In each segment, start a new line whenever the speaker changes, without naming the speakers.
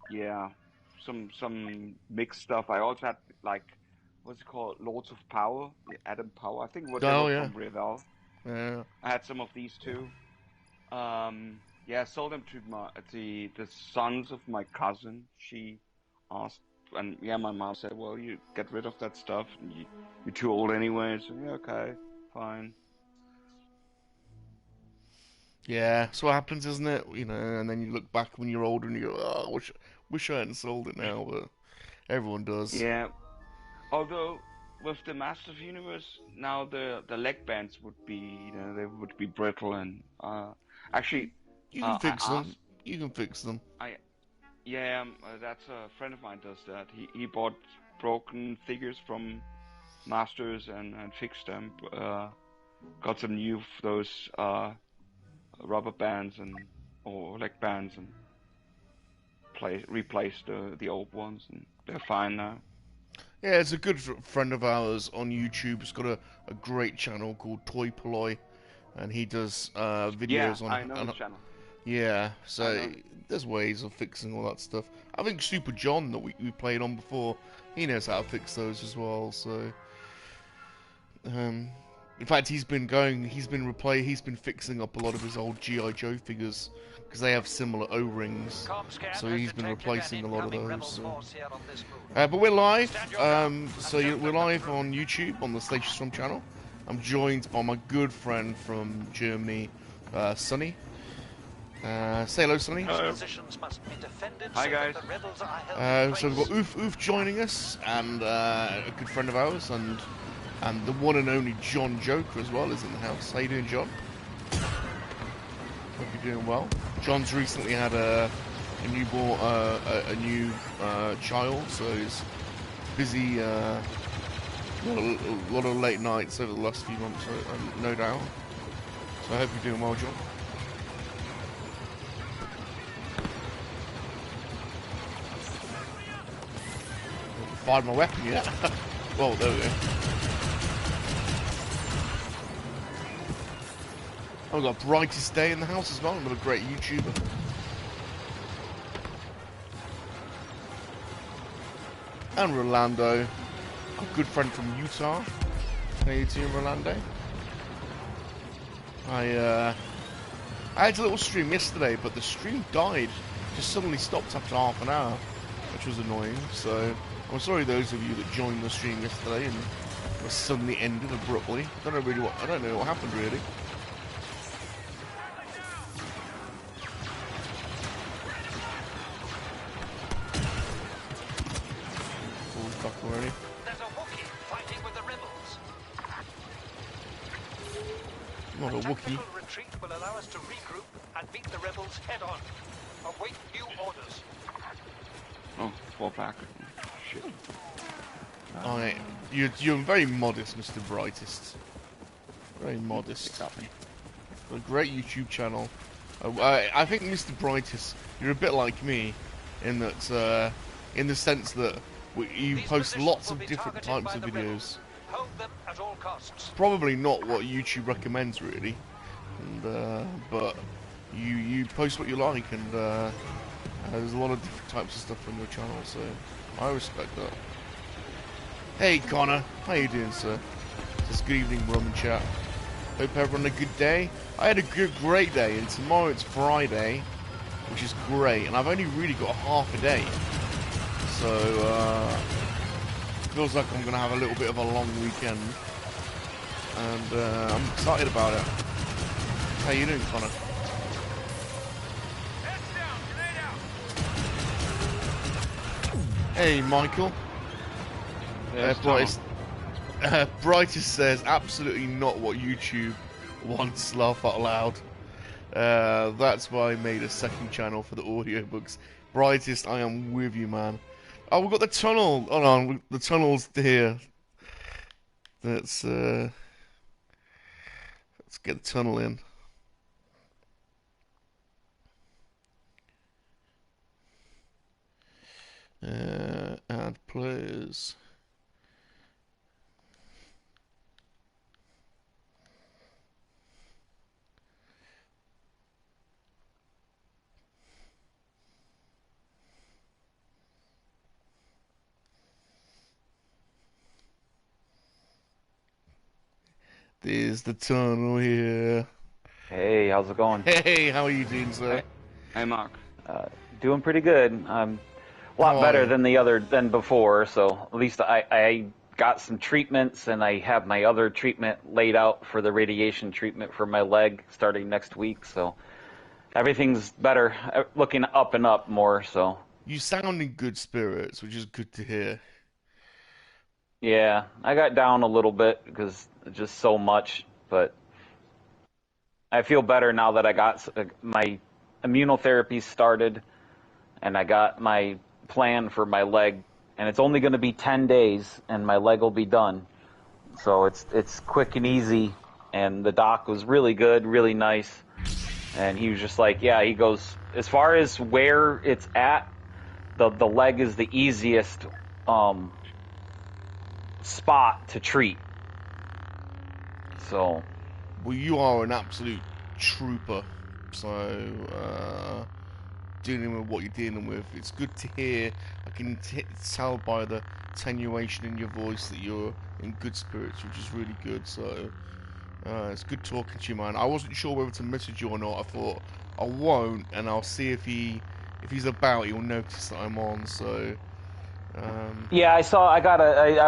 yeah, some mixed stuff. I also had like what's it called, Lords of Power, the Adam Power. I think they
Oh
were
yeah,
from Revel.
yeah.
I had some of these too. Yeah, I sold them to the sons of my cousin. She asked, and yeah, my mom said, "Well, you get rid of that stuff. You're too old anyway." So yeah, okay, fine.
Yeah, so what happens, isn't it? You know, and then you look back when you're older and you go, "Oh, wish I hadn't sold it now," but everyone does.
Yeah, although with the Massive Universe now, the leg bands would be, they would be brittle and actually,
You can
I
fix them.
asked,
You can fix them.
I yeah, that's a friend of mine does that. He bought broken figures from Masters and fixed them. Got some new those rubber bands and or leg bands and replaced the old ones, and they're fine now.
Yeah, it's a good friend of ours on YouTube. He's got a great channel called Toy Poloi, and he does
Yeah,
videos
I know
on
his channel.
yeah.
I
So
know.
there's ways of fixing all that stuff. I think Super John that we played on before, he knows how to fix those as well. So um, in fact, he's been fixing up a lot of his old GI Joe figures because they have similar O-rings.
Com scan
So
has
he's been
detected an
replacing a lot of
incoming
those.
rebel
So.
force here on this moon.
But we're live,
Stand your ground
so
and don't
we're
let them
live
through.
on YouTube on the SalaciousRum channel. I'm joined by my good friend from Germany, Sonny. Say hello, Sonny.
These
Hello.
positions must be defended
Hi
so that
guys.
the rebels are held in
So we've got
place.
Oof joining us, and a good friend of ours, and the one and only John Joker as well is in the house. How you doing, John? Hope you're doing well. John's recently had a newborn, a new child, so he's busy. A lot of late nights over the last few months, no doubt. So I hope you're doing well, John. Fired my weapon yet? Well, there we go. I've got Brightest Day in the house as well. Another great YouTuber. And Rolando, a good friend from Utah. How you doing, Rolando? I had a little stream yesterday, but the stream died. Just suddenly stopped after half an hour, which was annoying. So I'm sorry those of you that joined the stream yesterday and was suddenly ended abruptly. I don't know what happened really. All fuck already.
There's a Wookiee fighting with the rebels.
Not a
A
Wookiee.
tactical retreat will allow us to regroup and meet the rebels head on. Await new orders.
Oh, fall back. Shit.
I, you're very modest, Mr. Brightest. Very modest.
Copy.
A great YouTube channel. I think Mr. Brightest, you're a bit like me, in that, in the sense that you
These
post
positions
lots
will
of
be
different
targeted
types
by
of
the
videos.
rebels. Hold them at all costs.
Probably not what YouTube recommends, really. And but you post what you like, and there's a lot of different types of stuff on your channel, so I respect that. Hey Connor, how you doing, sir? Says good evening, Rum and chat. Hope everyone had a good day. I had a great day, and tomorrow it's Friday, which is great, and I've only really got half a day, so feels like I'm gonna have a little bit of a long weekend, and I'm excited about it. How you doing, Connor? Hey, Michael.
There's
Brightest, Brightest says absolutely not what YouTube wants. Laugh out loud. That's why I made a second channel for the audiobooks. Brightest, I am with you, man. Oh, we've got the tunnel. Hold on, the tunnel's here. Let's get the tunnel in. Add players. There's the tunnel here.
Hey, how's it going?
Hey, how are you doing, sir?
Hey, Mark.
Doing pretty good. I'm a lot better than before, so at least I got some treatments, and I have my other treatment laid out for the radiation treatment for my leg starting next week, so everything's better, looking up and up more, so.
You sound in good spirits, which is good to hear.
Yeah, I got down a little bit because just so much, but I feel better now that I got my immunotherapy started, and I got my plan for my leg, and it's only going to be 10 days, and my leg will be done. So it's quick and easy, and the doc was really good, really nice, and he was just like, yeah, he goes, as far as where it's at, the leg is the easiest spot to treat. So.
Well, you are an absolute trooper, so dealing with what you're dealing with, it's good to hear. I can tell by the attenuation in your voice that you're in good spirits, which is really good, so it's good talking to you, man. I wasn't sure whether to message you or not. I thought I won't, and I'll see if he's about, he'll notice that I'm on, so
yeah, I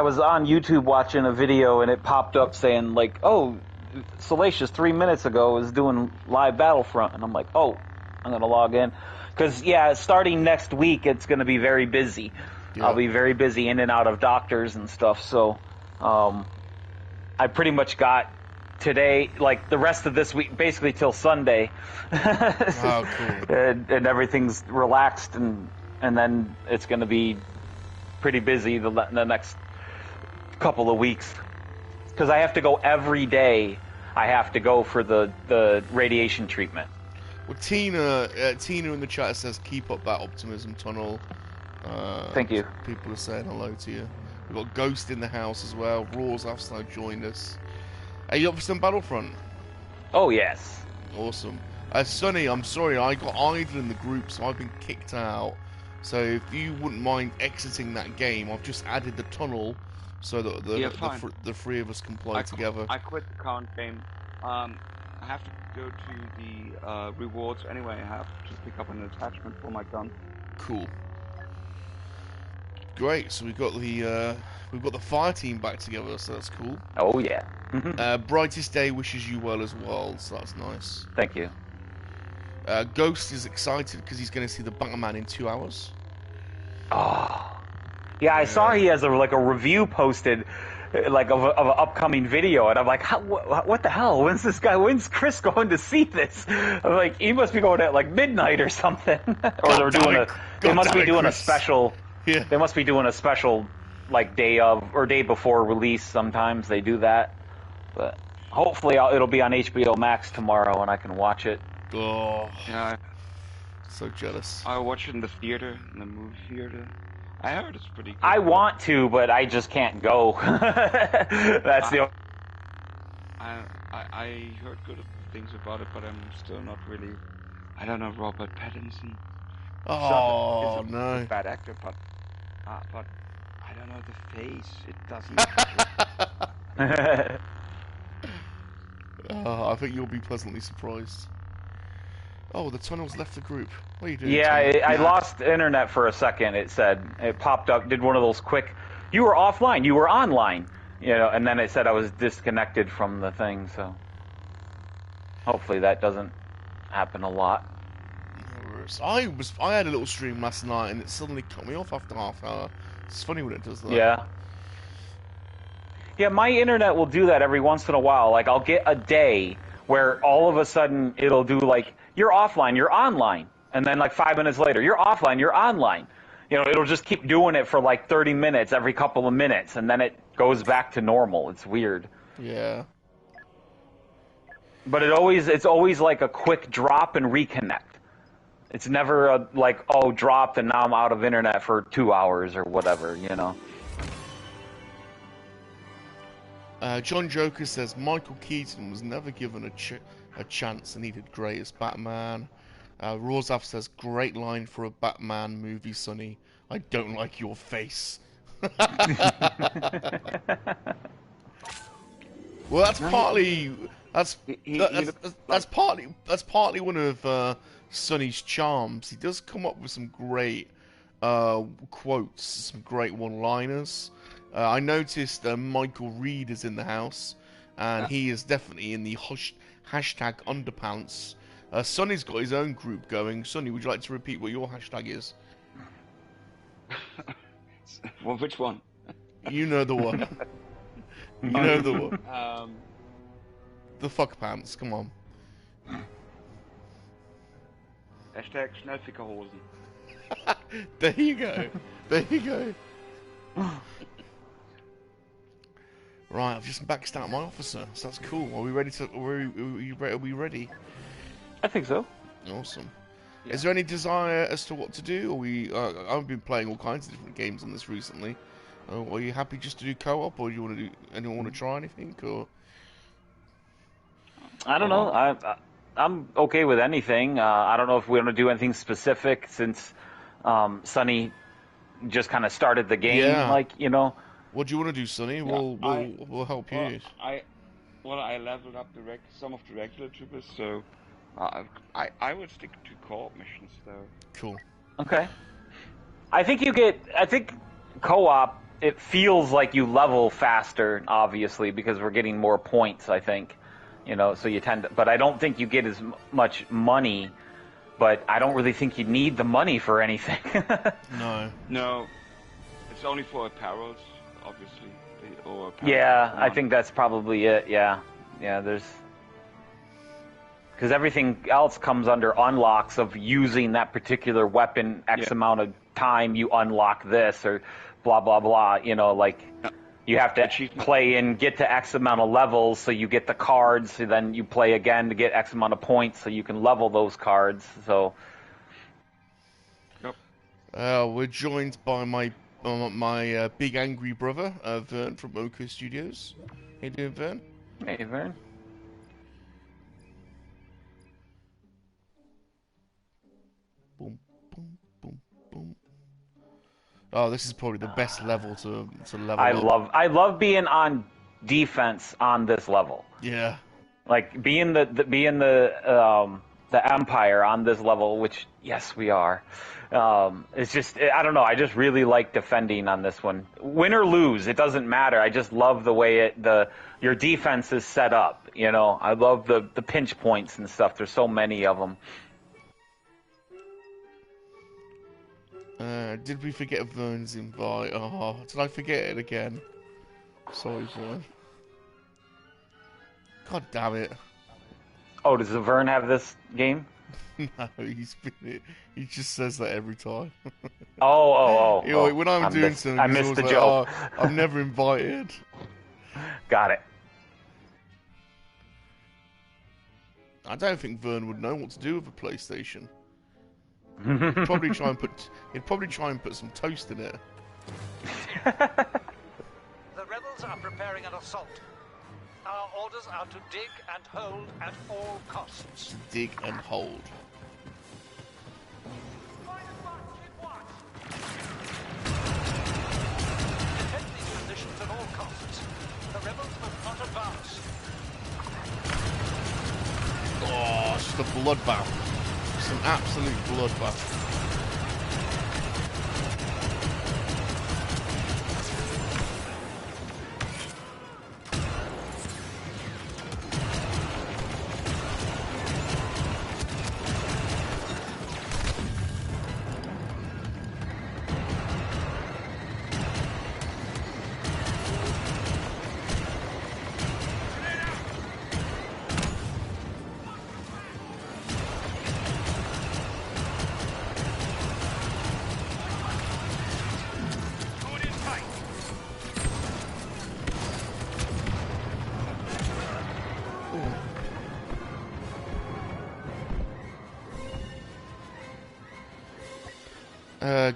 was on YouTube watching a video, and it popped up saying, like, oh, Salacious 3 minutes ago was doing live Battlefront, and I'm like, oh, I'm gonna log in, because yeah, starting next week it's gonna be very busy. Yeah. I'll be very busy in and out of doctors and stuff, so I pretty much got today, like the rest of this week, basically till Sunday.
Oh, cool.
and everything's relaxed, and then it's gonna be pretty busy the next couple of weeks, because I have to go every day. I have to go for the radiation treatment.
Well, Tina in the chat says keep up that optimism, Tunnel.
Thank you.
People are saying hello to you. We've got Ghost in the house as well. Raw's now joined us. Are you up for some Battlefront?
Oh yes.
Awesome. Sonny, I'm sorry, I got idle in the group, so I've been kicked out. So if you wouldn't mind exiting that game, I've just added the tunnel so that the three of us can play together.
I quit the current game. I have to go to the rewards anyway. I have to pick up an attachment for my gun.
Cool. Great. So we've got the fire team back together, so that's cool.
Oh yeah.
Brightest Day wishes you well as well, so that's nice.
Thank you.
Ghost is excited because he's going to see the Batman in 2 hours.
Oh, yeah, I saw he has a review posted, like of an upcoming video, and I'm like, what the hell? When's Chris going to see this? I'm like, he must be going at like midnight or something, or they must be doing a special.
Yeah.
They must be doing a special, like day of or day before release. Sometimes they do that, but hopefully it'll be on HBO Max tomorrow, and I can watch it.
Oh,
yeah.
So jealous.
I watch it in the theater, in the movie theater. I heard it's pretty good.
I want to, but I just can't go. That's the.
I heard good things about it, but I'm still not really. I don't know Robert Pattinson.
Oh
is a
no!
Bad actor, but I don't know the face. It doesn't.
I think you'll be pleasantly surprised. Oh, the tunnel's left the group. What are you doing?
Yeah, I lost internet for a second. It popped up, did one of those quick, you were offline, you were online, and then it said I was disconnected from the thing, so hopefully that doesn't happen a lot.
I had a little stream last night and it suddenly cut me off after half hour. It's funny when it does that.
Yeah. Yeah, my internet will do that every once in a while. Like, I'll get a day where all of a sudden it'll do like, you're offline, you're online. And then like 5 minutes later, you're offline, you're online. It'll just keep doing it for like 30 minutes every couple of minutes, and then it goes back to normal. It's weird.
Yeah.
But it's always like a quick drop and reconnect. It's never like, oh, dropped and now I'm out of internet for 2 hours or whatever,
John Joker says Michael Keaton was never given a chance and he did great as Batman. Rawzaf says great line for a Batman movie, Sonny. I don't like your face. Well, that's
No,
partly
he
that's partly one of Sonny's charms. He does come up with some great quotes, some great one-liners. I noticed Michael Reed is in the house, and he is definitely in the hashtag underpants. Sonny's got his own group going. Sonny, would you like to repeat what your hashtag is?
Well, which one?
You know the one. You know the one. The fuck pants. Come on.
Hashtag Schnellfickerhosen.
There you go. There you go. Right, I've just maxed out my officer, so that's cool. Are we ready to? Are we ready?
I think so.
Awesome.
Yeah.
Is there any desire as to what to do? Or I've been playing all kinds of different games on this recently. Are you happy just to do co-op, or do you want to do? Anyone want to try anything? Or
I don't know. I'm okay with anything. I don't know if we want to do anything specific since Sonny just kind of started the game.
Yeah.
Like, you know.
What do you want to do, Sonny?
Yeah,
We'll help you.
I leveled up some of the regular troopers, so I would stick to co-op missions though.
Cool.
Okay. I think co-op, it feels like you level faster, obviously, because we're getting more points, I think. You know, so you tend to, but I don't think you get as much money, but I don't really think you need the money for anything.
No. It's only for apparels, obviously. Or
yeah, I think that's probably it, yeah. Yeah, because everything else comes under unlocks of using that particular weapon X amount of time, you unlock this, or blah, blah, blah, you know, like... You have to play and get to X amount of levels, so you get the cards, so then you play again to get X amount of points, so you can level those cards, so...
Yep.
We're joined by my big angry brother, Vern from MoNKey Studios. How you doing, Vern?
Hey, Vern.
Boom, boom, boom, boom. Oh, this is probably the best level to level up.
I love being on defense on this level.
Yeah.
Like being the Empire on this level, which yes we are. It's just, I don't know. I just really like defending on this one. Win or lose, it doesn't matter. I just love the way your defense is set up. You know, I love the pinch points and stuff. There's so many of them.
Did we forget Vern's invite? Oh, did I forget it again? Sorry, Vern. God damn it.
Oh, does Vern have this game?
No, he just says that every time.
Oh.
You know, when I'm doing something,
I missed the joke.
Oh, I'm never invited.
Got it.
I don't think Vern would know what to do with a PlayStation. He'd probably try and put some toast in it.
The rebels are preparing an assault. Our orders are to dig and hold at all costs.
Dig and hold.
Defend these positions at all costs. The rebels must not advance.
Oh, it's just a bloodbath. Just an absolute bloodbath.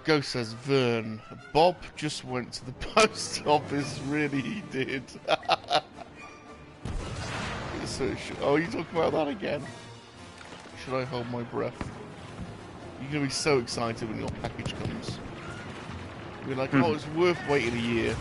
Ghost says, Vern, Bob just went to the post office. Really, he did. Oh, you talking about that again? Should I hold my breath? You're going to be so excited when your package comes. You're like, oh, it's worth waiting a year.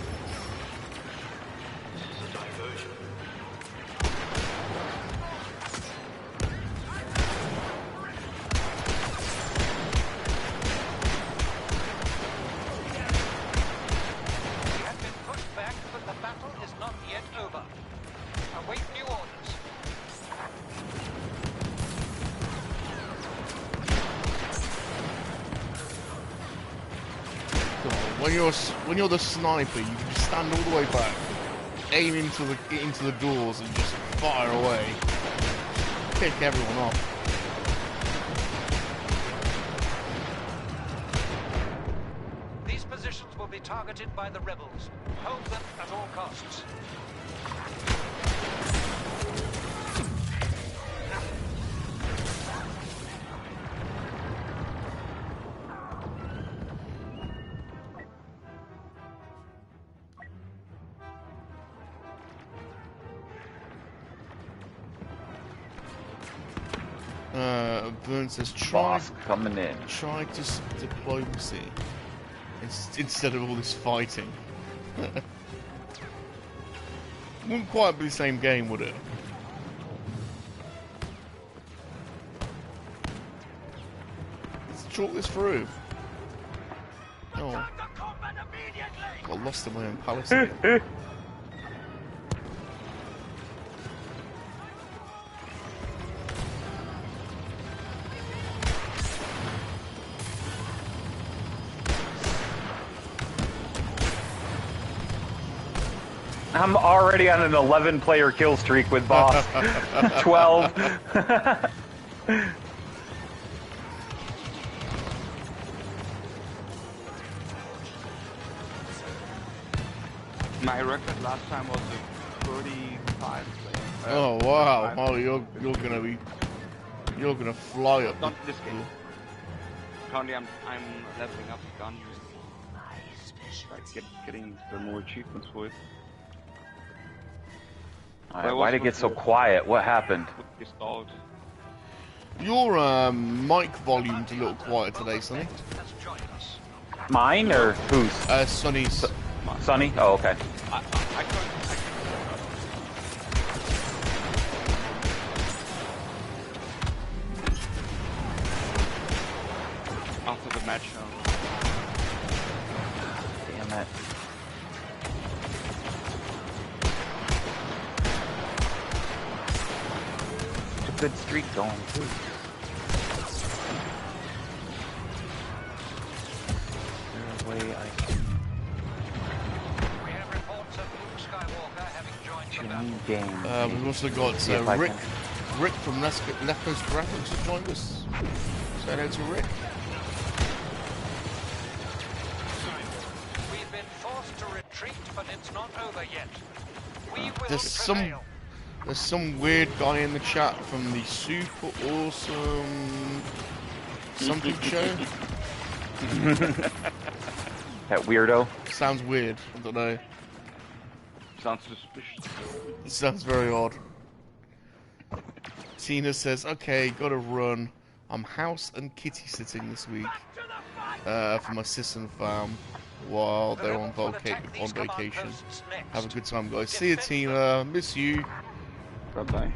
when you're the sniper, you can just stand all the way back, aim into the doors, and just fire away, pick everyone off.
These positions will be targeted by the rebels. Hold them at all costs.
Burn says
Boss coming in.
Try to diplomacy instead of all this fighting. Wouldn't quite be the same game, would it? Let's talk this through. Oh, got lost in my own palace again.
I'm already on an 11-player kill streak with boss. 12.
My record last time was a 35.
Oh wow! Oh, you're gonna fly up.
Not this game. Currently, I'm leveling up the gun. Like getting the more achievements for it.
Alright, why'd it get so quiet? What happened?
Your mic volume's a little quiet today, Sonny.
Mine or whose?
Sonny's.
Sonny? Oh, okay.
After the match.
Damn it. Good streak going too. Is there a way I can?
We have reports of Luke Skywalker having joined the battle.
Game.
We've also got Rick from Left Coast Graphics has joined us. Say hello to Rick.
We've been forced to retreat, but it's not over yet. We will
There's some weird guy in the chat from the Super Awesome something show.
That weirdo.
Sounds weird. I don't know.
Sounds suspicious.
It sounds very odd. Tina says, "Okay, gotta run. I'm house and kitty sitting this week for my sis and fam while they're on vacation. Have a good time, guys. See you, Tina. Miss you."
Bye-bye.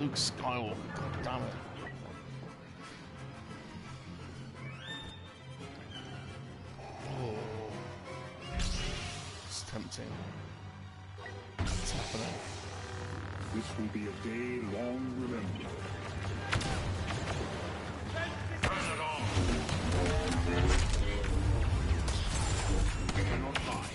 Luke Skywalker, god damn it. Oh. It's tempting. It's happening.
This will be a day long remembered. Turn it on! Cannot hide.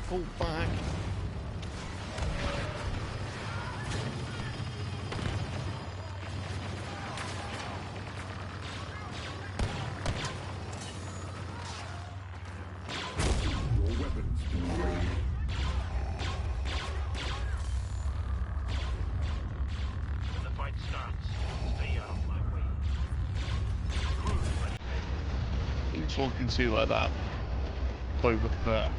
Fall back.
Your weapons be ready. When the fight starts, stay out of my way.
What are you talking to like that? Boba Fett.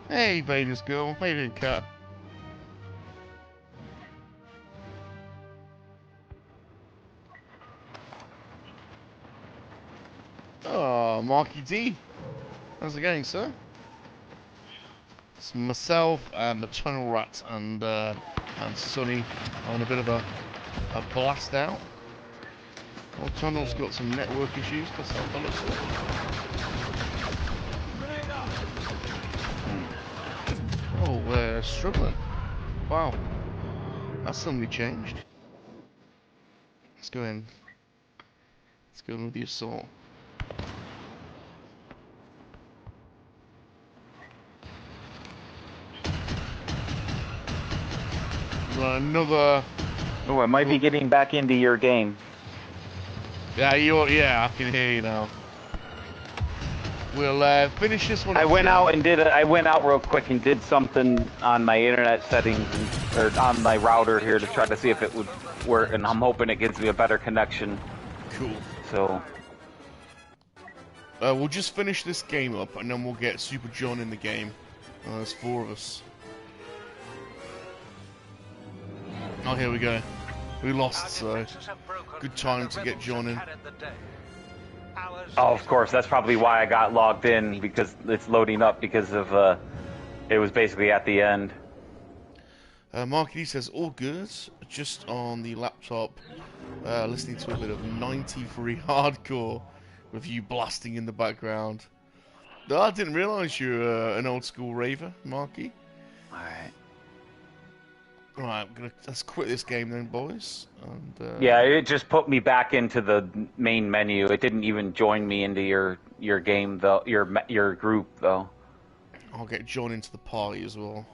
Hey, Vader's girl. Vader cat. Oh, Marky D. How's it going, sir? It's myself and the Tunnel Rat and Sonny on a bit of a blast out. Well, Tunnel's got some network issues. Let's have a look. Oh, we're struggling. Wow. That's suddenly changed. Let's go in. Let's go in with the assault. Another.
Oh, I might be getting back into your game.
Yeah, I can hear you now. We'll finish this one.
I went out real quick and did something on my internet settings or on my router here to try to see if it would work, and I'm hoping it gives me a better connection.
Cool.
So.
We'll just finish this game up, and then we'll get Super John in the game. There's 4 of us. Oh, here we go. We lost, so good time to get John in.
Oh, of course, that's probably why I got logged in, because it's loading up because of, it was basically at the end.
Marky says, all good, just on the laptop, listening to a bit of 93 hardcore with you blasting in the background. No, I didn't realise you're an old school raver, Marky.
Alright.
Right, let's quit this game then, boys. And,
yeah, it just put me back into the main menu. It didn't even join me into your game though, your group though.
I'll get John into the party as well.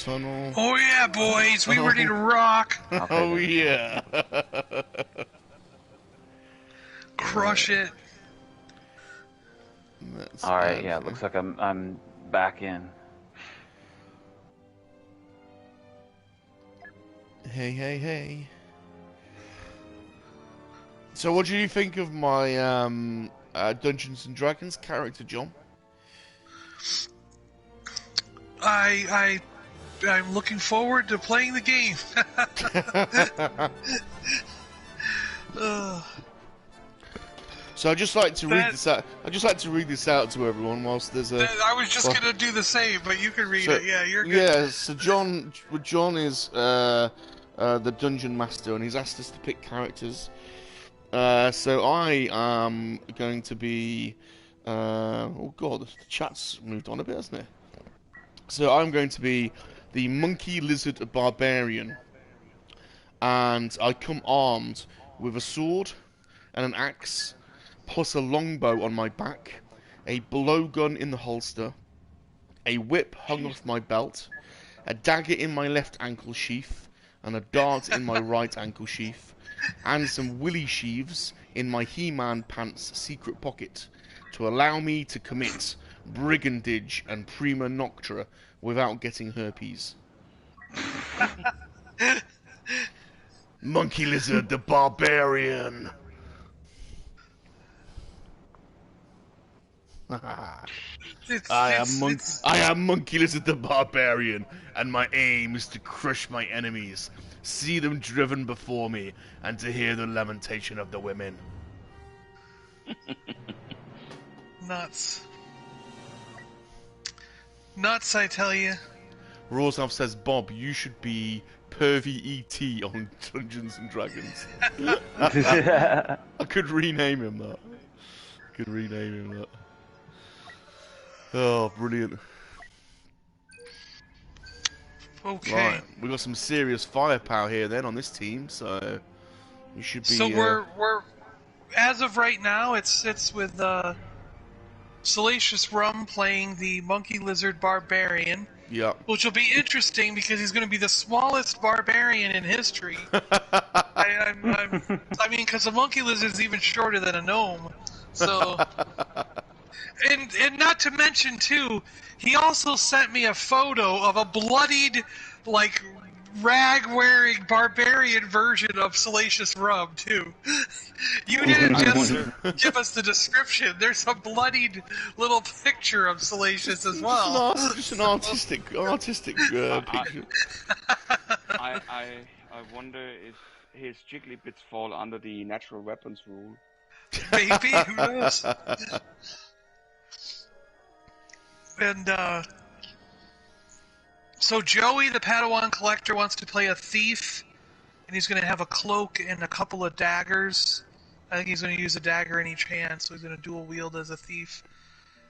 Tunnel.
Oh yeah, boys, we ready to rock.
Oh yeah.
Crush it.
All right, yeah, it looks like I'm back in.
Hey. So what do you think of my Dungeons and Dragons character, John?
I'm looking forward to playing the game.
So I just like to read this out. I just like to read this out to everyone whilst there's a.
I was just gonna do the same, but you can read it. Yeah, you're good.
Yeah. So John is the dungeon master, and he's asked us to pick characters. So I am going to be. Oh God, the chat's moved on a bit, hasn't it? So I'm going to be the Monkey-Lizard Barbarian, and I come armed with a sword and an axe, plus a longbow on my back, a blowgun in the holster, a whip hung off my belt, a dagger in my left ankle sheath, and a dart in my right ankle sheath, and some willy sheaves in my He-Man pants secret pocket to allow me to commit brigandage and prima noctura without getting herpes. Monkey-Lizard the Barbarian. I am Monkey-Lizard the Barbarian, and my aim is to crush my enemies, see them driven before me, and to hear the lamentation of the women.
Nuts. Nuts, I tell you.
Rosnov says, Bob, you should be Pervy E.T. on Dungeons and Dragons. I could rename him that. Oh, brilliant.
Okay.
Right, we got some serious firepower here then on this team, so you should be.
So we're as of right now, it's with Salacious Rum playing the Monkey-LiZaRD Barbarian,
Yeah.
which will be interesting because he's going to be the smallest barbarian in history. I mean, because a Monkey-LiZaRD is even shorter than a gnome. So, and not to mention too, he also sent me a photo of a bloodied, like, rag-wearing barbarian version of Salacious Rum too. You didn't just give us the description. There's a bloodied little picture of Salacious as well.
Just an artistic picture.
I wonder if his jiggly bits fall under the natural weapons rule.
Maybe, who knows? And so Joey, the Padawan collector, wants to play a thief, and he's going to have a cloak and a couple of daggers. I think he's going to use a dagger in each hand, so he's going to dual wield as a thief.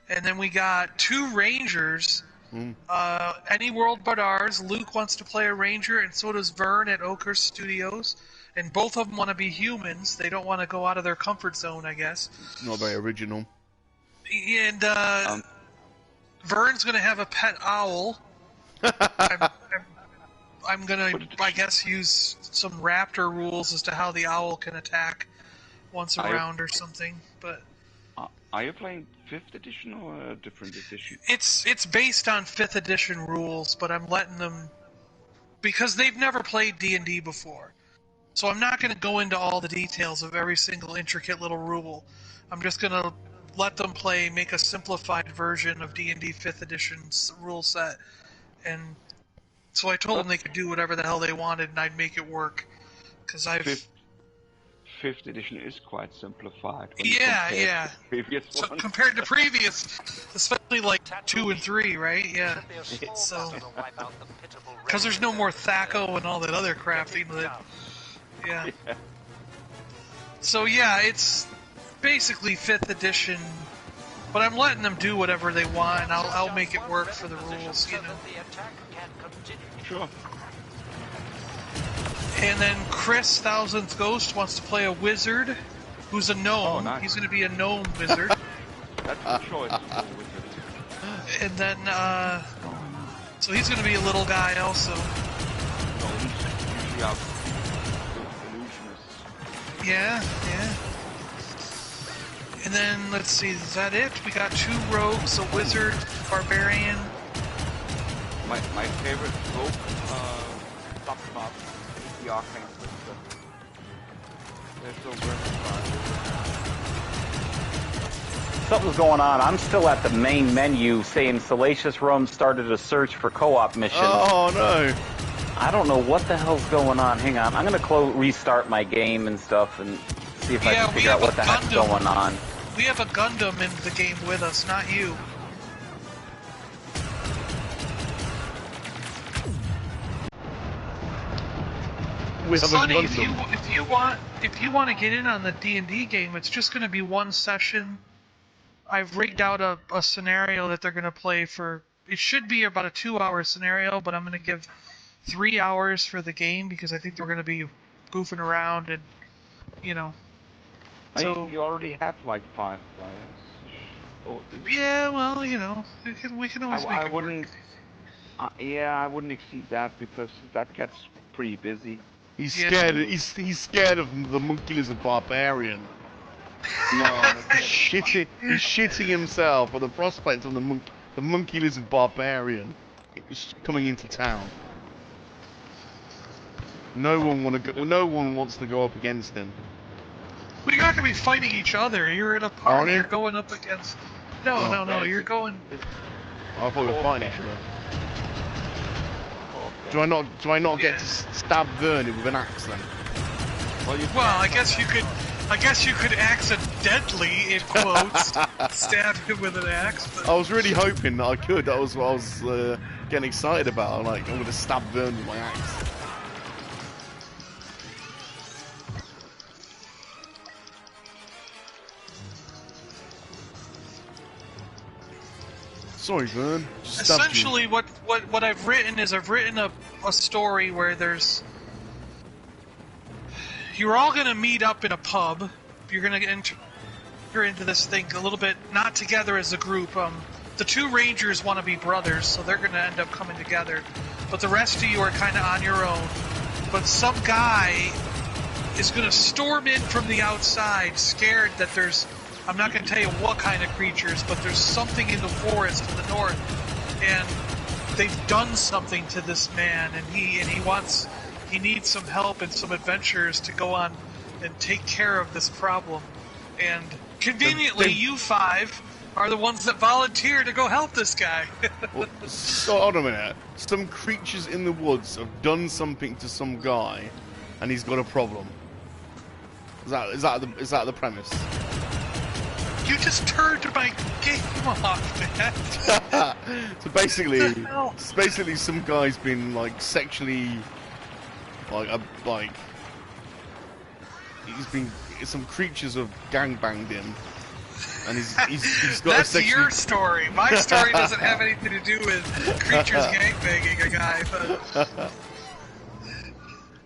And then we got 2 rangers. Any World Bardars. Luke wants to play a ranger, and so does Vern at Oakhurst Studios. And both of them want to be humans. They don't want to go out of their comfort zone, I guess.
Not very original.
And Vern's going to have a pet owl. I'm going to, I guess, use some raptor rules as to how the owl can attack once a round or something. But
are you playing 5th edition or a different edition?
It's based on 5th edition rules, but I'm letting them, because they've never played D&D before. So I'm not going to go into all the details of every single intricate little rule. I'm just going to let them play, make a simplified version of D&D 5th edition's rule set. And so I told them they could do whatever the hell they wanted, and I'd make it work. Because I've...
5th edition is quite simplified.
Yeah.
Previous
so
ones.
compared to previous, especially like 2 and 3, right? Yeah. So, because there's no more Thaco and all that other crafting. Yeah. So yeah, it's basically 5th edition, but I'm letting them do whatever they want, and I'll make it work for the rules, you know.
Sure.
And then Chris, Thousandth Ghost, wants to play a wizard who's a gnome.
Oh, nice.
He's going to be a gnome wizard.
That's a choice for wizard.
And then, so he's going to be a little guy also.
No, he's usually out illusionist.
Yeah. And then, let's see, is that it? We got 2 rogues, a wizard, barbarian.
My favorite rogue subclass is the arcane wizard. They're so versatile.
Something's going on. I'm still at the main menu saying Salacious Rum started a search for co-op missions.
Oh no!
I don't know what the hell's going on. Hang on. I'm going to restart my game and stuff and see if I can figure out what the heck's going on.
We have a Gundam in the game with us, not you. Sonny, if you want to get in on the D&D game, it's just going to be 1 session. I've rigged out a scenario that they're going to play for. It should be about a 2-hour scenario, but I'm going to give 3 hours for the game because I think they're going to be goofing around and, you know. So
you already have like 5 players. Oh,
yeah, well, you know, we can always make it work.
I wouldn't exceed that because that gets pretty busy.
He's scared. He's scared of the Monkey-LiZaRD Barbarian.
No,
He's shitting himself at the prospect of the Monkey-LiZaRD Barbarian coming into town. No one wants to go up against him.
We're not going to be fighting each other. You're in a party. You're going up against. No. You're going.
I thought we were fighting each other. Do I not get to stab Vernon with an axe then?
Well, I guess you could accidentally, in quotes, stab him with an axe. But...
I was really hoping that I could. That was what I was getting excited about. Like, I'm gonna stab Vernon with my axe. Sorry, Vern. Just stabbed
Essentially,
you.
what I've written is I've written a story where there's... You're all going to meet up in a pub. You're going to enter into this thing a little bit, not together as a group. The two rangers want to be brothers, so they're going to end up coming together. But the rest of you are kind of on your own. But some guy is going to storm in from the outside, scared that there's... I'm not going to tell you what kind of creatures, but there's something in the forest to the north. And they've done something to this man, and he needs some help and some adventures to go on and take care of this problem. And conveniently, you five are the ones that volunteer to go help this guy.
So, hold on a minute. Some creatures in the woods have done something to some guy, and he's got a problem. Is that the premise?
You just turned my game off, man.
So basically, some guy's been like sexually, some creatures have gangbanged him, and he's got
That's
a sexually...
your story. My story doesn't have anything to do with creatures gangbanging a guy. But...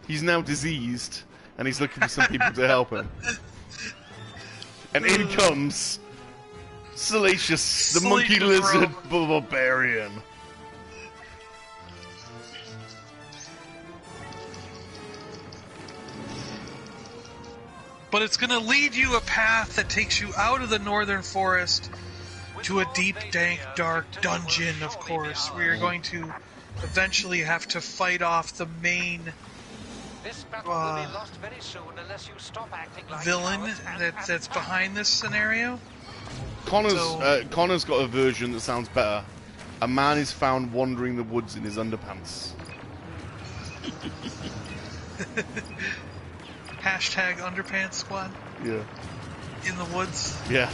He's now diseased, and he's looking for some people to help him. And in comes Salacious, the monkey-lizard barbarian.
But it's going to lead you a path that takes you out of the northern forest to a deep, dank, dark dungeon, of course, where you're going to eventually have to fight off the main villain that's behind this scenario.
Connor's got a version that sounds better. A man is found wandering the woods in his underpants.
Hashtag underpants squad.
Yeah.
In the woods.
Yeah.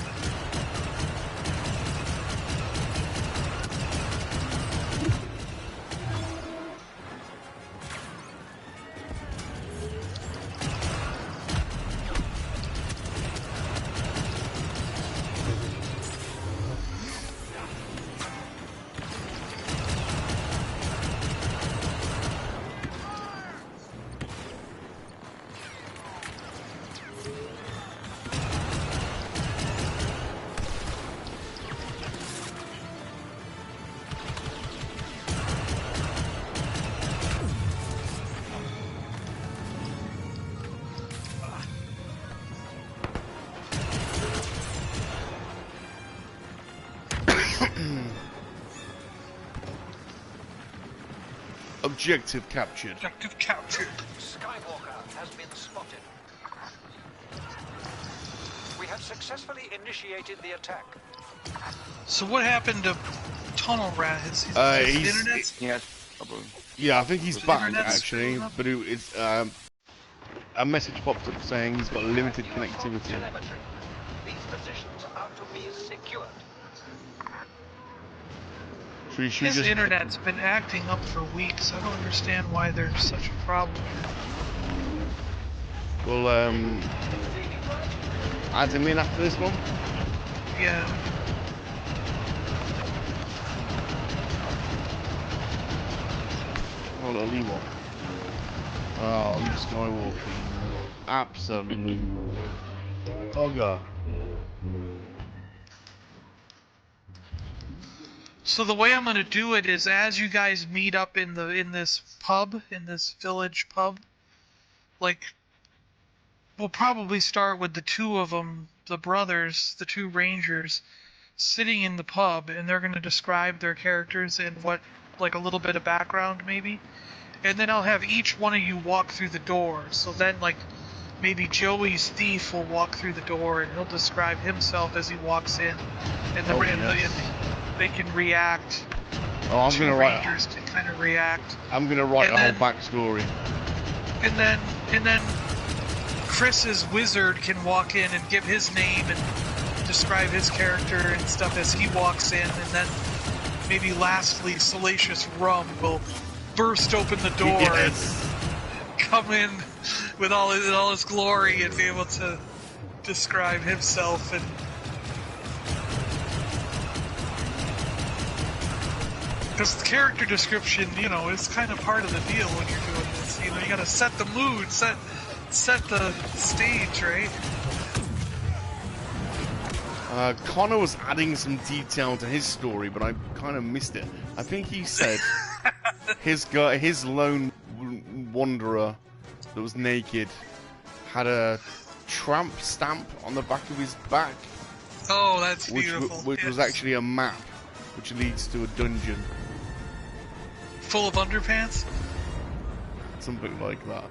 Objective captured.
Objective captured.
Skywalker has been spotted. We have successfully initiated the attack.
So what happened to Tunnel Rat? His internet?
Yeah, I think he's back
Internet's
actually,
screwed up?
but it's a message popped up saying he's got limited connectivity.
Telemetry. These positions are to be secured.
Should we
His
just...
internet's been acting up for weeks. I don't understand why there's such a problem.
Well, add him in after this one.
Yeah.
Hold on, leave one. Oh, Luke Skywalker. Absolute bugger.
So the way I'm gonna do it is, as you guys meet up in this village pub, like, we'll probably start with the two of them, the brothers, the two rangers, sitting in the pub, and they're gonna describe their characters and like a little bit of background maybe, and then I'll have each one of you walk through the door. So then, like, maybe Joey's thief will walk through the door and he'll describe himself as he walks in, and they can react.
Oh, I'm gonna write.
Rangers can kind of react.
I'm gonna write
And
a
then-
whole backstory.
And then Chris's wizard can walk in and give his name and describe his character and stuff as he walks in, and then maybe lastly Salacious Rum will burst open the door
Yes.
and come in with all his glory and be able to describe himself. And Because the character description, you know, is kind of part of the deal when you're doing this. You know, you gotta set the mood, set the stage, right?
Connor was adding some detail to his story, but I kind of missed it. I think he said his lone wanderer that was naked had a tramp stamp on the back of his back.
Oh, that's beautiful.
Which was actually a map, which leads to a dungeon.
Full of underpants?
Something like that.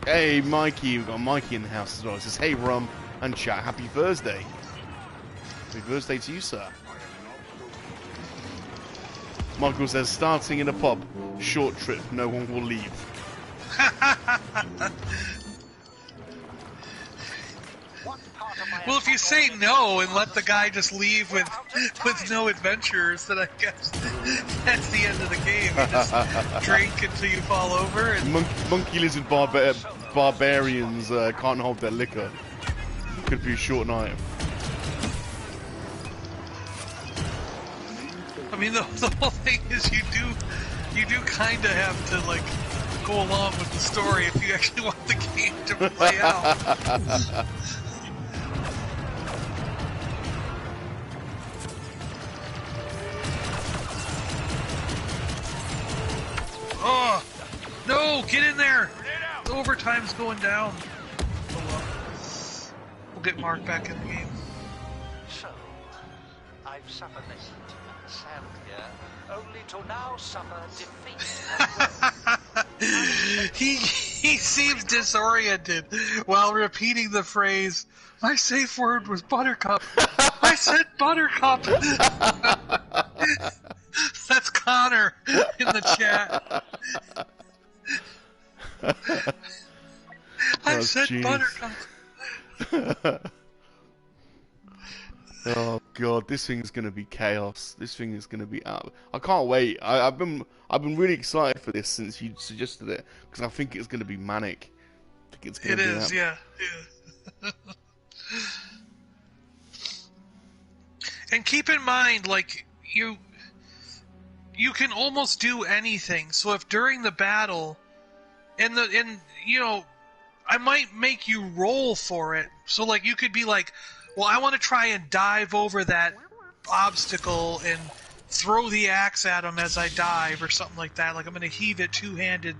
Hey, Mikey, we've got Mikey in the house as well. It says, hey, Rum and chat, happy Thursday. Happy Thursday to you, sir. Michael says, starting in a pub, short trip, no one will leave.
Well, if you say no and let the guy just leave with no adventures, then I guess that's the end of the game. You just drink until you fall over. And...
Monkey-LiZaRD barbarians can't hold their liquor. Could be a short night.
I mean, the whole thing is you do kind of have to like go along with the story if you actually want the game to play out. Oh, no, get in there! The overtime's going down. Oh well. We'll get Mark back in the game.
So, I've suffered this sad here, only to now suffer defeat.
He seems disoriented while repeating the phrase, my safe word was Buttercup. I said Buttercup! That's Connor in the chat. I said
geez.
Buttercup.
Oh god, this thing's gonna be chaos. This thing is gonna be out. I can't wait. I've been really excited for this since you suggested it because I think it's gonna be manic. I think it's gonna be
yeah. And keep in mind, like you can almost do anything. So if during the battle, and you know, I might make you roll for it. So like you could be like, well, I want to try and dive over that obstacle and throw the axe at him as I dive or something like that. Like I'm going to heave it two-handed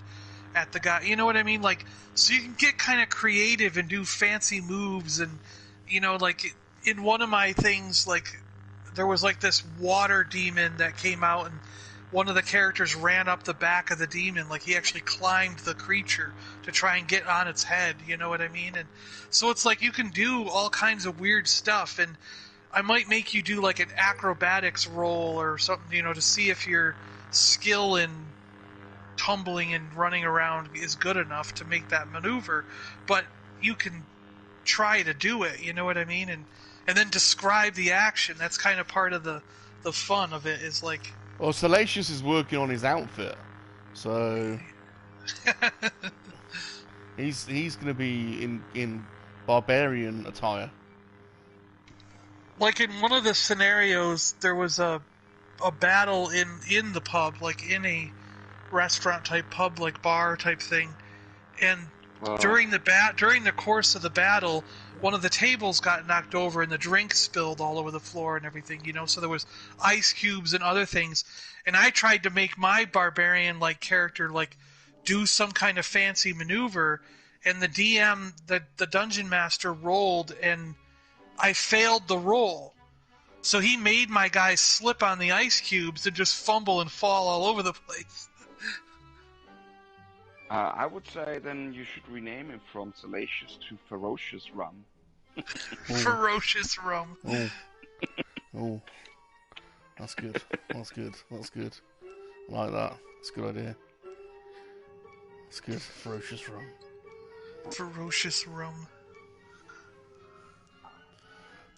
at the guy. You know what I mean? Like, so you can get kind of creative and do fancy moves. And, you know, like in one of my things, like there was like this water demon that came out and one of the characters ran up the back of the demon, like he actually climbed the creature to try and get on its head, you know what I mean? And so it's like you can do all kinds of weird stuff, and I might make you do like an acrobatics roll or something, you know, to see if your skill in tumbling and running around is good enough to make that maneuver, but you can try to do it, you know what I mean? And then describe the action. That's kind of part of the fun of it, is like...
Well, Salacious is working on his outfit, so he's going to be in barbarian attire.
Like in one of the scenarios, there was a battle in the pub, like in a restaurant type pub, like bar type thing, and during the course of the battle, one of the tables got knocked over and the drink spilled all over the floor and everything, you know, so there was ice cubes and other things, and I tried to make my barbarian like character like do some kind of fancy maneuver, and the DM, the dungeon master, rolled and I failed the roll. So he made my guy slip on the ice cubes and just fumble and fall all over the place.
I would say then you should rename him from Salacious to Ferocious Rum.
Ferocious Rum.
Oh. That's good. That's good. I like that. That's a good idea. That's good. Ferocious Rum.
Ferocious Rum.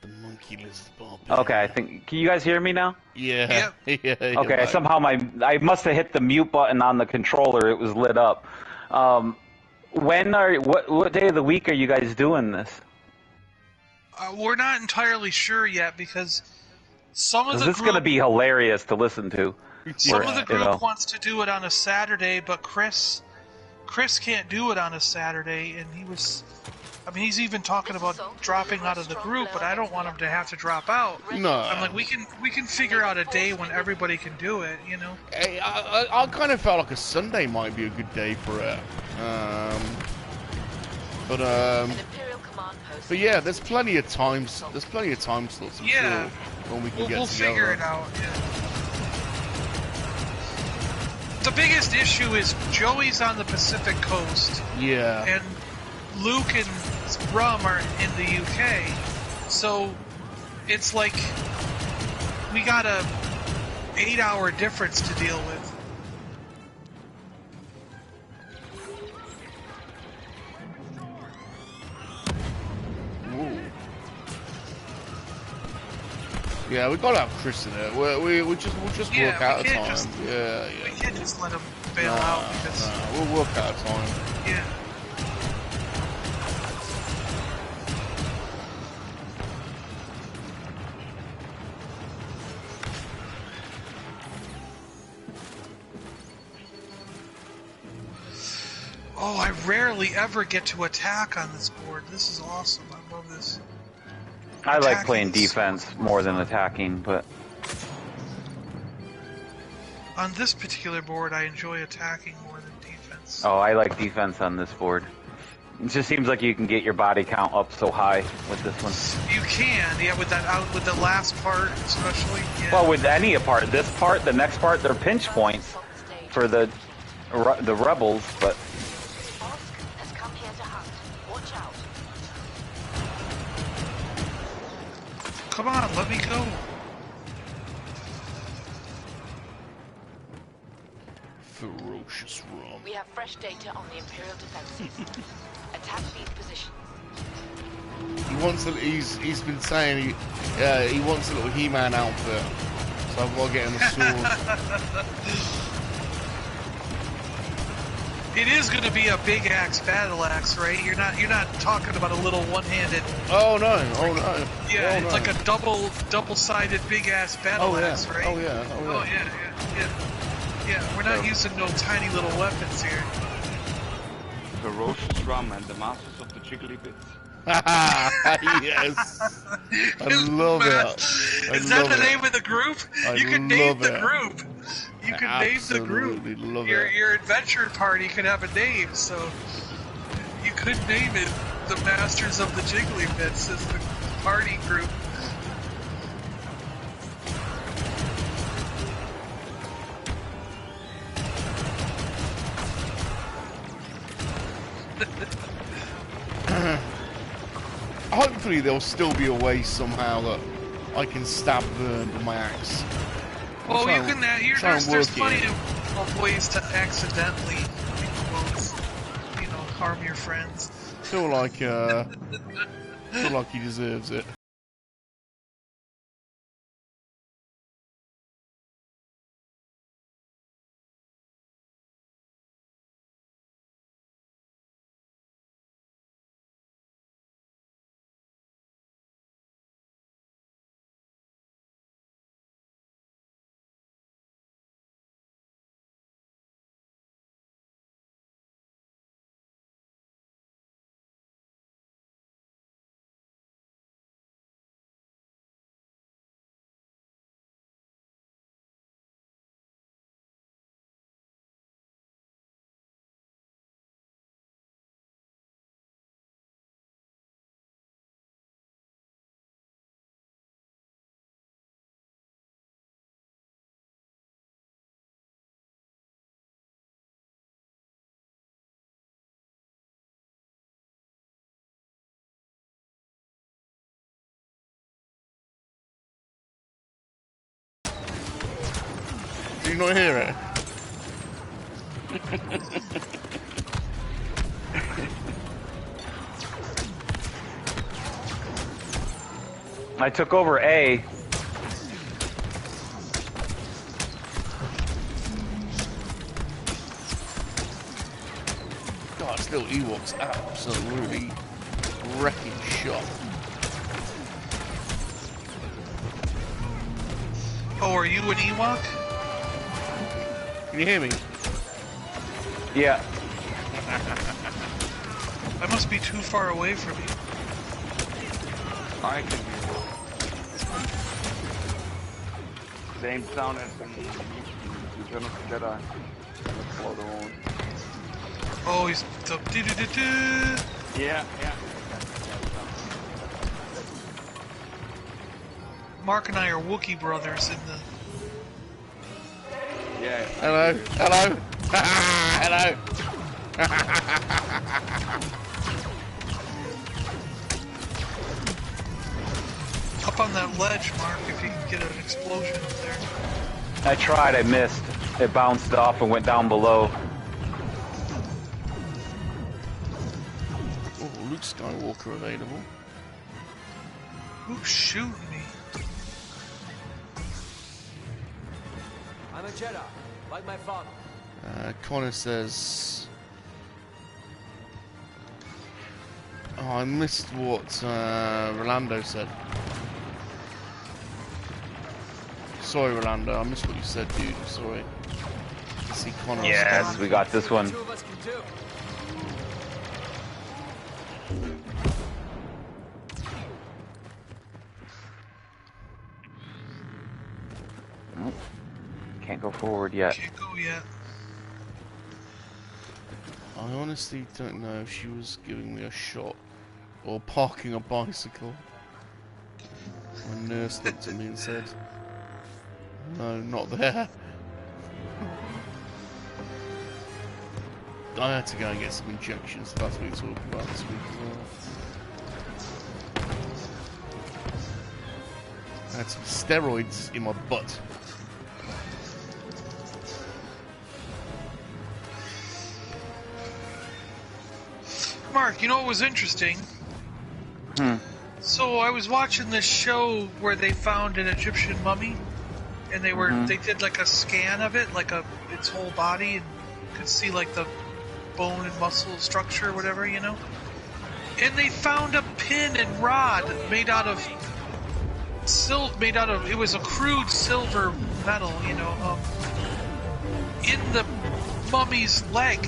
The Monkey-LiZaRD barbarian.
Okay, I think. Can you guys hear me now?
Yeah.
Yep.
Yeah.
Okay,
Right.
somehow I must have hit the mute button on the controller. It was lit up. What day of the week are you guys doing this?
We're not entirely sure yet because some of the
This is going to be hilarious to listen to.
Some of the group wants to do it on a Saturday, but Chris can't do it on a Saturday, and he's even talking about dropping out of the group, but I don't want him to have to drop out.
No.
I'm like, we can figure out a day when everybody can do it, you know?
Hey, I kind of felt like a Sunday might be a good day for it. But yeah, there's plenty of times. There's plenty of time slots. I'm sure when we can get together.
We'll figure it out. Yeah. The biggest issue is Joey's on the Pacific Coast.
Yeah.
And Luke and Rum are in the UK, so it's like we got a 8-hour difference to deal with.
Ooh. Yeah, we gotta have Chris in it. We'll just work out a time. Yeah.
We can't just let him bail out because
we'll work out a time.
Yeah. Oh, I rarely ever get to attack on this board. This is awesome. I love this.
I like playing defense more than attacking, but...
On this particular board, I enjoy attacking more than defense.
Oh, I like defense on this board. It just seems like you can get your body count up so high with this one.
You can, yeah, with the last part especially. Yeah.
Well, with any part, this part, the next part, they're pinch points for the rebels, but...
Come on, let me go.
Ferocious Rum.
We have fresh data on the Imperial defenses. Attack these positions.
He wants he's been saying he wants a little He-Man outfit. So I've got to get him a sword.
It is going to be a big axe battle axe, right? You're not talking about a little one-handed.
Oh no! Oh no!
Yeah, it's like a double-sided big ass battle axe, right?
Oh yeah!
Yeah, we're not using no tiny little weapons here.
Ferocious Rum and the Masters of the Jiggly Bits.
Yes! I love it!
Is that the name of the group? You can name the group! You can name the group! Your adventure party could have a name, so... You could name it the Masters of the Jiggly Bits as the party group.
Hopefully there'll still be a way somehow that I can stab Vern with my axe.
Well, you can. There's plenty of ways to accidentally, harm your friends.
Feel like he deserves it. Do you not hear it?
I took over A.
God, still Ewok's absolutely wrecking shop.
Oh, are you an Ewok?
Can you hear me?
Yeah.
I must be too far away from you.
I can hear you. Same sound as in Return of the Jedi. Follow on.
Oh, he's the
Yeah.
Mark and I are Wookiee brothers in the.
Yeah.
Hello. Hello.
Up on that ledge, Mark, if you can get an explosion up there.
I tried, I missed. It bounced off and went down below.
Oh, Luke Skywalker available.
Who's shooting me?
I'm a Jedi, like my father.
Connor says... Oh, I missed what Rolando said. Sorry, Rolando, I missed what you said, dude. Sorry. Let's see Connor.
Yes, we got this one.
Two of us can do.
Nope. Can't go forward yet.
Can't go yet.
I honestly don't know if she was giving me a shot or parking a bicycle. My nurse looked at me and said, "No, not there." I had to go and get some injections. That's what we talked about this week as well. I had some steroids in my butt.
Mark, you know what was interesting? So I was watching this show where they found an Egyptian mummy, and they did like a scan of it, like its whole body, and could see like the bone and muscle structure, or whatever, you know. And they found a pin and rod made out of it was a crude silver metal, you know, in the mummy's leg.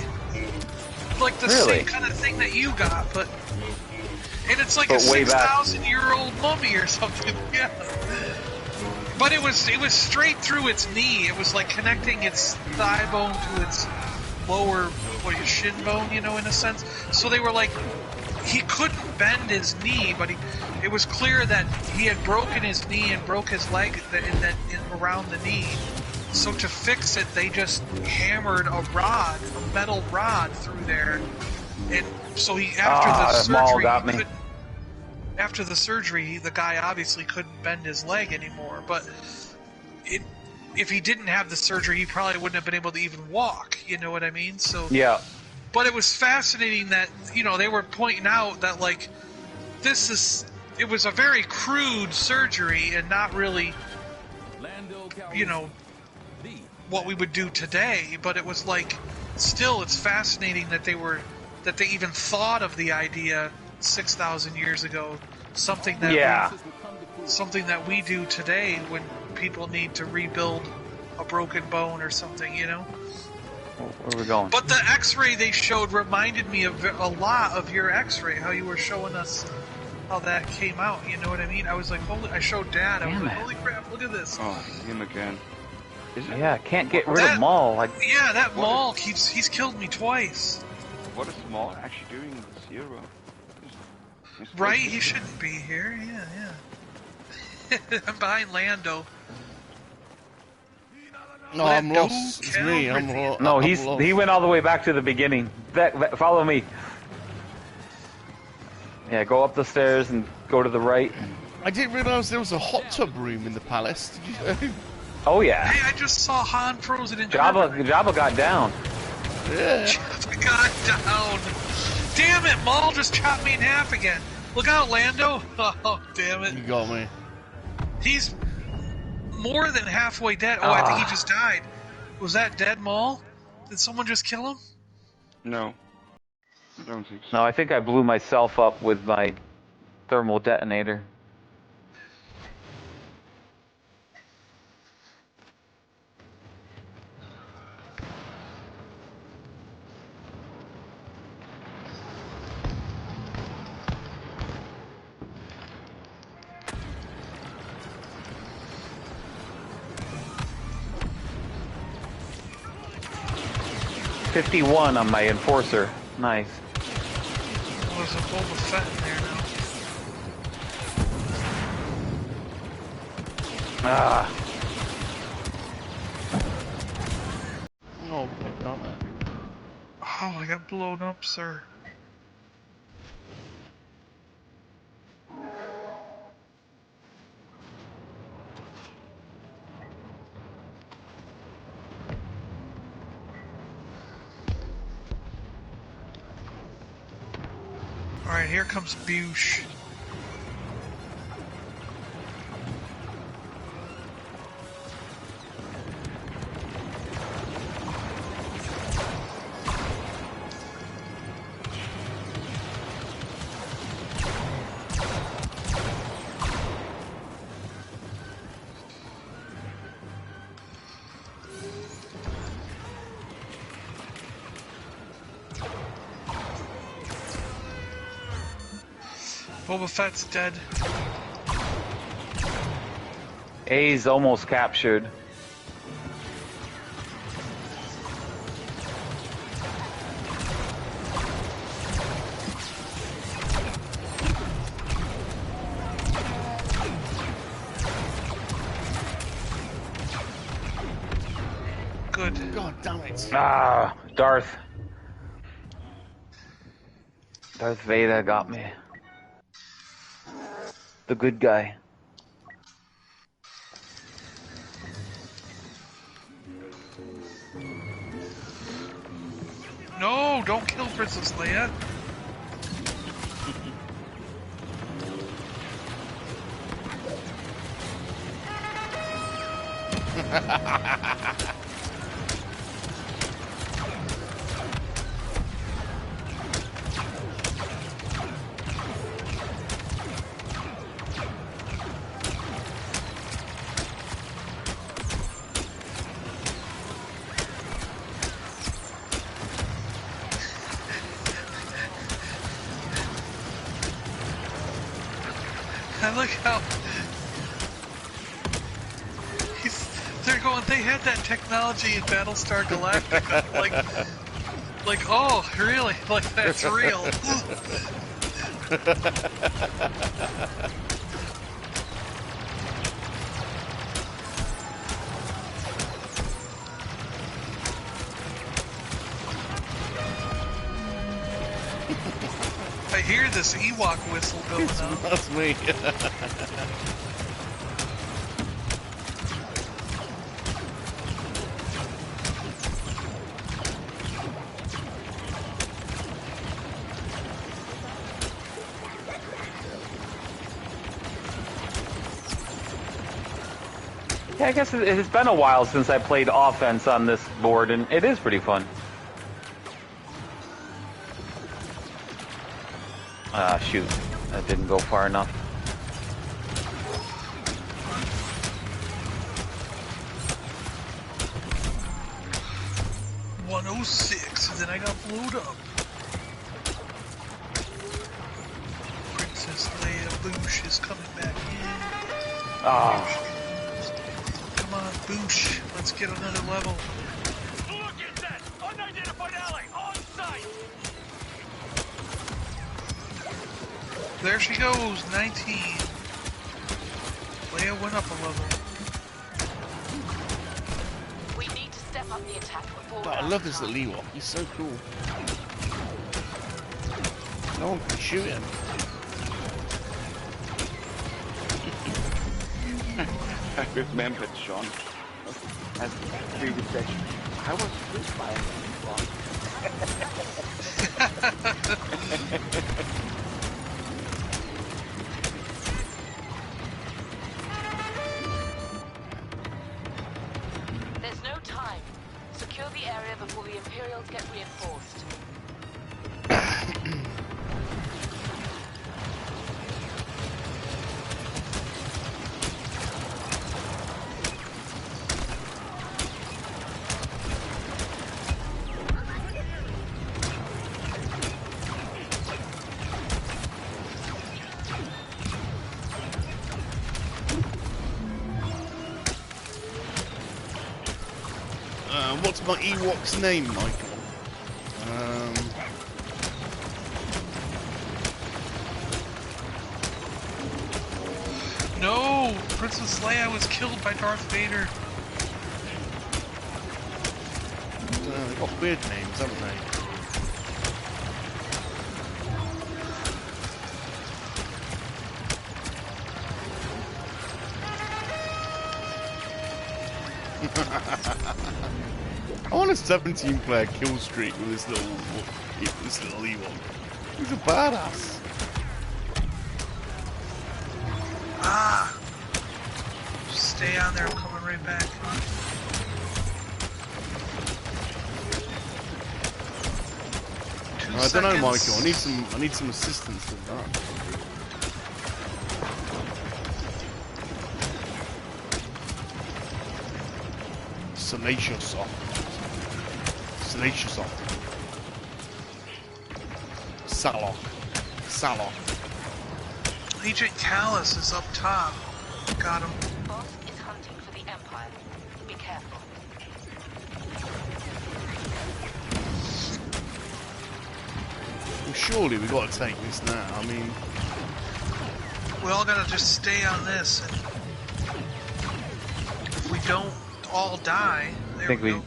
Like the same kind of thing that you got, and it's like a 6,000-year-old mummy or something. Yeah, but it was straight through its knee. It was like connecting its thigh bone to its lower shin bone, you know, in a sense. So they were like, he couldn't bend his knee, but it was clear that he had broken his knee and broke his leg around the knee. So to fix it, they just hammered a metal rod through there, and so after the surgery, the guy obviously couldn't bend his leg anymore. But if he didn't have the surgery, he probably wouldn't have been able to even walk. You know what I mean? So
yeah.
But it was fascinating that, you know, they were pointing out that like it was a very crude surgery and not really, you know, what we would do today, but it was like, still, it's fascinating that they even thought of the idea 6,000 years ago, something that we do today when people need to rebuild a broken bone or something, you know.
Where are we going?
But the X-ray they showed reminded me of a lot of your X-ray, how you were showing us how that came out. You know what I mean? I was like, I showed Dad. I was like, holy crap, look at this.
Oh, him again.
Yeah, I can't get rid of Maul.
Yeah, that Maul he's killed me twice.
What is Maul actually doing in this hero?
Right, he shouldn't be here. Yeah. I'm behind Lando.
No, I'm lost. It's me. I'm lost.
No, he went all the way back to the beginning. Follow me. Yeah, go up the stairs and go to the right.
I didn't realize there was a hot tub room in the palace. Did you?
Oh yeah.
Hey, I just saw Han frozen in
Jabba got down.
Yeah.
Jabba got down. Damn it, Maul just chopped me in half again. Look out, Lando. Oh, damn it.
You got me.
He's more than halfway dead. Oh, I think he just died. Was that dead Maul? Did someone just kill him?
No. I don't think so.
No, I think I blew myself up with my thermal detonator. 51 on my enforcer. Nice.
There's a Boba Fett in there now.
Ah.
Oh, damn it.
Oh, I got blown up, sir. Alright, here comes Bush. Boba Fett's dead.
A's almost captured.
Good.
God damn it.
Ah, Darth Vader got me. The good guy.
No, don't kill Princess Leia. I like how they're going. They had that technology in Battlestar Galactica. like, oh, really? Like that's real? I hear this Ewok whistle going on.
That's me.
Yeah, I guess it's been a while since I played offense on this board, and it is pretty fun. Ah, shoot. That didn't go far enough.
.106, and then I got blowed up. Princess Leia Boosh is coming back in.
Ah.
Come on, Boosh. Let's get another level.
Look at that! Unidentified ally on site!
There she goes, 19. Leia went up a level.
We need to step up the attack before
God, I love this little Ewok. He's so cool. No one can shoot him.
I remembered Sean as previous session. I was this by
There's no time. Secure the area before the Imperials get reinforced.
What's my Ewok's name, Michael?
Princess Leia was killed by Darth Vader.
They've got weird names, haven't they? I want a 17-player kill streak with this little Ewok. He's a badass.
Ah! Just stay on there, I'm coming right back.
I don't know, Michael. I need some assistance with that. SalaciousRum. Salak.
Agent Callus is up top. Got him.
Boss is hunting for the Empire. Be careful.
Well, surely we got to take this now. I mean,
We all gotta just stay on this, and if we don't all die, there we go.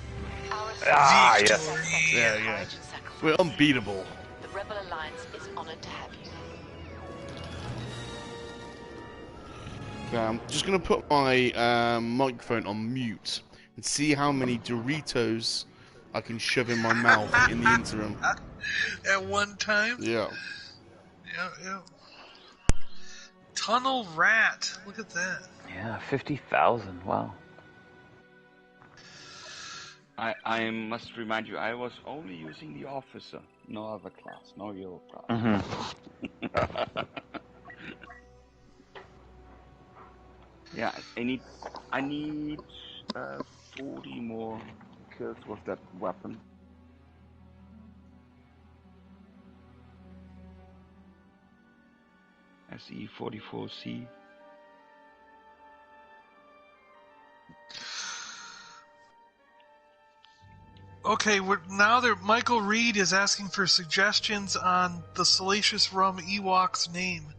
Ah, yes.
Victory.
yeah. We're unbeatable.
The Rebel Alliance is honored to have you.
Okay, I'm just gonna put my microphone on mute and see how many Doritos I can shove in my mouth in the interim.
At one time?
Yeah.
Yeah. Tunnel Rat. Look at that.
Yeah, 50,000. Wow.
I must remind you, I was only using the officer, no other class, no your class.
Mm-hmm.
Yeah, I need 40 more kills with that weapon. SE-44C.
Okay, now that Michael Reed is asking for suggestions on the Salacious Rum Ewok's name.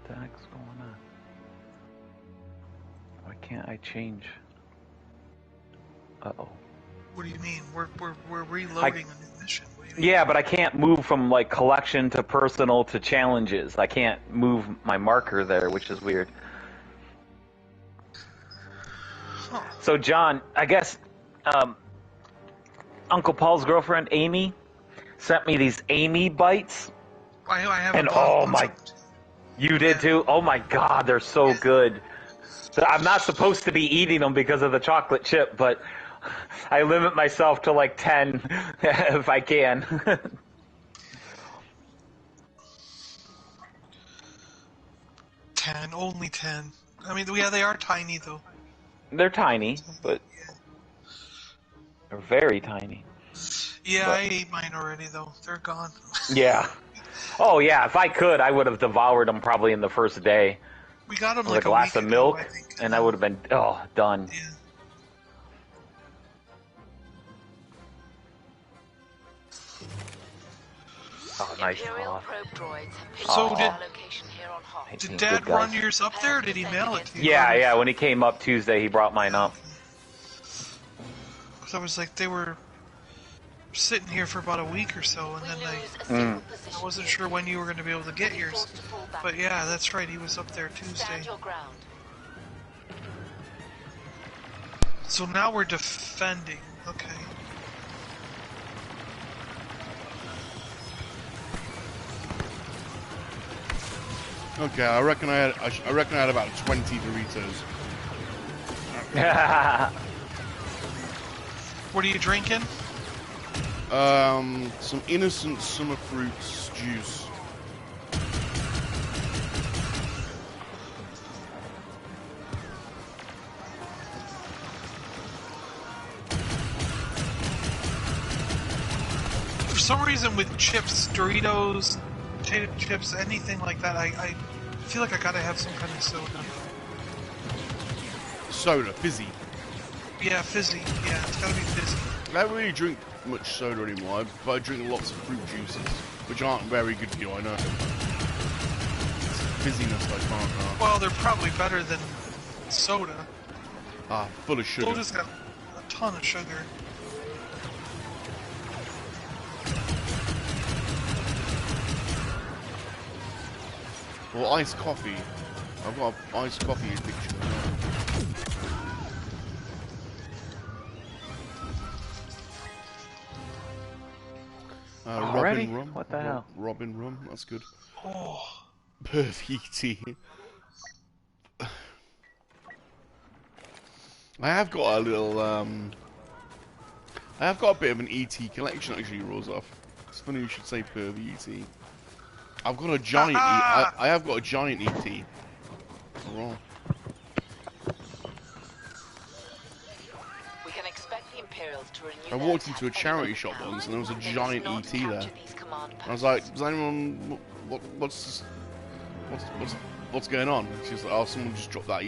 What the heck's going on? Why can't I change? Uh-oh.
What do you mean? We're reloading a new mission. What do you mean?
Yeah, but I can't move from like collection to personal to challenges. I can't move my marker there, which is weird.
Huh.
So John, I guess Uncle Paul's girlfriend Amy sent me these Amy bites.
I have
And
a bunch
oh my,
of-
you did too? Oh my God, they're so good. I'm not supposed to be eating them because of the chocolate chip, but I limit myself to like 10 if I can.
10, only 10. I mean, yeah, they are tiny though.
They're tiny, but they're very tiny.
Yeah,
But-
I ate mine already though. They're gone.
Yeah. Oh yeah, if I could, I would have devoured them probably in the first day.
We got them
With
like
a glass
week
of
ago,
milk,
I think.
and I would have been done.
Yeah.
Oh, nice
Imperial
cough.
probe droids have picked
So
up
did-
our location here on Hoth.
Hey,
Did
good
Dad
guys.
run yours up there, or did he mail it to you?
Yeah. When he came up Tuesday, he brought mine up.
Because I was like, they were sitting here for about a week or so, and
We
then
lose
they.
a single position.
I wasn't sure when you were going to be able to get
Be
yours.
forced to fall back.
But yeah, that's right. He was up there Tuesday.
Stand your ground.
So now we're defending. Okay.
Okay, I reckon I had about 20 Doritos.
What are you drinking?
Some innocent summer fruits juice.
For some reason, with chips, Doritos, potato chips, anything like that, I feel like I gotta have some kind of soda.
Soda, fizzy.
Yeah, fizzy. Yeah, it's gotta be fizzy.
I don't really drink much soda anymore, but I drink lots of fruit juices, which aren't very good for you, I know. It's fizziness I can't.
Well, they're probably better than soda.
Ah, full of sugar.
Soda's got a ton of sugar.
Well, iced coffee. I've got an iced coffee addiction.
Already?
Robin rum.
What the hell?
Robin rum. That's good.
Oh.
Perfect tea. I have got a little. I have got a bit of an ET collection actually, Rozov. It's funny you should say pervy ET. I've got a giant. I have got a giant ET. Wrong.
We can expect the Imperials to renew
I walked into a charity shop once and there was a giant ET there. And I was like, "Does anyone? What's going on?" She was like, "Oh, someone just dropped that.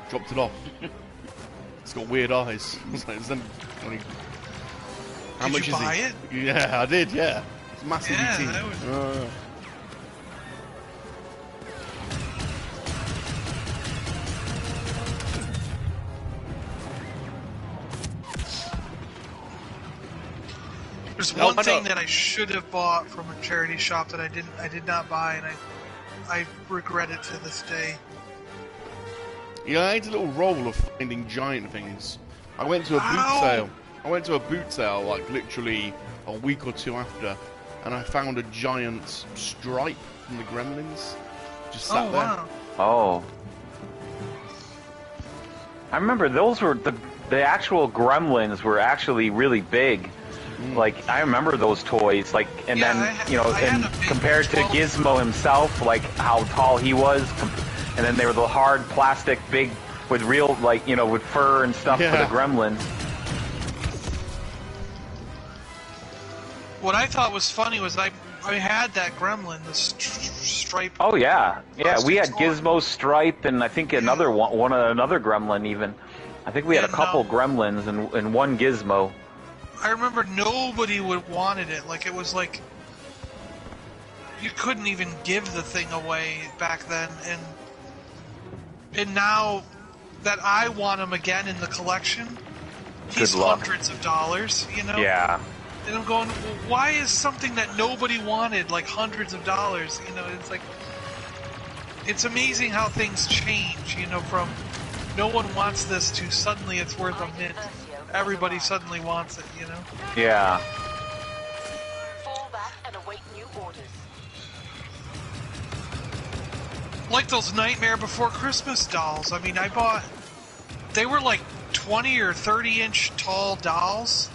Dropped it off. It's got weird eyes." I was like, how much
Did you buy
is
it?
Yeah, I did. Yeah, it's massive ET.
That was... There's one thing that I should have bought from a charity shop that I did not buy, and I regret it to this day.
Yeah, I had a little roll of finding giant things. I went to a boot sale. I went to a boot sale like literally a week or two after, and I found a giant stripe from the Gremlins. Just sat there.
Wow.
Oh. I remember those were the actual Gremlins were actually really big. Like, I remember those toys, like, and
Yeah,
then, and compared to Gizmo himself, like, how tall he was, and then they were the hard plastic, big, with real, like, with fur and stuff for the Gremlins.
What I thought was funny was I had that Gremlin, the stripe.
Oh, yeah. Yeah, we had Gizmo, Stripe, and I think another another Gremlin, even. I think we had a couple Gremlins and one Gizmo.
I remember nobody wanted it. Like, it was like you couldn't even give the thing away back then, and now that I want him again in the collection, he's hundreds of dollars,
Yeah.
And I'm going, well, why is something that nobody wanted like hundreds of dollars? It's like, it's amazing how things change. From no one wants this to suddenly it's worth a mint. Everybody suddenly wants it,
Yeah.
Fall back and await new orders.
Like those Nightmare Before Christmas dolls. I mean, they were like 20 or 30 inch tall dolls,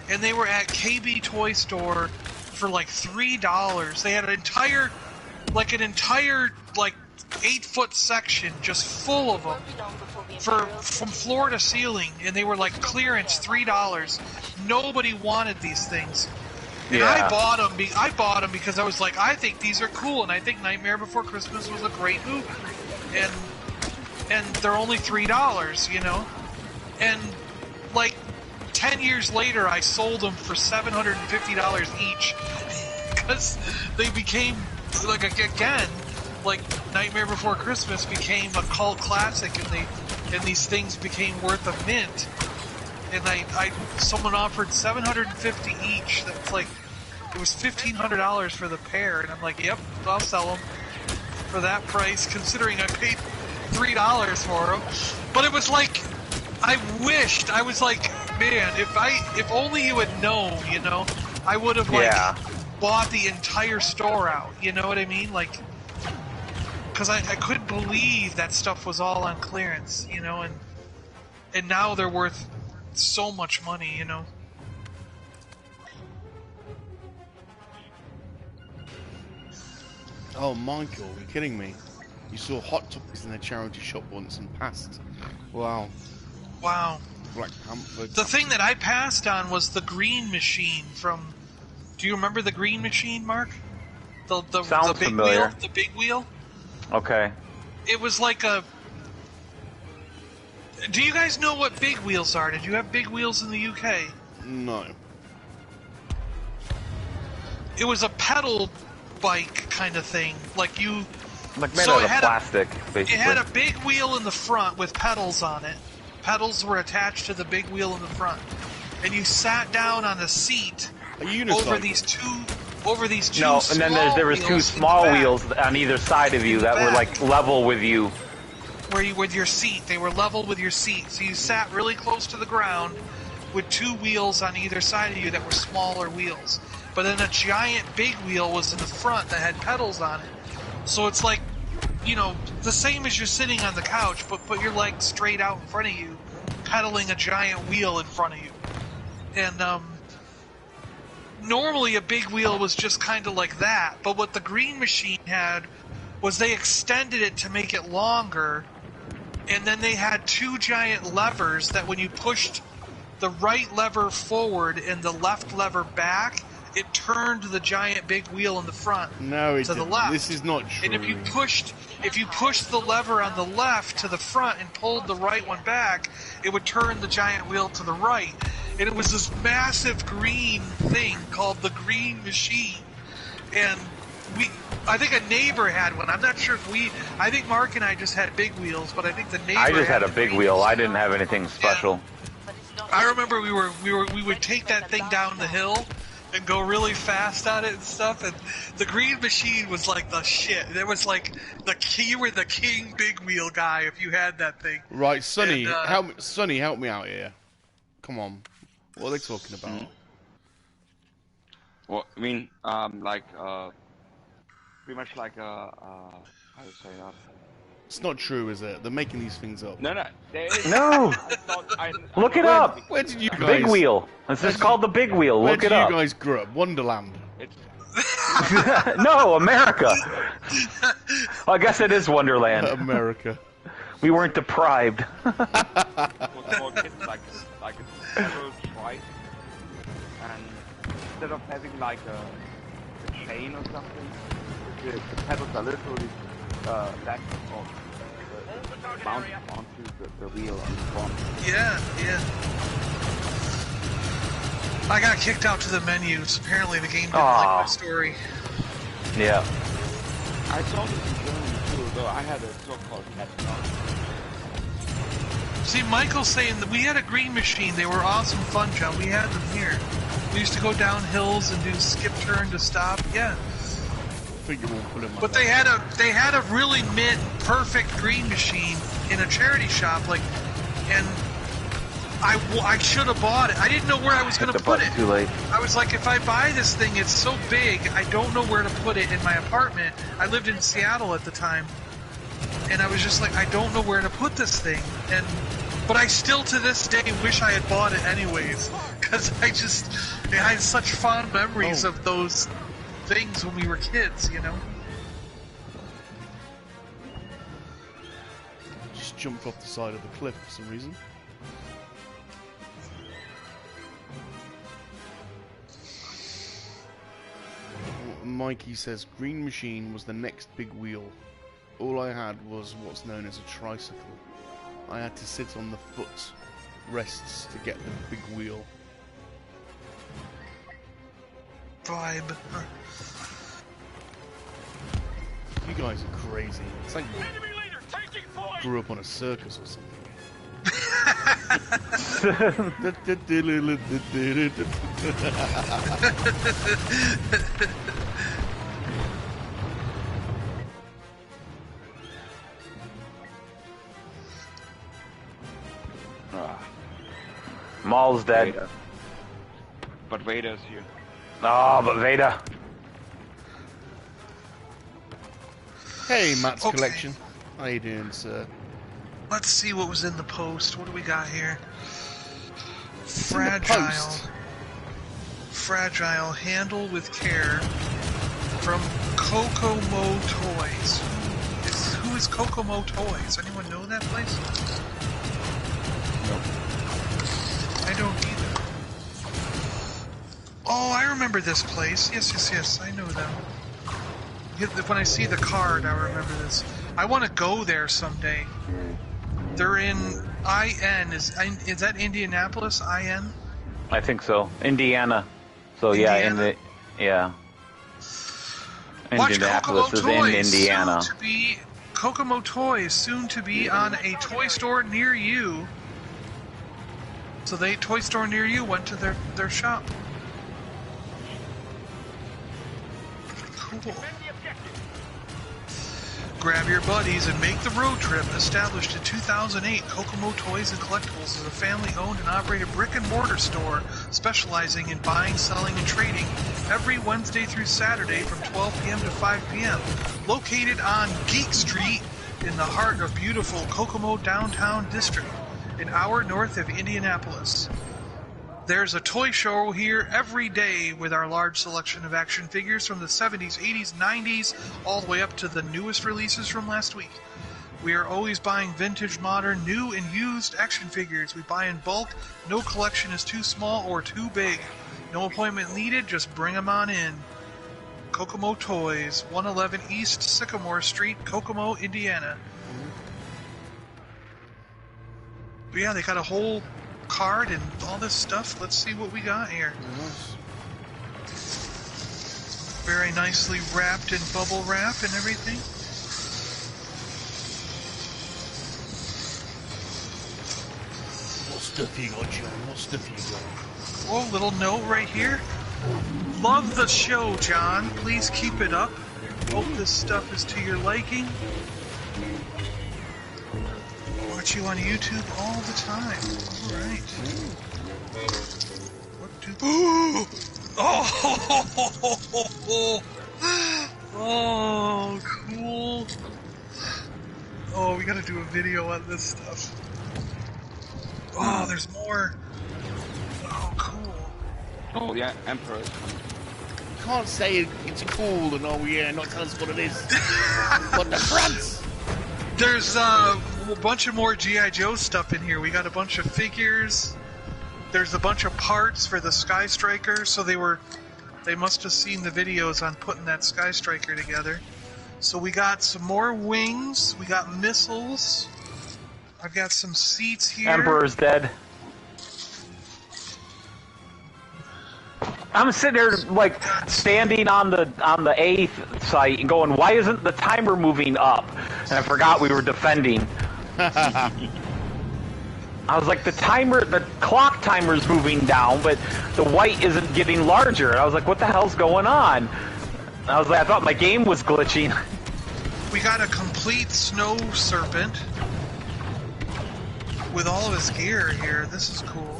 and they were at KB Toy Store for like $3. They had an entire 8-foot section just full of them from floor to ceiling, and they were like clearance $3. Nobody wanted these things, and I bought them. I bought them because I was like, I think these are cool, and I think Nightmare Before Christmas was a great movie, and they're only $3, and like 10 years later, I sold them for $750 each because they became like Nightmare Before Christmas became a cult classic, and these things became worth a mint. And someone offered $750 each. That's like, it was $1,500 for the pair, and I'm like, yep, I'll sell them for that price, considering I paid $3 for them. But it was like, I was like, man, if only you had known, I would have bought the entire store out. You know what I mean? Like, because I couldn't believe that stuff was all on clearance, and now they're worth so much money,
Oh, Michael, you're kidding me. You saw Hot Toys in a charity shop once and passed. Wow.
Wow.
Black Panther.
The thing that I passed on was the Green Machine from... Do you remember the Green Machine, Mark? The
Sounds
big
familiar.
wheel? The big wheel?
Okay.
It was like a... Do you guys know what big wheels are? Did you have big wheels in the UK?
No.
It was a pedal bike kind of thing. Like made
out of plastic, basically.
It had a big wheel in the front with pedals on it. Pedals were attached to the big wheel in the front. And you sat down on a seat over these two
No, and then there was two small wheels on either side of you that were like level with you.
With your seat. They were level with your seat. So you sat really close to the ground with two wheels on either side of you that were smaller wheels. But then a giant big wheel was in the front that had pedals on it. So it's like, you know, the same as you're sitting on the couch, but put your legs straight out in front of you, pedaling a giant wheel in front of you. And normally a big wheel was just kind of like that, but what the Green Machine had was they extended it to make it longer, and then they had two giant levers that when you pushed the right lever forward and the left lever back, it turned the giant big wheel in the front to the left.
This is not true.
And if you pushed the lever on the left to the front and pulled the right one back, it would turn the giant wheel to the right. And it was this massive green thing called the Green Machine. And I think a neighbor had one. I'm not sure if I think Mark and I just had big wheels, but I think the neighbor
I just had a big wheel. I didn't have anything special.
Yeah. I remember we would take that thing down the hill and go really fast on it and stuff, and the Green Machine was like the shit. It was like you were the king big wheel guy if you had that thing.
Right, Sonny, help me out here. Come on. What are they talking about?
Well, I mean, pretty much like how to say that?
It's not true, is it? They're making these things up.
No.
No. Look it up.
Where did you guys?
Big wheel. This is called the big wheel. Look it up.
Where did you guys grow up? Wonderland.
No, America. Well, I guess it is Wonderland.
America.
We weren't deprived. like a pedal twice, and instead of having like a chain or something, the pedals are literally back or mounted onto the wheel on the front.
Yeah. I got kicked out to the menus. Apparently the game didn't like my story.
Yeah.
I saw this in Germany too, though I had a so-called cat.
See, Michael's saying that we had a Green Machine. They were awesome fun, John. We had them here. We used to go down hills and do skip turn to stop. Yeah. But they had a really perfect Green Machine in a charity shop, and I should have bought it. I didn't know where I was going to put it.
Too late.
I was like, if I buy this thing, it's so big, I don't know where to put it in my apartment. I lived in Seattle at the time, and I was just like, I don't know where to put this thing. But I still, to this day, wish I had bought it anyways, because I had such fond memories of those things when we were kids, you know?
Just jumped off the side of the cliff for some reason. Mikey says Green Machine was the next big wheel. All I had was what's known as a tricycle. I had to sit on the foot rests to get the big wheel.
Vibe.
You guys are crazy. It's like you grew up on a circus or something.
Maul's dead.
Vader. But Vader's here.
Oh, but Vader.
Hey, Matt's Collection. How you doing, sir?
Let's see what was in the post. What do we got here? Fragile. Handle with care. From KoKoMo Toys. Who is KoKoMo Toys? Anyone know that place?
Nope.
I don't either. Oh, I remember this place. Yes. I know them. When I see the card, I remember this. I want to go there someday. They're in IN. Is that Indianapolis? IN?
I think so. Indiana. So
Indiana?
yeah.
Watch
Indianapolis is
Kokomo
in
Toys,
Indiana.
soon to be Kokomo Toys, soon to be on a toy store near you. So toy store near you went to their shop. Cool. Grab your buddies and make the road trip. Established in 2008, Kokomo Toys and Collectibles is a family-owned and operated brick-and-mortar store specializing in buying, selling, and trading every Wednesday through Saturday from 12 p.m. to 5 p.m. Located on Geek Street in the heart of beautiful Kokomo downtown district, an hour north of Indianapolis. There's a toy show here every day with our large selection of action figures from the 70s, 80s, 90s, all the way up to the newest releases from last week. We are always buying vintage, modern, new, and used action figures. We buy in bulk. No collection is too small or too big. No appointment needed, just bring them on in. Kokomo Toys, 111 East Sycamore Street, Kokomo, Indiana. But yeah, they got a whole card and all this stuff. Let's see what we got here. Very nicely wrapped in bubble wrap and everything.
What stuff you got, John? What stuff you got?
Oh, little note right here. Love the show, John. Please keep it up. Hope this stuff is to your liking. Watch you on YouTube all the time. Alright. What do... Oh, cool. Oh, we gotta do a video on this stuff. Oh, there's more. Oh, cool.
Oh yeah, Emperor.
Can't say it's cool and oh yeah, not tell us what it is. What the France?
There's a bunch of more G.I. Joe stuff in here. We got a bunch of figures. There's a bunch of parts for the Sky Striker, so they must have seen the videos on putting that Sky Striker together. So we got some more wings, we got missiles, I've got some seats here.
Emperor's dead. I'm sitting there like standing on the A site and going, why isn't the timer moving up? And I forgot we were defending. I was like, the clock timer's moving down, but the white isn't getting larger. And I was like, what the hell's going on? And I was like, I thought my game was glitching.
We got a complete snow serpent with all of his gear here. This is cool.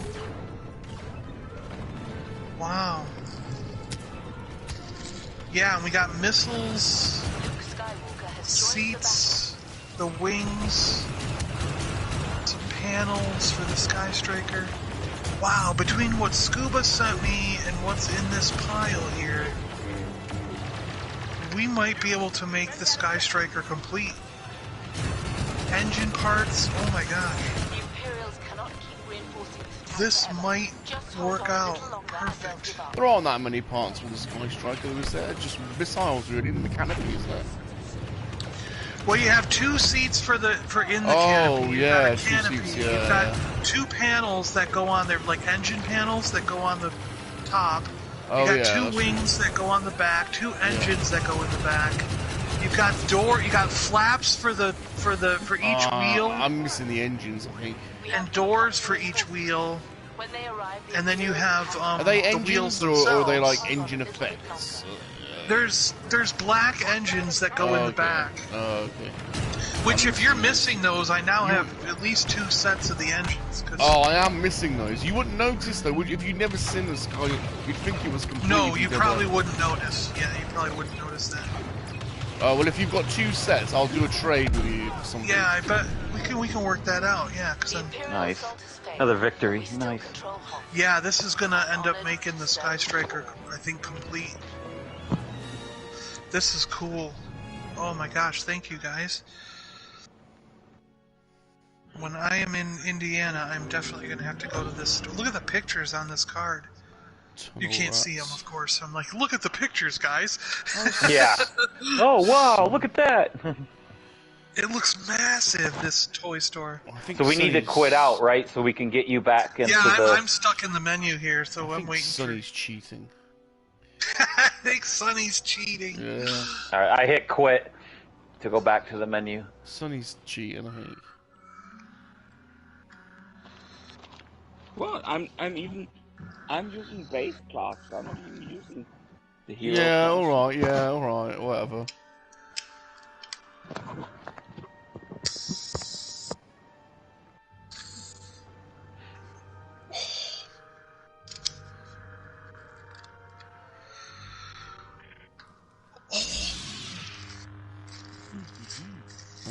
Wow. Yeah, and we got missiles, seats, the wings, some panels for the Sky Striker. Wow, between what Scuba sent me and what's in this pile here, we might be able to make the Sky Striker complete. Engine parts, oh my gosh. This might work out perfect.
There aren't that many parts with the Sky Striker, is there? Just missiles, really, and the canopy, is there?
Well, you have two seats for in the canopy.
Oh, yeah,
two canopy.
seats, yeah.
You've got two panels that go on there, like engine panels that go on the top. You got two wings that go on the back, two engines that go in the back. You've got you got flaps for each wheel.
I'm missing the engines, I think.
And doors for each wheel. And then you have
are they
the
engines
wheels
or
themselves.
are they like engine effects?
There's black engines that go in the back.
Oh, okay.
Which, if you're missing those, I now have at least two sets of the engines.
Oh, I am missing those. You wouldn't notice though, would you? If you'd never seen this car, you'd think it was completely
No, you probably wouldn't notice. Yeah, you probably wouldn't notice that.
Well, if you've got two sets, I'll do a trade with you for something.
Yeah, I bet we can work that out. Yeah, because
Nice. Another victory. Nice.
Yeah, this is gonna end up making the Sky Striker, I think, complete. This is cool. Oh my gosh, thank you guys. When I am in Indiana, I'm definitely gonna have to go to this store. Look at the pictures on this card. You can't see them, of course. I'm like, look at the pictures, guys.
Yeah. Oh wow, look at that.
It looks massive, this toy store.
I think
So we need to quit out, right? So we can get you back into
Yeah,
the.
I'm stuck in the menu here, so
I
I'm
think
waiting
Sonny's cheating.
I think Sonny's cheating.
Yeah.
All right, I hit quit to go back to the menu.
Sonny's cheating, I think.
Well, I'm using base class. I'm not even using the hero
Yeah,
class.
alright, yeah, alright, whatever.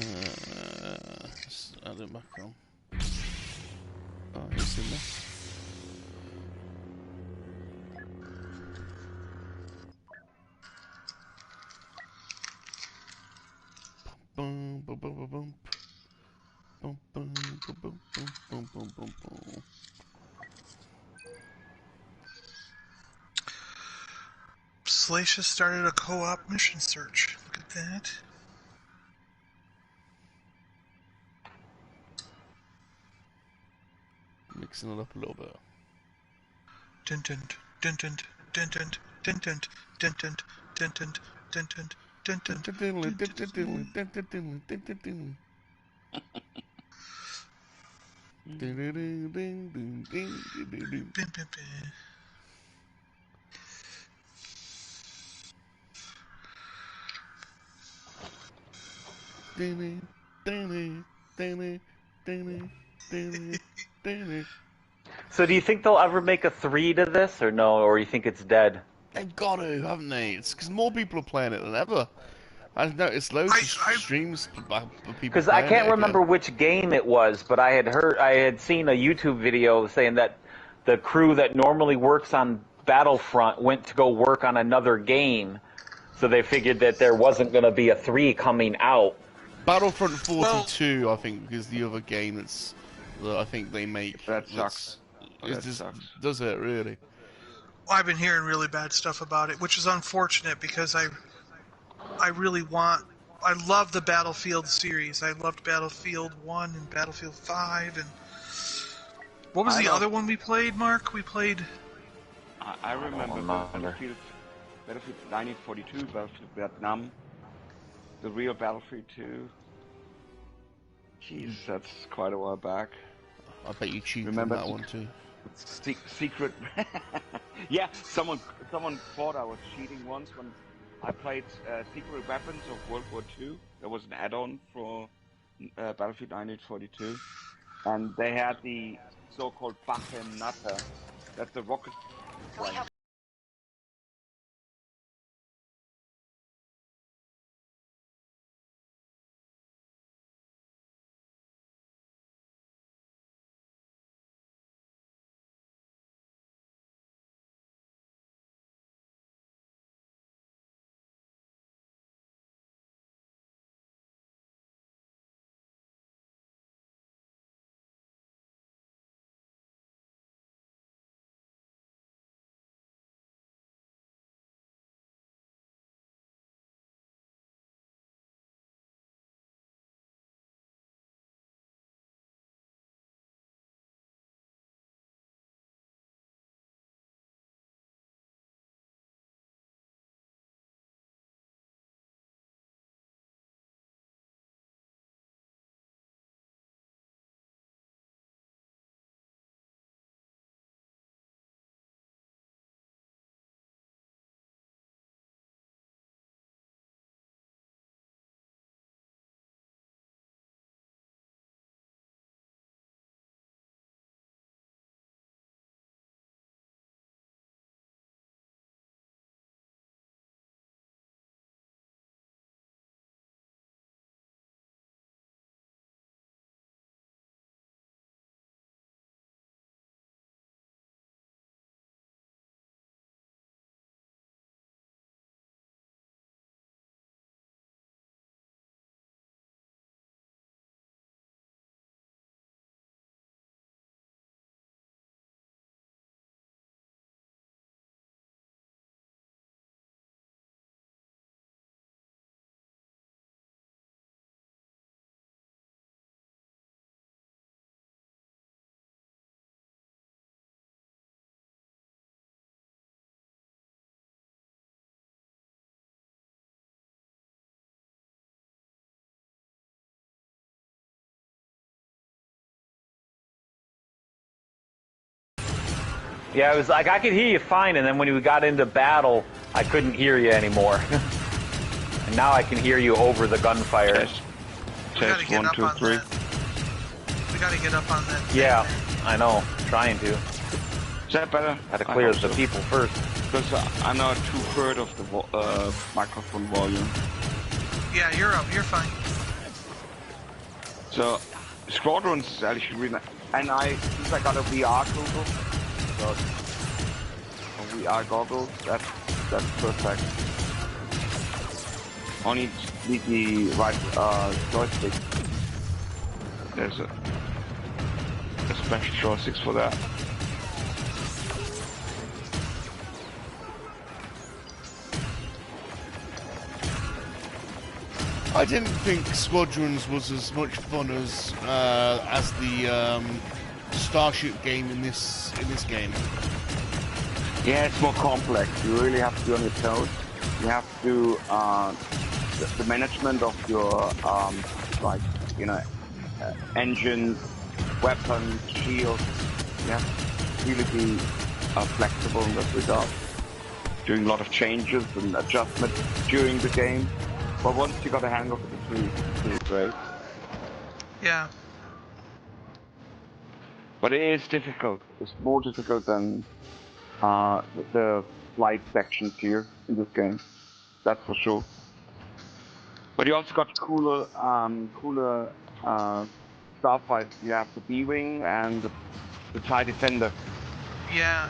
Let's add it back on. Oh, it's in there. Boom, boom, boom, boom, boom. Boom, boom, boom, boom, boom, boom, boom, boom, boom.
Salacious started a co-op mission search. Look at that.
Mixing it up a little bit.
Dun dun dun dun dun dun dun dun dun dun dun dun dun dun
So do you think they'll ever make a 3 to this, or no? Or you think it's dead?
They've got to, haven't they? It's because more people are playing it than ever. I've noticed loads of streams of people
Because I
playing
can't
it
remember
again.
which game it was, but I had seen a YouTube video saying that the crew that normally works on Battlefront went to go work on another game, so they figured that there wasn't going to be a 3 coming out.
Battlefront 42, I think, is the other game that I think they make.
That sucks. That sucks.
Does it really?
I've been hearing really bad stuff about it, which is unfortunate because I love the Battlefield series. I loved Battlefield 1 and Battlefield 5 and what was the other one we played, Mark? We played
I remember Battlefield 1942, Battlefield Vietnam, the real Battlefield 2. Jeez, that's quite a while back.
I bet you cheated on that one too.
Secret. Yeah, someone thought I was cheating once when I played Secret Weapons of World War II. There was an add-on for Battlefield 1942, and they had the so-called Nutter. That's the rocket.
Yeah, it was like I could hear you fine, and then when we got into battle, I couldn't hear you anymore. And now I can hear you over the gunfire.
Test 1, 2, 3.
We gotta get up on that.
Yeah, I know. Trying to.
Is that better?
Gotta clear the people first.
Because I'm now 2/3 of the microphone volume.
Yeah, you're up. You're fine.
So, Squadrons is actually really nice. And since I got a VR goggle, so a VR goggle, that's perfect. Only need the right joystick. There's a special joystick for that.
I didn't think Squadrons was as much fun as the Starship game in this game.
Yeah, it's more complex. You really have to be on your toes. You have to the management of your engines, weapons, shields. You have to really be flexible in that regard. Doing a lot of changes and adjustments during the game. But once you got a hang of it, it's really great.
Yeah.
But it is difficult. It's more difficult than the flight sections here in this game. That's for sure. But you also got cooler starfights. You have the B-Wing and the TIE Defender.
Yeah.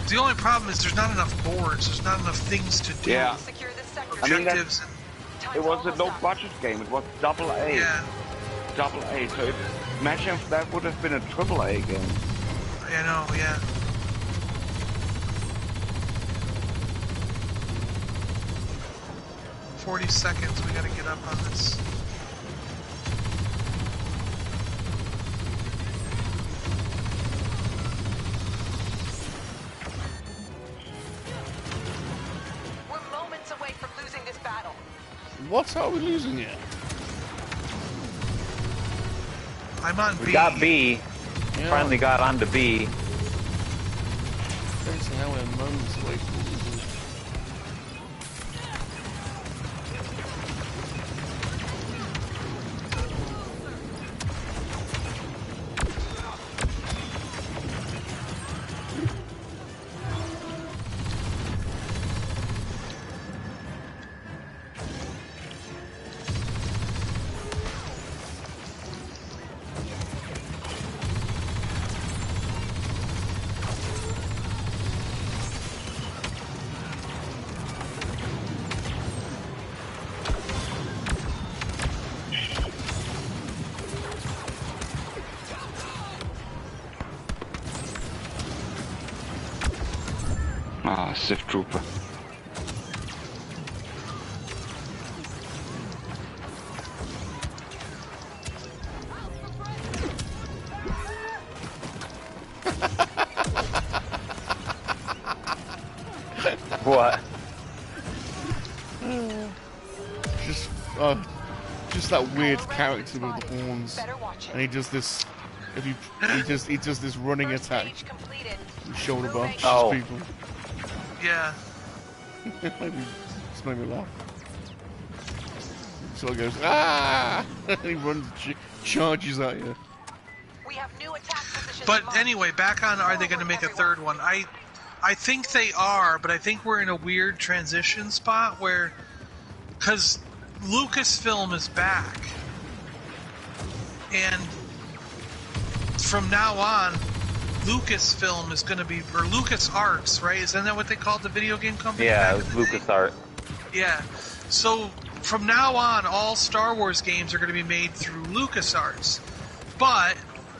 The only problem is there's not enough boards. There's not enough things to do.
Yeah.
Secure this sector.
I mean,
Objectives.
it was a low-budget game. It was AA.
Yeah.
AA. So imagine if that would have been a AAA game.
I know. Yeah. "40 seconds. We gotta get up on this."
We're moments away from losing this battle.
What are we losing it?
I'm on B.
We got B.
Yeah.
Finally got onto B.
Don't see how we're moments away from losing it.
Ah, Sith Trooper.
What?
Just that weird character with the horns,
Better watch
and
it.
he does this. He does this running
First
attack,
stage completed.
shoulder bumps
Oh.
people.
Yeah.
Just made me laugh. So he goes, ah! And he runs, charges at you.
We have new attack positions.
But
marked.
anyway, back on are they going to make a third one? I think they are, but I think we're in a weird transition spot where, because Lucasfilm is back, and from now on, Lucasfilm is going to be, or LucasArts, right? Isn't that what they called the video game company?
Yeah,
back
it
in
was
the day?
LucasArts.
Yeah. So from now on, all Star Wars games are going to be made through LucasArts. But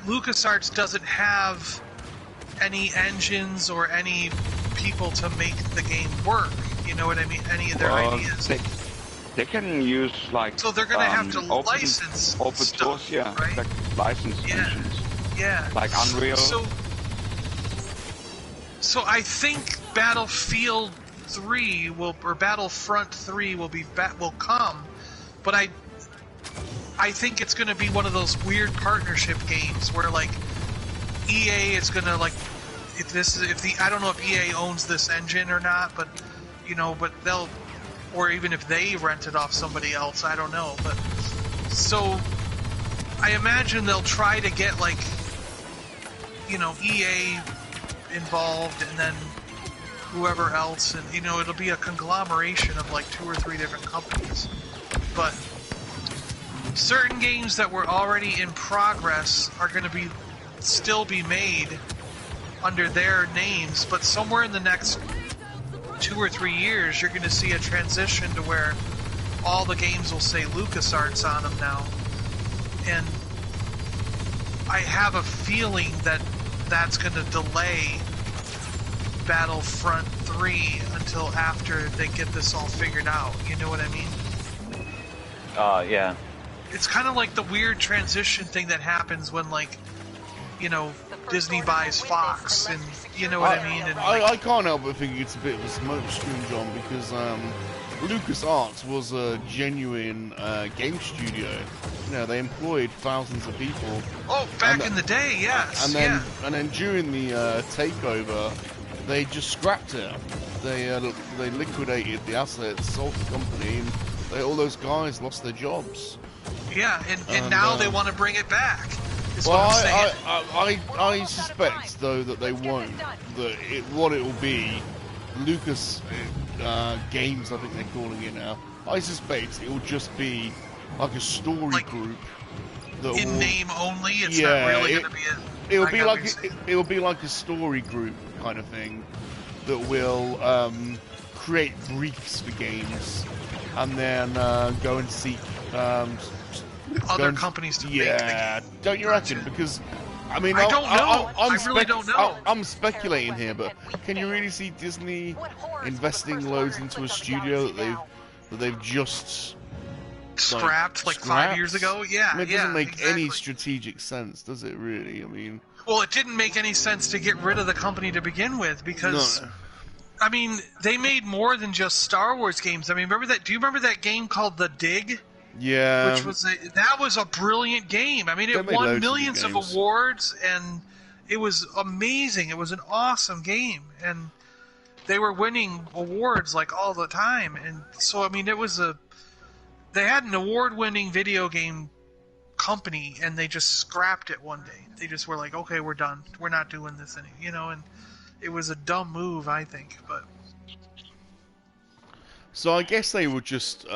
LucasArts doesn't have any engines or any people to make the game work. You know what I mean? Any of their ideas.
They can use like
So they're going to have to license
open
stuff,
source, yeah,
right?
like license
Yeah.
engines,
Yeah.
like Unreal.
So I think Battlefield 3 or Battlefront 3 will come, but I think it's going to be one of those weird partnership games where like EA is gonna like, I don't know if EA owns this engine or not, but but they'll, or even if they rent it off somebody else, I don't know. But so I imagine they'll try to get like EA involved, and then whoever else, and it'll be a conglomeration of like 2 or 3 different companies. But certain games that were already in progress are going to still be made under their names, but somewhere in the next 2 or 3 years you're going to see a transition to where all the games will say LucasArts on them now. And I have a feeling that that's going to delay Battlefront 3 until after they get this all figured out. You know what I mean?
Yeah.
It's kind of like the weird transition thing that happens when, like, Disney buys Fox, and you know what I mean? And
I can't help but think it's a bit of a smokescreen, John, because LucasArts was a genuine game studio. They employed thousands of people.
Oh, back in the day, yes.
And then during the takeover, they just scrapped it. They liquidated the assets, sold the company, and all those guys lost their jobs.
Yeah, and now they want to bring it back.
Well, I suspect though that they won't. What it will be, Lucas Games, I think they're calling it now. I suspect it will just be like a story group. That
in
will,
name only. It's not really going to be a.
It will be like a story group kind of thing that will create briefs for games, and then go and seek
other companies to make the game.
Don't you reckon? Because I mean,
I don't know. I really don't know.
I'm speculating here, but can you really see Disney investing loads into a studio that they've just
scrapped like 5 years ago? Yeah,
I mean, it doesn't make any strategic sense, does it? Really? I mean,
well, it didn't make any sense to get rid of the company to begin with, because I mean, they made more than just Star Wars games. I mean, remember that? Do you remember that game called The Dig?
Yeah,
which was that was a brilliant game. I mean, it won millions of awards, and it was amazing. It was an awesome game, and they were winning awards like all the time. And so, I mean, they had an award-winning video game company, and they just scrapped it one day. They just were like, okay, we're done. We're not doing this anymore. And it was a dumb move, I think. But
so I guess they would just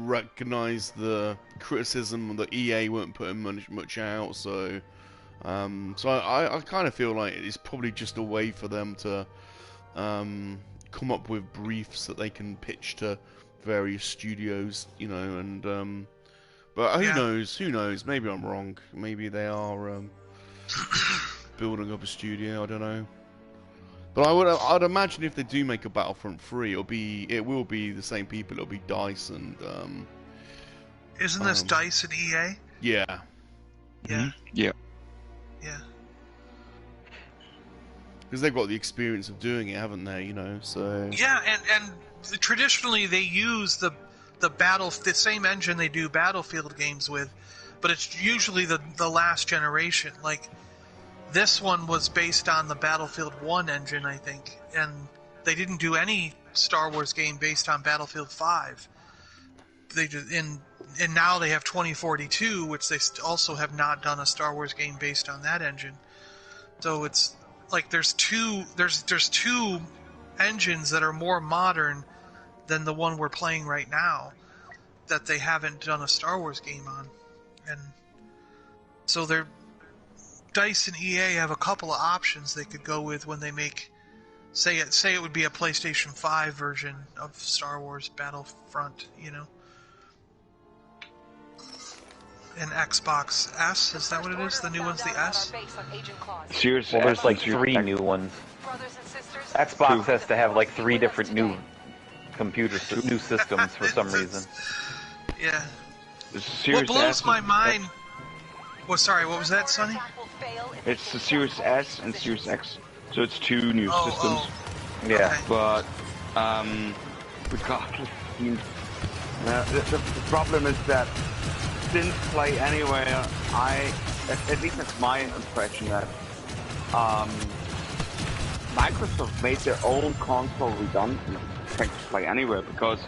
recognize the criticism that EA weren't putting much out, so I kind of feel like it's probably just a way for them to come up with briefs that they can pitch to various studios, and but who knows, maybe I'm wrong, maybe they are building up a studio, I don't know. But I'd imagine if they do make a Battlefront 3, it will be the same people. It'll be DICE and
isn't this DICE and EA?
Yeah.
Yeah.
Mm-hmm. Yeah.
Yeah.
Because they've got the experience of doing it, haven't they? So.
Yeah, and traditionally they use the same engine they do Battlefield games with, but it's usually the last generation. Like, this one was based on the Battlefield 1 engine, I think, and they didn't do any Star Wars game based on Battlefield 5. They did, and now they have 2042, which they also have not done a Star Wars game based on that engine. So it's like there's two engines that are more modern than the one we're playing right now that they haven't done a Star Wars game on, and so DICE and EA have a couple of options they could go with when they make, say it would be a PlayStation 5 version of Star Wars Battlefront, An Xbox S, is that what it is? The new one's the S?
Series
well, there's
S
like
and
3 new ones. Xbox has to have like 3 different new new systems for some reason.
Yeah.
What
blows my mind... Well, sorry, what was that, Sonny?
It's the Series S and Series X, so it's 2 new systems.
Yeah.
Okay.
But, regardless, the problem is that, since Play Anywhere, I at least that's my impression that Microsoft made their own console redundant. You can play anywhere because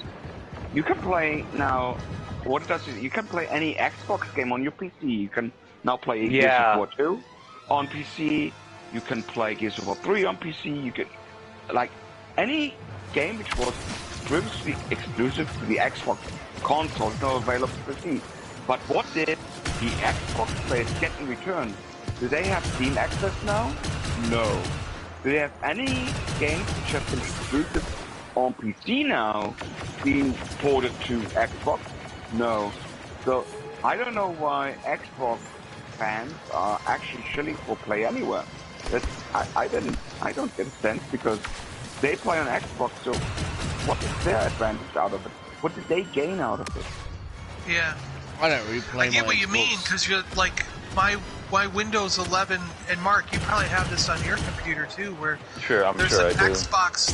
you can play now. What does it? You can play any Xbox game on your PC. You can now play Gears of War 2 on PC. You can play Gears of War 3 on PC. You can like any game which was previously exclusive to the Xbox console is now available for PC. But what did the Xbox players get in return? Do they have Steam access now? No. Do they have any games which have been exclusive on PC now being ported to Xbox? No. So I don't know why Xbox fans are actually shilling for Play Anywhere. I don't get a sense because they play on Xbox. So what is their advantage out of it? What did they gain out of it?
Yeah.
I don't really play.
I get what
Xbox.
you mean because you're like my Windows 11 and Mark, you probably have this on your computer too, where there's an Xbox,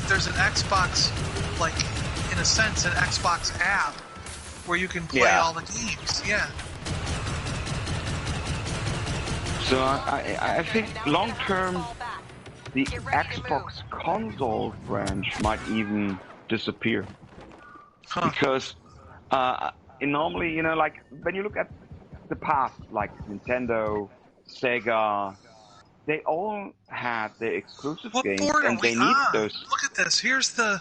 like in a sense, an Xbox app where you can play all the games. Yeah.
So I think long term, the Xbox console branch might even disappear because normally, you know, like when you look at the past, like Nintendo, Sega, they all had their exclusive games, and they need those.
Look at this. Here's the.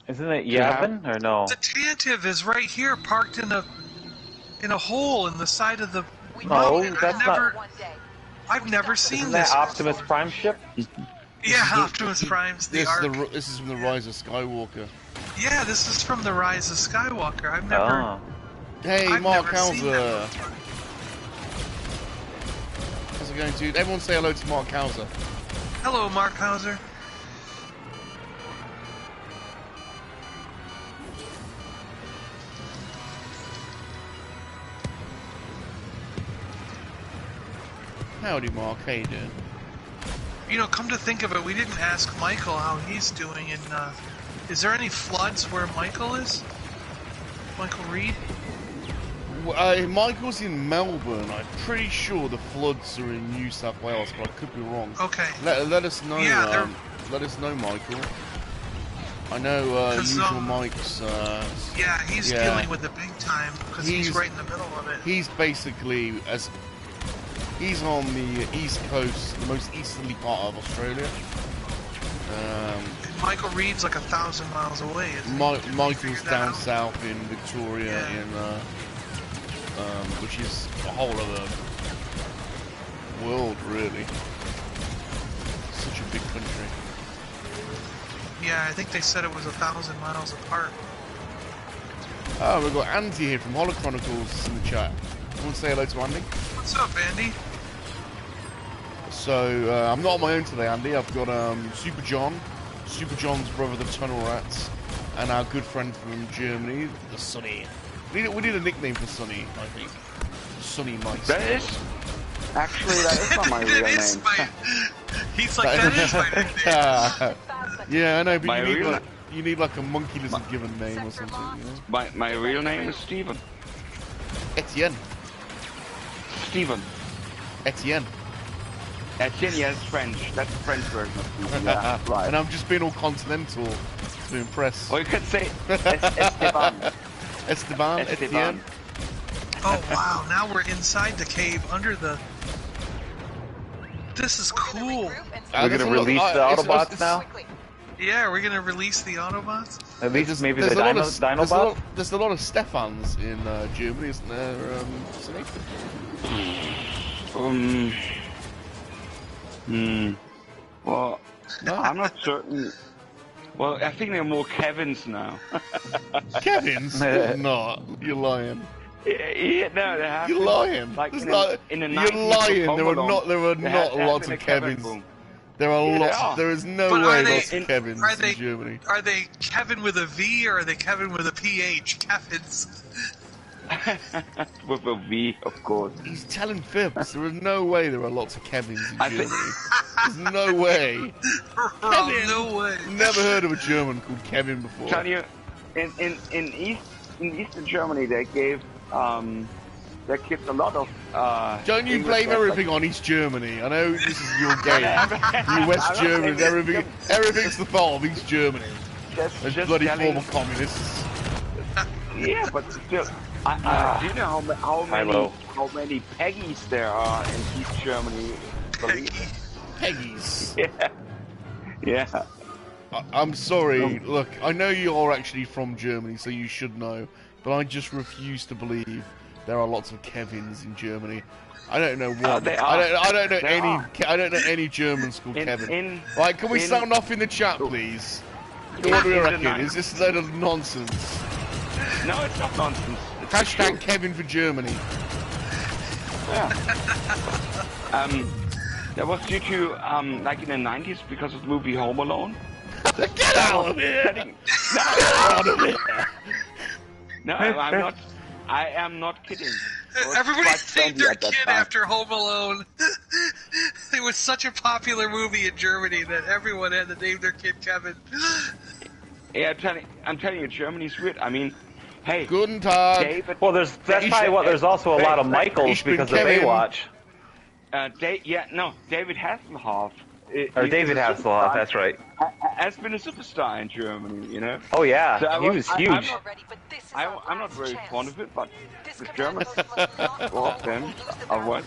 Isn't it Yavin or no?
The Tantive is right here, parked in a hole in the side of the.
No, that's not.
I've never seen
Isn't
this.
that Optimus Prime ship?
Yeah, Optimus Prime's the Ark.
This is from the Rise of Skywalker.
Yeah, this is from the Rise of Skywalker. I've never.
Hey,
I've
Mark
never seen
Hauser.
that.
How's it going, dude? Everyone say hello to Mark Hauser.
Hello, Mark Hauser.
Howdy, Mark. How you doing?
You know, come to think of it, we didn't ask Michael how he's doing. And is there any floods where Michael is? Michael Reed?
Michael's in Melbourne. I'm pretty sure the floods are in New South Wales, but I could be wrong.
Okay.
Let us know.
Yeah,
let us know, Michael. I know usual Mike's.
Yeah, he's dealing with it big time because he's right in the middle of it.
He's basically he's on the east coast, the most easterly part of Australia.
Michael Reed's like 1,000 miles away.
Michael's down south in Victoria, which is a whole other world, really. Such a big country.
Yeah, I think they said it was 1,000 miles apart.
Oh, we've got Andy here from Holo Chronicles in the chat. You want to say hello to Andy?
What's up, Andy?
So, I'm not on my own today, Andy. I've got Super John's brother, the Tunnel Rats, and our good friend from Germany, the Sonny. We need a nickname for Sonny, I think. Sonny Mice.
That is not my real name.
He's like, that is my nickname.
Yeah, I know, but you need like a MoNKey-LiZaRD given name or something, you know?
My real name is Steven.
Etienne.
Steven.
Etienne.
Etienne, yeah, it's French. That's the French version of Steven, yeah, right.
And I'm just being all continental to impress.
Or you could say Esteban.
Esteban. Etienne.
Oh wow, now we're inside the cave under the... This is cool.
We're going to release the Autobots now?
Yeah, we're going to release the Autobots?
At least maybe the Dinobots?
There's a lot of Stefans in Germany, isn't there,
Well, no, I'm not certain. Well, I think there are more Kevins now.
Kevins? Not. You're lying.
Yeah, no, there have.
You're lying.
Like
in
the
you're
90s
lying. There are not lots of Kevins. There are lots. There is no way lots of Kevins in Germany.
Are they Kevin with a V or are they Kevin with a PH? Kevins.
With a V, of course.
He's telling fibs. There is no way there are lots of Kevins in Germany. There's no way.
Kevin. No way.
Never heard of a German called Kevin before.
Tell you, in Eastern Germany, they gave there are kids a lot of.
Don't you
English
blame
guys,
everything on East Germany? I know this is your game. You West Germans, everything's the fault of East Germany. Those bloody former communists.
Yeah, but still, do you know how many Peggies there are in East Germany?
Peggies.
Yeah.
I'm sorry. Look, I know you're actually from Germany, so you should know. But I just refuse to believe there are lots of Kevins in Germany. I don't know what. I don't know any Germans called Kevin. Right, can we sound off in the chat, please? What do we reckon? Is this a load of nonsense?
No, it's not nonsense. It's
Hashtag Kevin for Germany.
Yeah. That was due to like in the 90s because of the movie Home Alone.
Get out of here! Get out of here!
No, I'm not. I am not kidding.
Everybody named their kid after Home Alone. It was such a popular movie in Germany that everyone had to name their kid Kevin.
Yeah, I'm telling you, Germany's weird. I mean, hey,
Guten Tag.
David.
Well, that's probably what. There's also a lot of Michaels because of Baywatch.
David Hasselhoff.
Or David Hasselhoff, that's right.
Has been a superstar in Germany, you know.
Oh yeah,
so
he was huge.
I'm not very fond of it, but the Germans love them. What?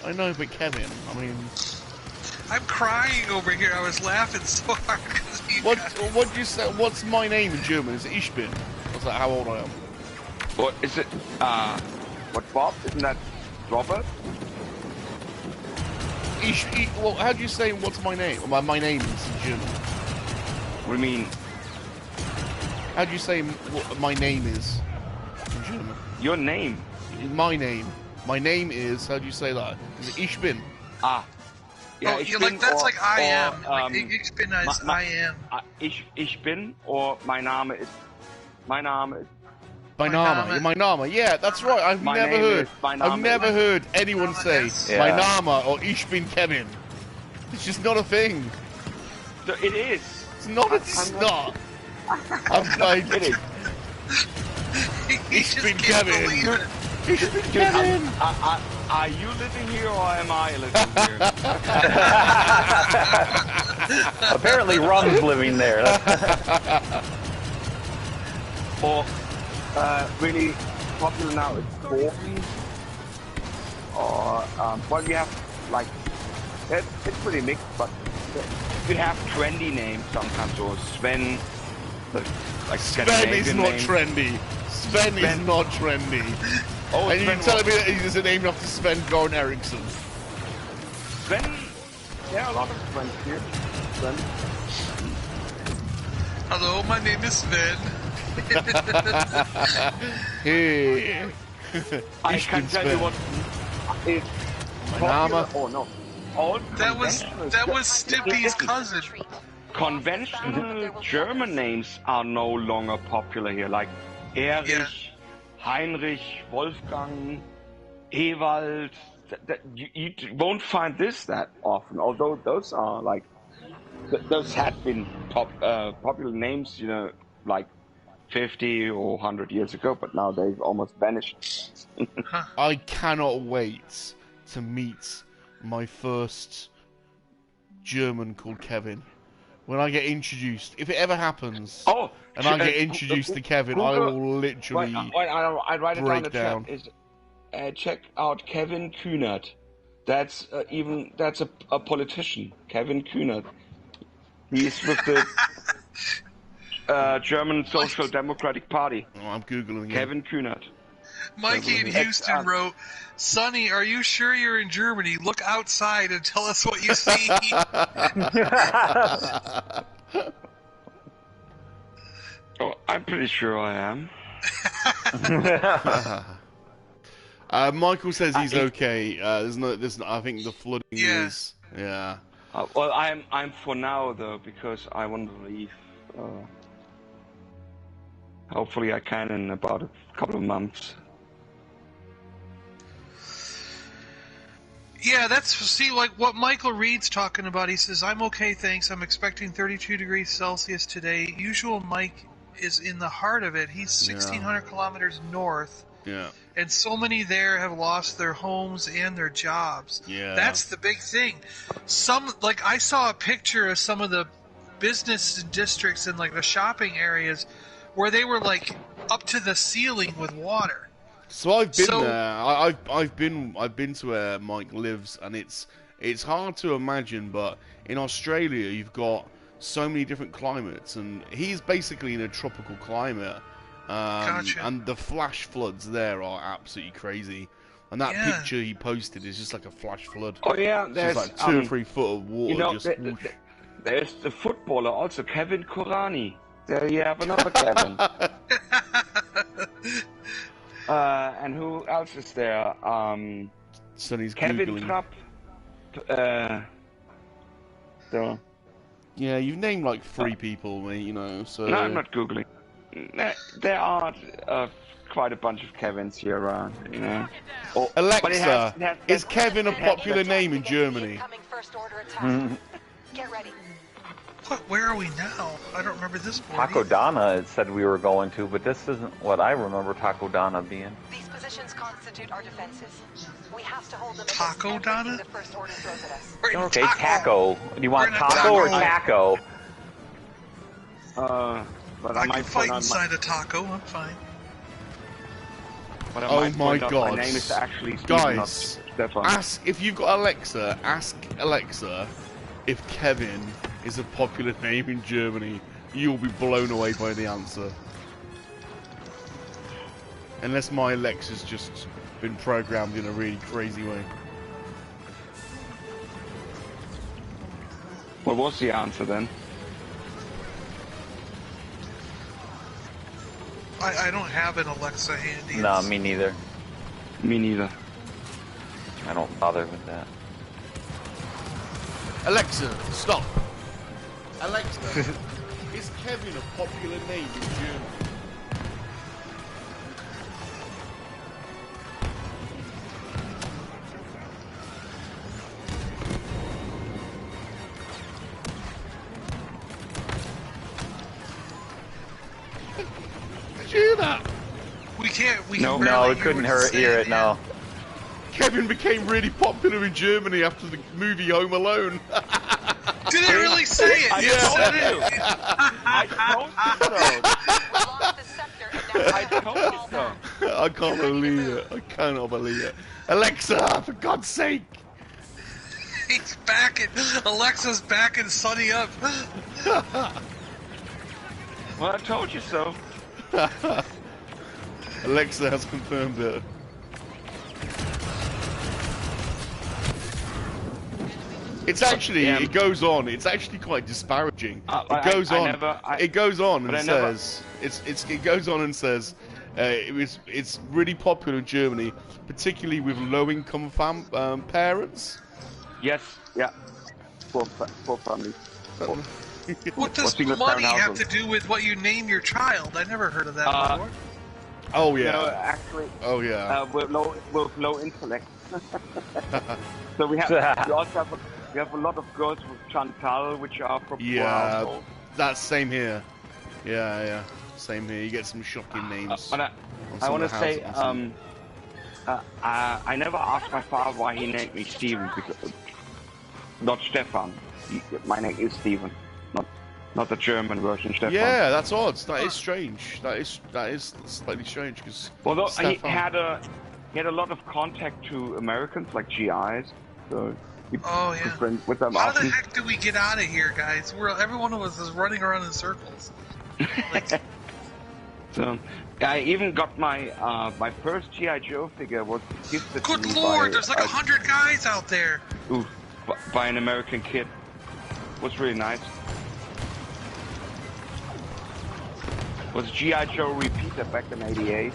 I know, but Kevin, I mean...
I'm crying over here. I was laughing so hard because
What do you say? What's my name in German? Is it Ich bin? What's that? How old I am?
What is it? What, Bob? Isn't that Robert?
Well, how do you say what's my name? Well, my name is in German.
What do you mean?
How do you say what my name is in German?
Your name?
My name. My name is, how do you say that? Is it Ich bin?
Yeah,
oh, that's like I am. Like, ich bin is I am.
Ich bin, or my Name is. My Name is.
My Name. Yeah, that's right. I've never heard anyone say my Name or Ich bin Kevin. It's just not a thing.
It is.
It's not. It's not. It is. Ich bin Kevin. Ich bin Kevin.
Are you living here or am I living here?
Apparently, Rum's living there.
Or really popular now is Corky. Or well, you have like it's pretty mixed, but you have trendy names sometimes. Or Sven. Like
Sven is not trendy. Sven is not trendy.
Oh,
and you're telling me that he's named after Sven Goran Eriksson?
Sven, there are a lot of Svens here. Sven.
Hello, my name is Sven.
Hey.
I can tell you what is popular. Oh no. All
that was Stimpy's cousin.
Conventional German names are no longer popular here, like Erich, Heinrich, Wolfgang, Ewald. You won't find this that often, although those are like those had been popular names, you know, like 50 or 100 years ago, but now they've almost vanished.
I cannot wait to meet my first German called Kevin. When I get introduced, if it ever happens, and I get introduced to Kevin, Google, I will literally
I write it
break
down. Check out Kevin Kühnert. That's a politician, Kevin Kühnert. He's with the German Social Democratic Party.
Oh, I'm googling
Kevin Kühnert.
Mikey in Houston wrote, "Sonny, are you sure you're in Germany? Look outside and tell us what you see."
Oh, I'm pretty sure I am.
Michael says he's okay. There's no. I think the flooding is. Yeah.
Well, I'm for now though because I want to leave. Hopefully, I can in about a couple of months.
Yeah, see, like what Michael Reed's talking about. He says, "I'm okay, thanks. I'm expecting 32 degrees Celsius today. Usual Mike is in the heart of it. He's 1,600 kilometers north.
Yeah.
and so many there have lost their homes and their jobs.
Yeah.
That's the big thing. I saw a picture of some of the business districts and like the shopping areas where they were like up to the ceiling with water.
So I've been there. I've been to where Mike lives, and it's hard to imagine, but in Australia you've got so many different climates, and he's basically in a tropical climate.
Gotcha.
And the flash floods there are absolutely crazy. And that picture he posted is just like a flash flood.
Oh yeah, there's
like 2 or 3 foot of water whoosh.
There's the footballer also, Kevin Korani. There you have another Kevin. And who else is there?
Sonny's
Kevin
Googling.
Trapp.
Yeah, you've named like 3 people, mate, you know, so...
No, I'm not Googling. There are quite a bunch of Kevins here around, you know.
Alexa, is Kevin a popular name in Germany?
Get ready.
What? Where are we now? I don't remember this board.
Takodana, it said we were going to, but this isn't what I remember Takodana being.
These positions constitute our defenses. We have to hold them
Takodana?
against everything the First Order throws at us.
Okay, taco. Do you want taco or taco?
But
I can fight inside a taco, I'm fine.
But I
Oh
might
my
point out
god.
My name is actually Stephen,
Guys,
not Stefan.
ask, if you've got Alexa, ask Alexa if Kevin is a popular name in Germany. You'll be blown away by the answer. Unless my Alexa's just been programmed in a really crazy way.
What was the answer then?
I don't have an Alexa handy.
No, me neither.
Me neither.
I don't bother with that.
Alexa, stop. Alexa, is Kevin a popular name in Germany? Did you hear that?
We can't. We
No.
can
No,
barely
it couldn't
hear what
hear it, no.
Kevin became really popular in Germany after the movie Home Alone.
Did it really say it?
I
Yes,
told
it
you.
is.
I told you so.
We lost the sector and now
I
we have to
told you
fall
so.
back.
I can't believe it. I cannot believe it. Alexa, for God's sake.
He's backing. Alexa's backing Sonny up.
Well, I told you so.
Alexa has confirmed it. It's actually, it goes on. It's actually quite disparaging. It goes on. It goes on and says, it goes on and says, it's really popular in Germany, particularly with low-income parents.
Yes, yeah. Poor family.
What does
single
money
parent
have to
household.
do with what you name your child? I never heard of that before.
Oh yeah.
No, actually,
Oh yeah.
with low intellect. So we also have a lot of girls with Chantal, which are from poor
Yeah,
households.
that's same here. Yeah, same here. You get some shocking names.
But I want to say, I never asked my father why he named me Steven, because, not Stefan. My name is Steven, not the German version Stefan.
Yeah, that's odd. That is strange. That is slightly strange because.
Although he had a lot of contact to Americans, like GIs, so he was friends with them
How
often.
the heck do we get out of here, guys? Every one of us is running around in circles. Like,
So I even got my my first GI Joe figure was gifted to
good
me
lord,
by,
there's like 100 guys out there.
by an American kid. Was really nice. Was GI Joe Repeater back in '88?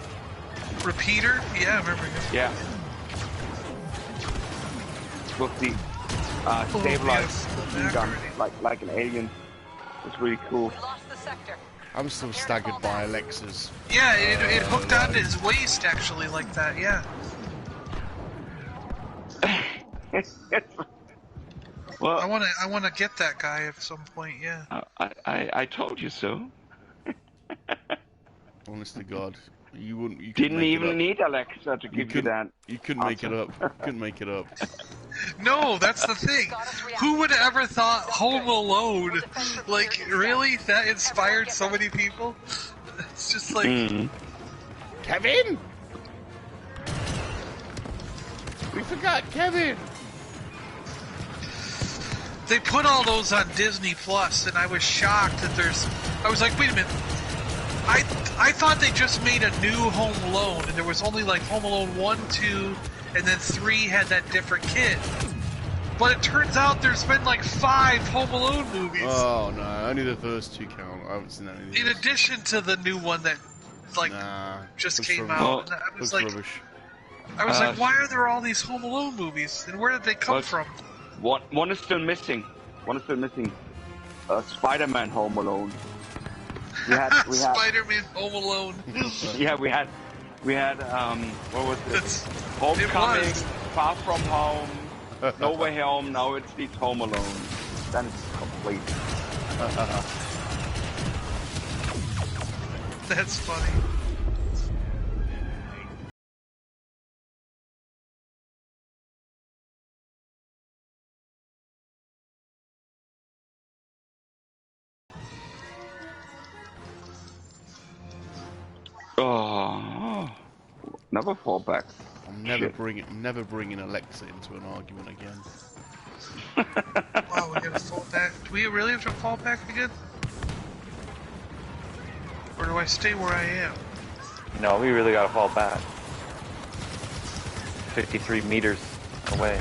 Repeater? Yeah, I remember him.
Yeah. With the stabilized machine gun, like an alien. It's really cool.
We lost the sector.
I'm still staggered by Alexa's.
Yeah, it hooked onto his waist actually like that. Yeah.
Well,
I wanna get that guy at some point. Yeah.
I told you so.
Honest to God. You wouldn't. You
Didn't even need Alexa to give you that.
You couldn't make it up. You couldn't make it up.
No, that's the thing. Who would have ever thought Home Alone? Like, really? That inspired so many people? It's just like...
Kevin! We forgot Kevin!
They put all those on Disney Plus, and I was shocked that there's... I was like, wait a minute. I thought they just made a new Home Alone, and there was only like Home Alone 1, 2, and then 3 had that different kid. But it turns out there's been like 5 Home Alone movies.
Oh no, only the first 2 count. I haven't seen any.
In addition to the new one that like just came out. And I was like,
rubbish.
I was like, why are there all these Home Alone movies? And where did they come from?
One is still missing. Spider-Man Home Alone. We had
Spider-Man Home Alone.
Yeah, we had what was it? Homecoming, Far From Home, No Way Home. Now it's Home Alone. That is complete.
That's funny.
Oh, never fall back.
I'm never bringing Alexa into an argument again.
Wow, we gotta fall back. Do we really have to fall back again? Or do I stay where I am?
No, we really gotta fall back. 53 meters away.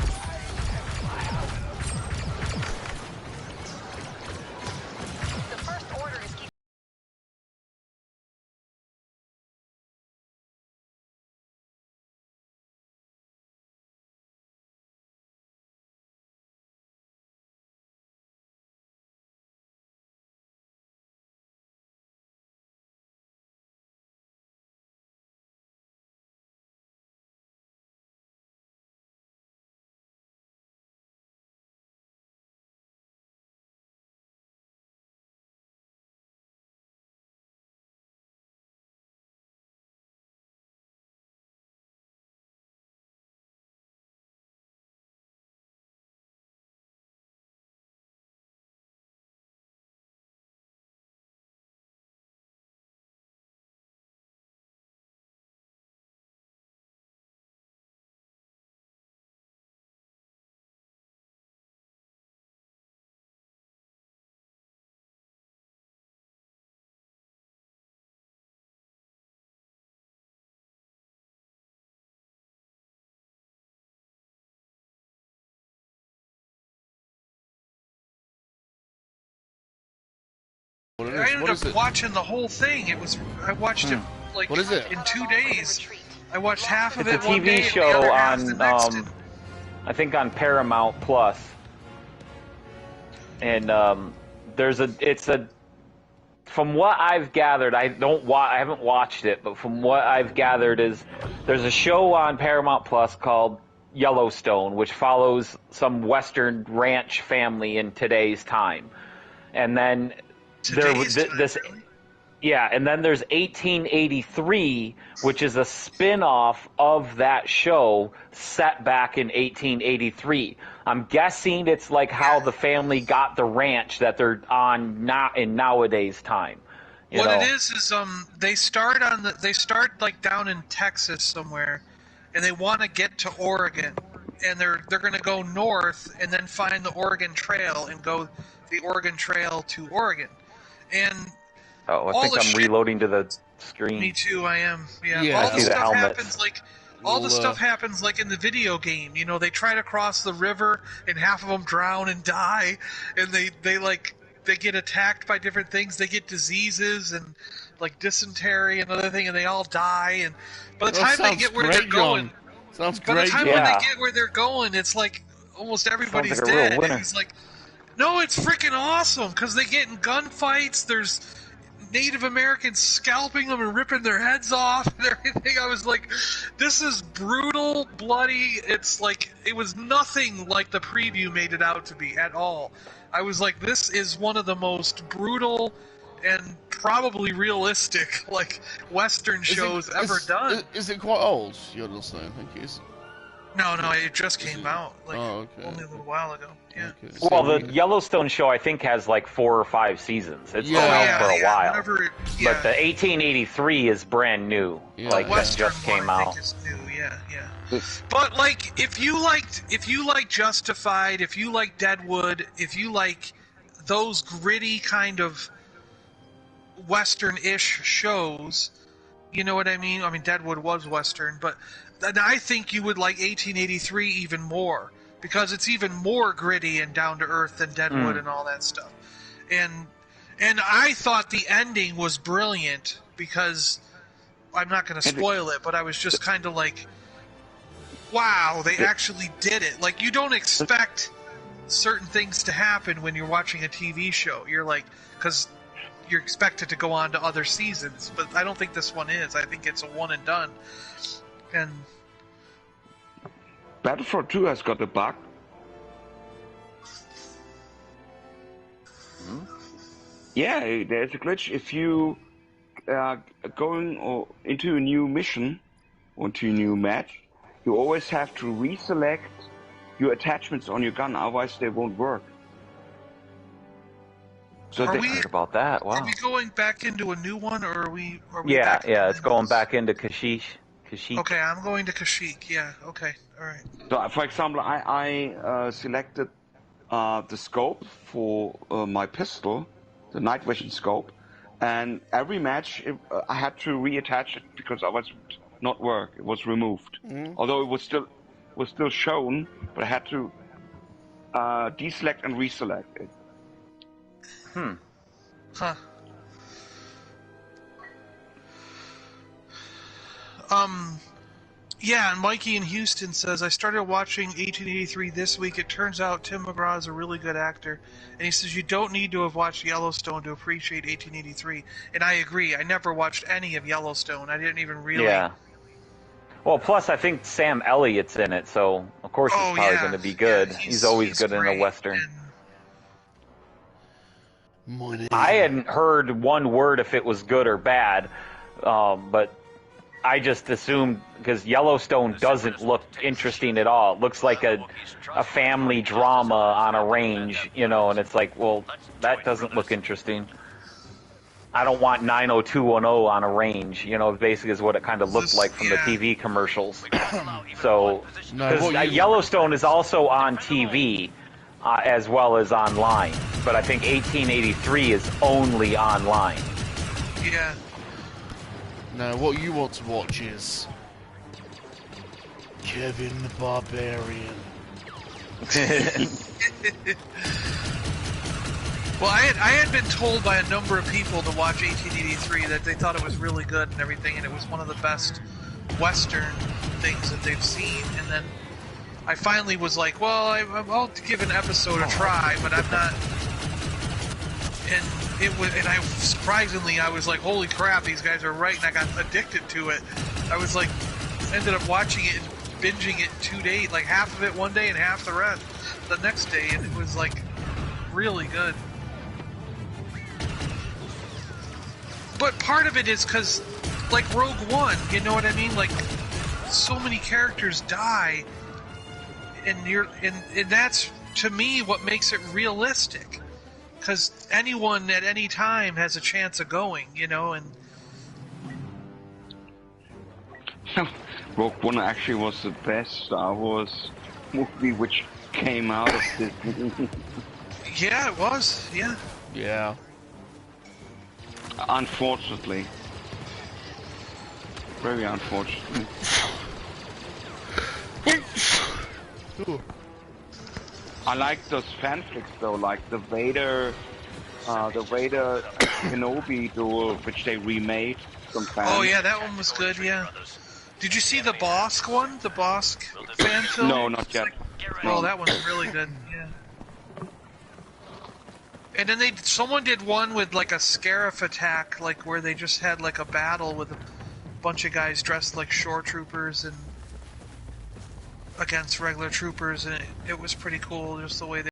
I ended up watching the whole thing. I watched it like in 2 days. I watched half of it one day.
It's a TV show on, I think on Paramount Plus. And from what I've gathered, I haven't watched it, but from what I've gathered there's a show on Paramount Plus called Yellowstone, which follows some Western ranch family in today's time. And then and then there's 1883, which is a spin-off of that show set back in 1883. I'm guessing it's like how the family got the ranch that they're on now in nowadays time.
What it is they start like down in Texas somewhere, and they want to get to Oregon, and they're going to go north and then find the Oregon Trail and go the Oregon Trail to Oregon. And
I think I'm reloading to the screen.
Me too, I am. Yeah. All the stuff happens like stuff happens like in the video game. You know, they try to cross the river and half of them drown and die, and they get attacked by different things. They get diseases and like dysentery and other thing, and they all die. And by the time they get where they're going, when they get where they're going, it's like almost everybody's dead. And he's like, no, it's freaking awesome because they get in gunfights. There's Native Americans scalping them and ripping their heads off and everything. I was like, this is brutal, bloody. It's like, it was nothing like the preview made it out to be at all. I was like, this is one of the most brutal and probably realistic, like Western shows ever done.
Is it quite old, Yellowstone? I think it is.
No, it just came out only a little while ago. Yeah.
Okay.
Well, the Yellowstone show I think has like 4 or 5 seasons. It's been out for a while. But the 1883 is brand new.
Yeah.
Like that
Western
just came
one, I
out.
think, is new. Yeah. But like, if you like Justified, if you like Deadwood, if you like those gritty kind of Western-ish shows, you know what I mean? I mean, Deadwood was Western, but then I think you would like 1883 even more, because it's even more gritty and down to earth than Deadwood and all that stuff. And I thought the ending was brilliant, because I'm not going to spoil it, but I was just kind of like, wow, they actually did it. Like, you don't expect certain things to happen when you're watching a TV show. You're like, because you're expected to go on to other seasons, but I don't think this one is. I think it's a one and done. And
Battlefront 2 has got a bug. Yeah, there's a glitch. If you are going into a new mission or into a new match, you always have to reselect your attachments on your gun, otherwise they won't work. So
I heard about that. Wow.
Are we going back into a new one, or are we
Yeah,
back
it's going back into Kashyyyk.
Okay, I'm going to Kashyyyk. Yeah, okay, all right.
So, for example, I selected the scope for my pistol, the night vision scope, and every match I had to reattach it because otherwise it would not work. It was removed, although it was still shown, but I had to deselect and reselect it.
Huh. Yeah, and Mikey in Houston says, I started watching 1883 this week. It turns out Tim McGraw is a really good actor. And he says, you don't need to have watched Yellowstone to appreciate 1883. And I agree. I never watched any of Yellowstone. I didn't even really...
Yeah. Well, plus I think Sam Elliott's in it, so of course it's probably going to be good.
Yeah,
he's always good
great.
in a Western.
Money.
I hadn't heard one word if it was good or bad, but I just assumed, because Yellowstone doesn't look interesting at all. It looks like a family drama on a range, you know, and it's like, well, that doesn't look interesting. I don't want 90210 on a range, you know, basically is what it kind of looked like from the TV commercials. So, because Yellowstone is also on TV as well as online, but I think 1883 is only online.
Yeah.
No, what you want to watch is Kevin the Barbarian.
Well, I had been told by a number of people to watch 1883 that they thought it was really good and everything, and it was one of the best Western things that they've seen. And then I finally was like, well, I'll give an episode a try, but I'm not. And I surprisingly, I was like, holy crap, these guys are right, and I got addicted to it. I was like, ended up watching it, binging it 2 days, like half of it one day and half the rest the next day, and it was like really good. But part of it is because, like Rogue One, you know what I mean? Like, so many characters die, and that's, to me, what makes it realistic. Because anyone at any time has a chance of going, you know, and...
Rogue One actually was the best Star Wars movie which came out of this.
Yeah, it was, yeah.
Yeah.
Unfortunately. Very unfortunately. I like those fanfics though, like the Vader Kenobi duel, which they remade from fans.
Oh yeah, that one was good, yeah. Did you see the Bosk one? The Bosk fan film?
No, not yet.
Oh, that one's really good, yeah. And then someone did one with like a Scarif attack, like where they just had like a battle with a bunch of guys dressed like shore troopers and against regular troopers, and it was pretty cool just the way they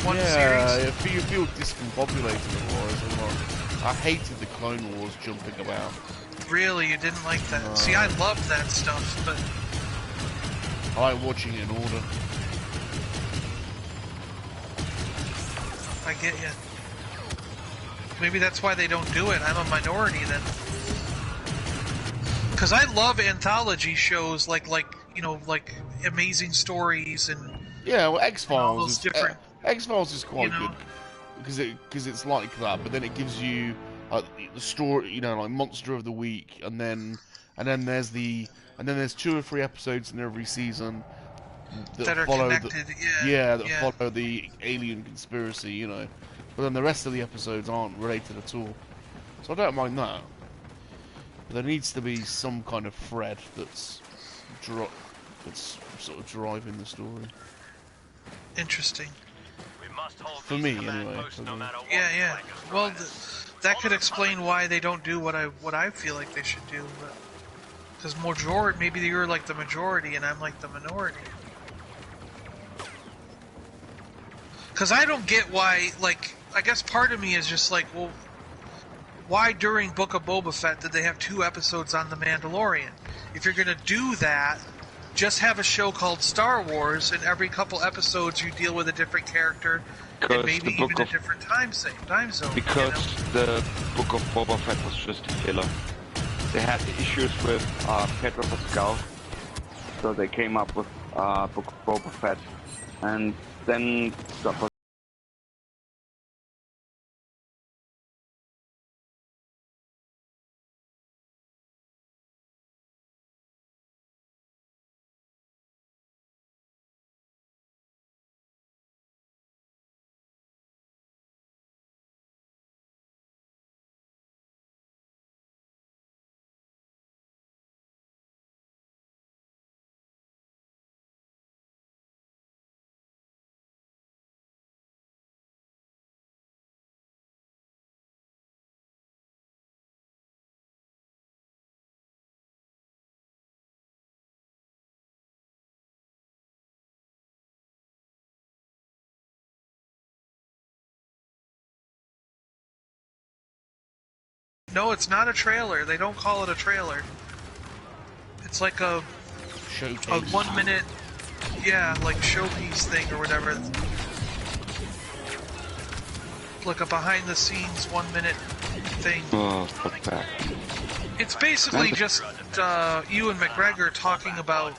one
yeah,
series.
you feel discombobulated otherwise. I hated the Clone Wars jumping about.
Really, you didn't like that?
No.
See, I loved that stuff, but
I like watching it in order.
I get you. Maybe that's why they don't do it. I'm a minority then. Because I love anthology shows like you know, like Amazing Stories and
Yeah, well, X-Files is
different.
X-Files is quite
you know?
good because it's like that, but then it gives you the story, you know, like Monster of the Week, and then there's 2 or 3 episodes in every season that
are
follow
connected.
follow the alien conspiracy, you know. But then the rest of the episodes aren't related at all, so I don't mind that. But there needs to be some kind of thread that's sort of driving the story.
Interesting.
For me, anyway.
Yeah. Well, that could explain why they don't do what I feel like they should do. Because maybe you're like the majority and I'm like the minority. Because I don't get why. Like, I guess part of me is just like, well, why during Book of Boba Fett did they have 2 episodes on The Mandalorian? If you're gonna do that, just have a show called Star Wars, and every couple episodes you deal with a different character, and maybe even a different time zone.
Because the Book of Boba Fett was just a filler. They had issues with Pedro Pascal, so they came up with Book of Boba Fett, and then
No, it's not a trailer. They don't call it a trailer. It's like a
Showcase.
1 minute, like showpiece thing or whatever. Like a behind the scenes 1 minute thing.
Oh, fuck that.
It's basically just Ewan McGregor talking about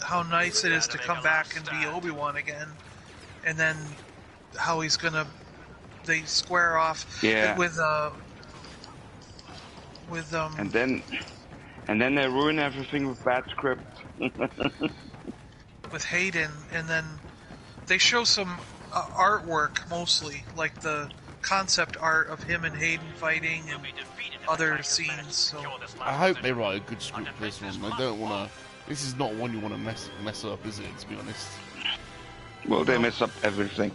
how nice it is to come back and be Obi-Wan again, and then how they square off with
and then they ruin everything with bad script.
with Hayden, and then they show some artwork mostly, like the concept art of him and Hayden fighting and other scenes. So
I hope they write a good script for this one. I don't want to. This is not one you want to mess up, is it? To be honest.
Well, they mess up everything.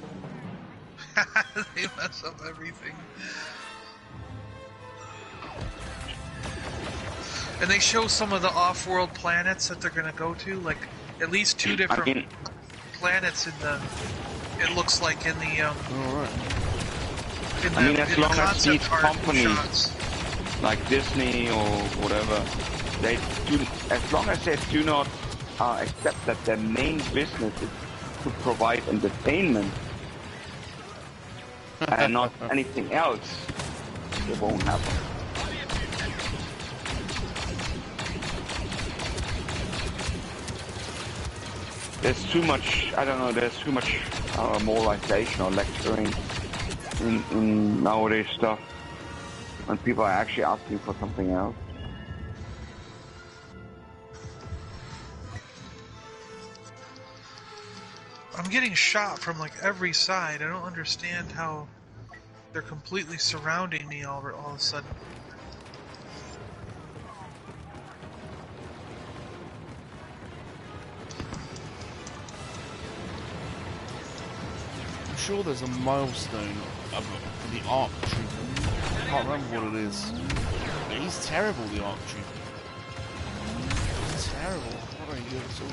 They mess up everything. And they show some of the off-world planets that they're going to go to, like at least 2 different planets in the. It looks like in the.
As long as these companies, like Disney or whatever, as long as they do not accept that their main business is to provide entertainment and not anything else, it won't happen. There's too much, I don't know, there's too much moralization or lecturing in nowadays stuff when people are actually asking for something else.
I'm getting shot from like every side. I don't understand how they're completely surrounding me all of a sudden.
I'm sure there's a milestone for the ARC Trooper. I can't remember what it is. But he's terrible, the ARC Trooper. He's terrible. Not very good at all.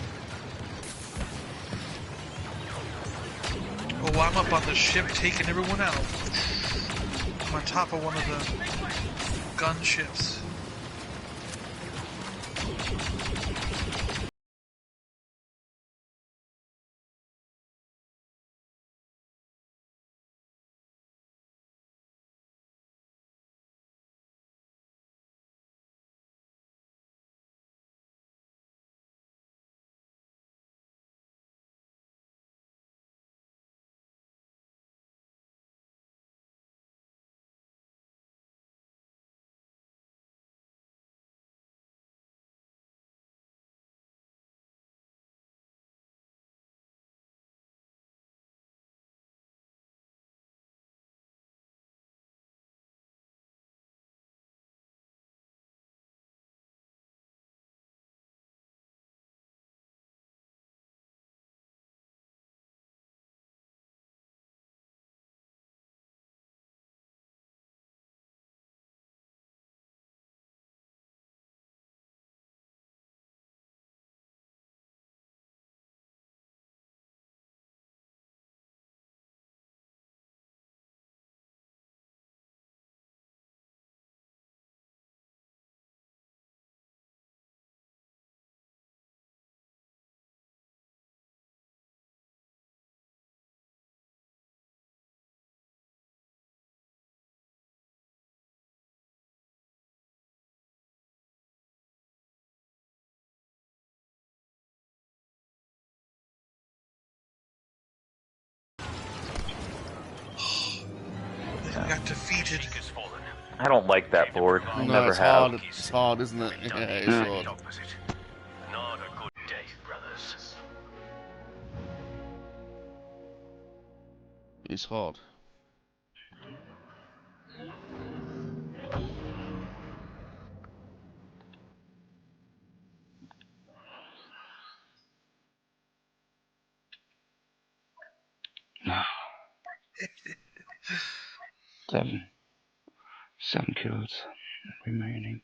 Oh, I'm up on the ship taking everyone out. I'm on top of one of the gunships. They got defeated.
I don't like that board. I
No,
never
it's
have.
hard. It's hard, isn't it? Yeah, it's hard.
Not a good day, brothers.
It's hard.
Seven kills remaining.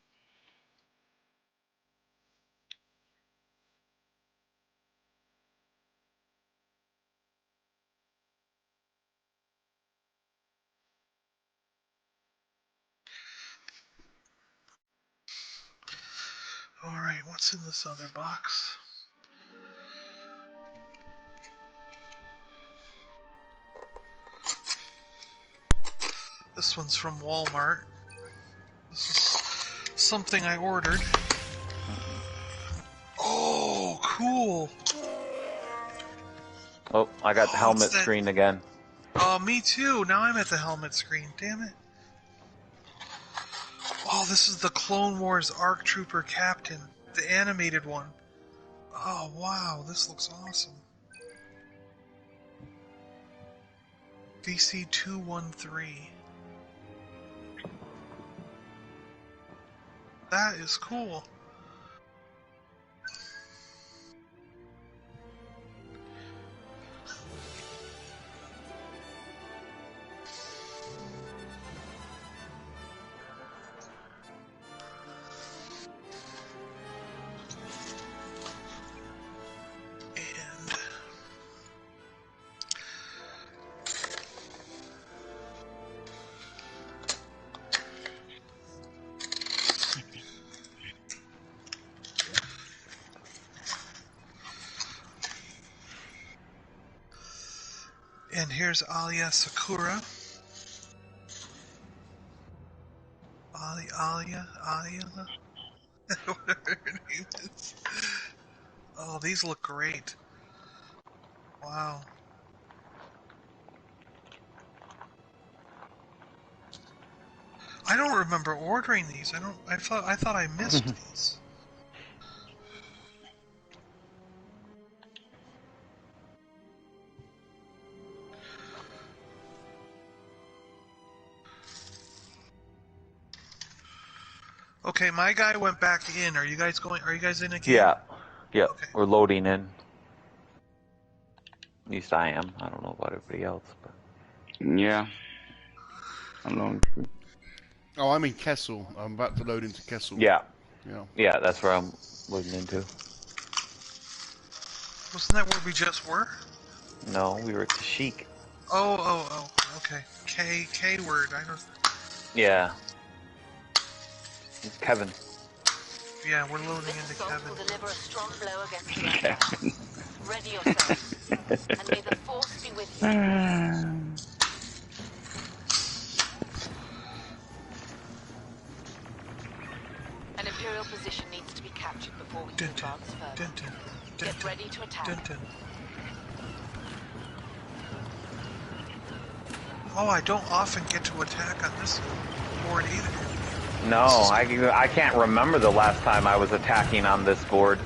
Alright, what's in this other box? This one's from Walmart. This is something I ordered. Oh, cool!
Oh, I got the helmet
that?
screen again.
Oh, me too. Now I'm at the helmet screen. Damn it. Oh, this is the Clone Wars ARC Trooper Captain. The animated one. Oh, wow. This looks awesome. VC213. That is cool. And here's Alia Sakura. Alia, whatever her name is. Oh, these look great. Wow. I don't remember ordering these. I thought I missed these. Okay, my guy went back in. Are you guys in again?
Yeah. Yep.
Okay.
We're loading in. At least I am. I don't know about everybody else, but
Yeah. I'm loading through.
Oh, I'm in Kessel. I'm about to load into Kessel.
yeah.
Yeah.
Yeah, that's where I'm loading into.
Wasn't that where we just were?
No, we were at Kashyyyk.
Oh, okay. K word, I don't...
Yeah. It's Kevin.
Yeah, we're loading
This
into
assault
Kevin.
will deliver a strong blow against the Empire. Ready yourselves, and may the Force be with you. An Imperial position needs to be captured before we can advance further. Get ready to attack.
Oh, I don't often get to attack on this board either.
No, I can't remember the last time I was attacking on this board.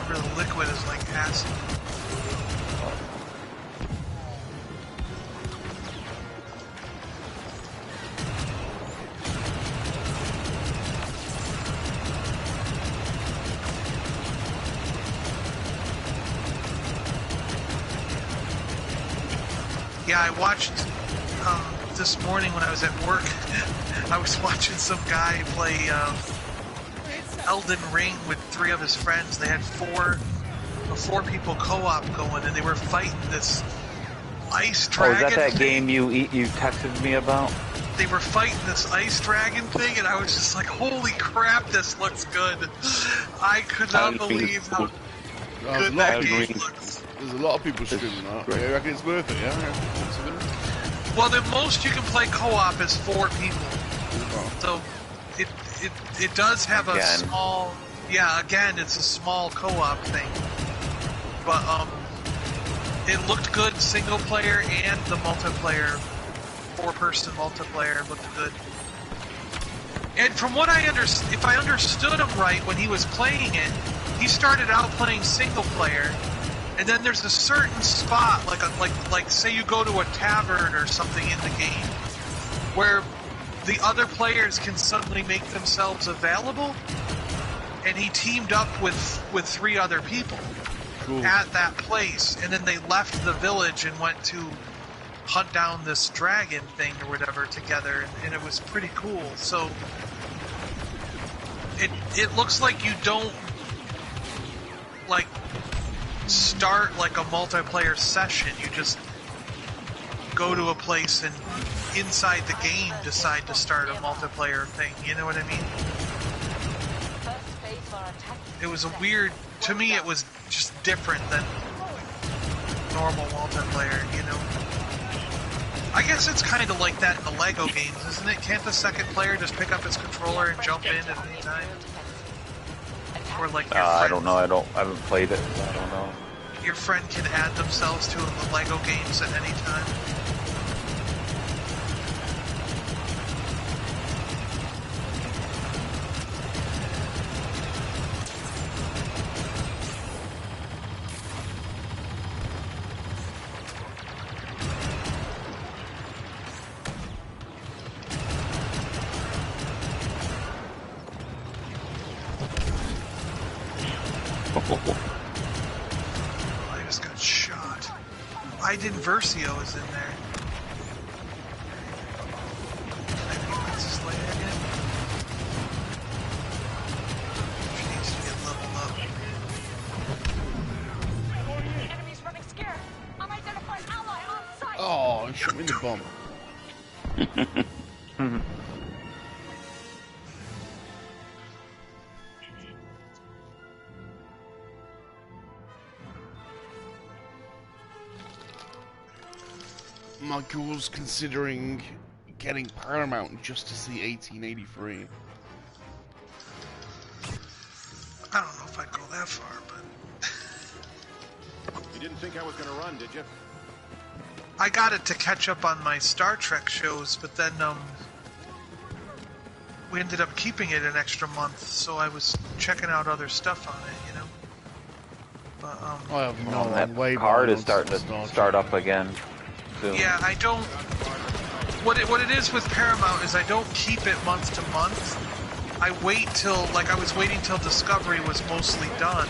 The liquid is like acid. Yeah, I watched this morning when I was at work. I was watching some guy play Elden Ring with 3 of his friends. They had four people co-op going, and they were fighting this ice dragon.
Oh, is that
thing.
game you texted me about?
They were fighting this ice dragon thing, and I was just like, "Holy crap, this looks good!" I could not believe how good that game looks.
There's a lot of people streaming that. Yeah, I reckon it's worth it, yeah?
Well, the most you can play co-op is 4 people. So it does have a small... Yeah, again, it's a small co-op thing. But, it looked good single player and the multiplayer. 4-person multiplayer looked good. And from what I understood, if I understood him right when he was playing it, he started out playing single player, and then there's a certain spot, like say you go to a tavern or something in the game, where the other players can suddenly make themselves available, and he teamed up with 3 other people at that place, and then they left the village and went to hunt down this dragon thing or whatever together, and it was pretty cool. So it looks like you don't like start like a multiplayer session. You just go to a place and inside the game decide to start a multiplayer thing. You know what I mean? It was a weird, to me it was just different than normal multiplayer, you know? I guess it's kind of like that in the Lego games, isn't it? Can't the second player just pick up his controller and jump in at any time? Or like your friend,
I don't know, I haven't played it, so I don't know.
Your friend can add themselves to the Lego games at any time. I just got shot. Aiden Versio is in there. Can I be Princess Leia again? She needs to get leveled up.
Enemies running scared. Unidentified ally on site.
Oh, he shot me in the bomb. Michael's considering getting Paramount just to see 1883.
I don't know if I'd go that far, but...
You didn't think I was gonna run, did you?
I got it to catch up on my Star Trek shows, but then, we ended up keeping it an extra month, so I was checking out other stuff on it, you know? But,
I have no
that
way
card is starting to start up again. soon.
Yeah, I don't. What it is with Paramount is I don't keep it month to month. I wait till, like, I was waiting till Discovery was mostly done,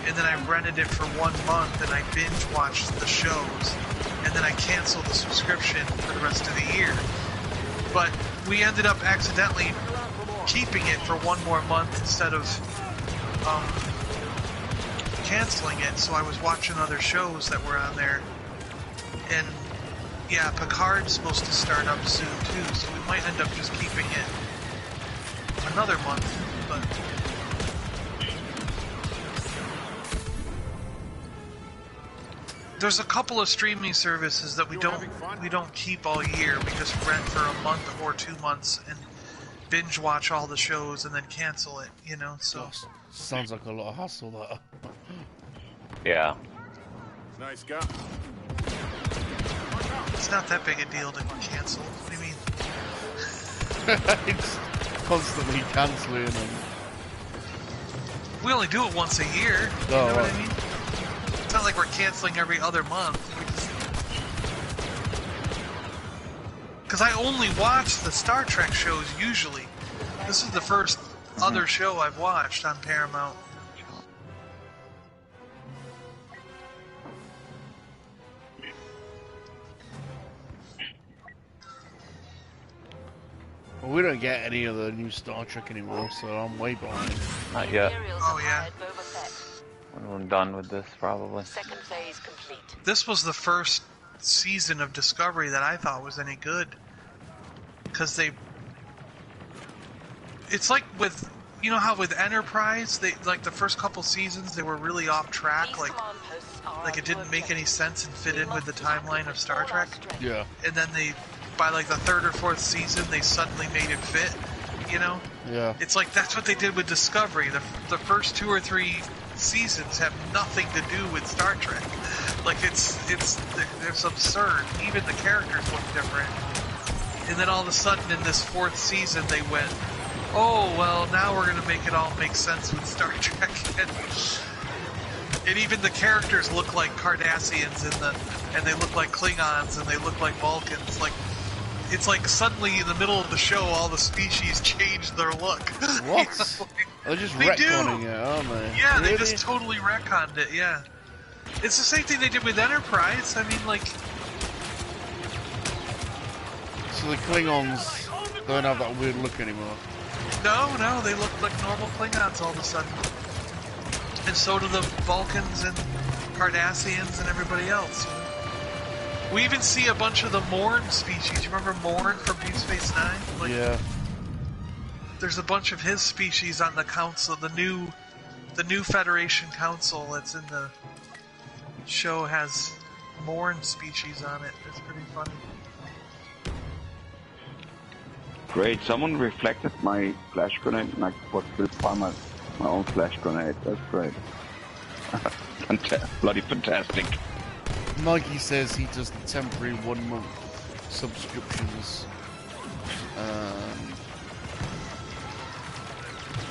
and then I rented it for 1 month, and I binge watched the shows, and then I canceled the subscription for the rest of the year. But we ended up accidentally keeping it for 1 more month instead of canceling it, so I was watching other shows that were on there. And yeah, Picard's supposed to start up soon too, so we might end up just keeping it another month. But there's a couple of streaming services that we don't keep all year. We just rent for a month or 2 months and binge watch all the shows and then cancel it, you know. So
sounds like a lot of hassle, that.
Yeah.
Nice guy.
It's not that big a deal to cancel. What do you mean?
It's constantly cancelling and...
We only do it once a year. You know what I mean? It's not like we're canceling every other month. Because I only watch the Star Trek shows usually. This is the first other show I've watched on Paramount.
Well, we don't get any of the new Star Trek anymore, so I'm way behind.
Not yet.
Oh yeah.
When we're done with this, probably.
Second phase complete.
This was the first season of Discovery that I thought was any good. Because it's like with, you know how with Enterprise, they, like the first couple seasons, they were really off track, like it didn't make any sense and fit in with the timeline of Star Trek.
Yeah.
And then by like the 3rd or 4th season, they suddenly made it fit, you know?
Yeah.
It's like, that's what they did with Discovery. The first 2 or 3 seasons have nothing to do with Star Trek. Like, it's absurd. Even the characters look different. And then all of a sudden in this 4th season they went, oh, well, now we're gonna make it all make sense with Star Trek. And even the characters look like Cardassians and they look like Klingons and they look like Vulcans. Like, it's like suddenly in the middle of the show all the species change their look.
What?
You know,
They're just
they
retconning
do.
it, aren't they?
Yeah,
really?
they just totally retconned it, yeah. It's the same thing they did with Enterprise. I mean, like...
So the Klingons don't have that weird look anymore.
No, they look like normal Klingons all of a sudden. And so do the Vulcans and Cardassians and everybody else. We even see a bunch of the Morn species. You remember Morn from Deep Space Nine? Like,
yeah.
There's a bunch of his species on the council. The new Federation Council that's in the show has Morn species on it. It's pretty funny.
Great, someone reflected my flash grenade and I was built by my own flash grenade. That's great. Bloody fantastic.
Mikey says he does the temporary 1 month subscriptions.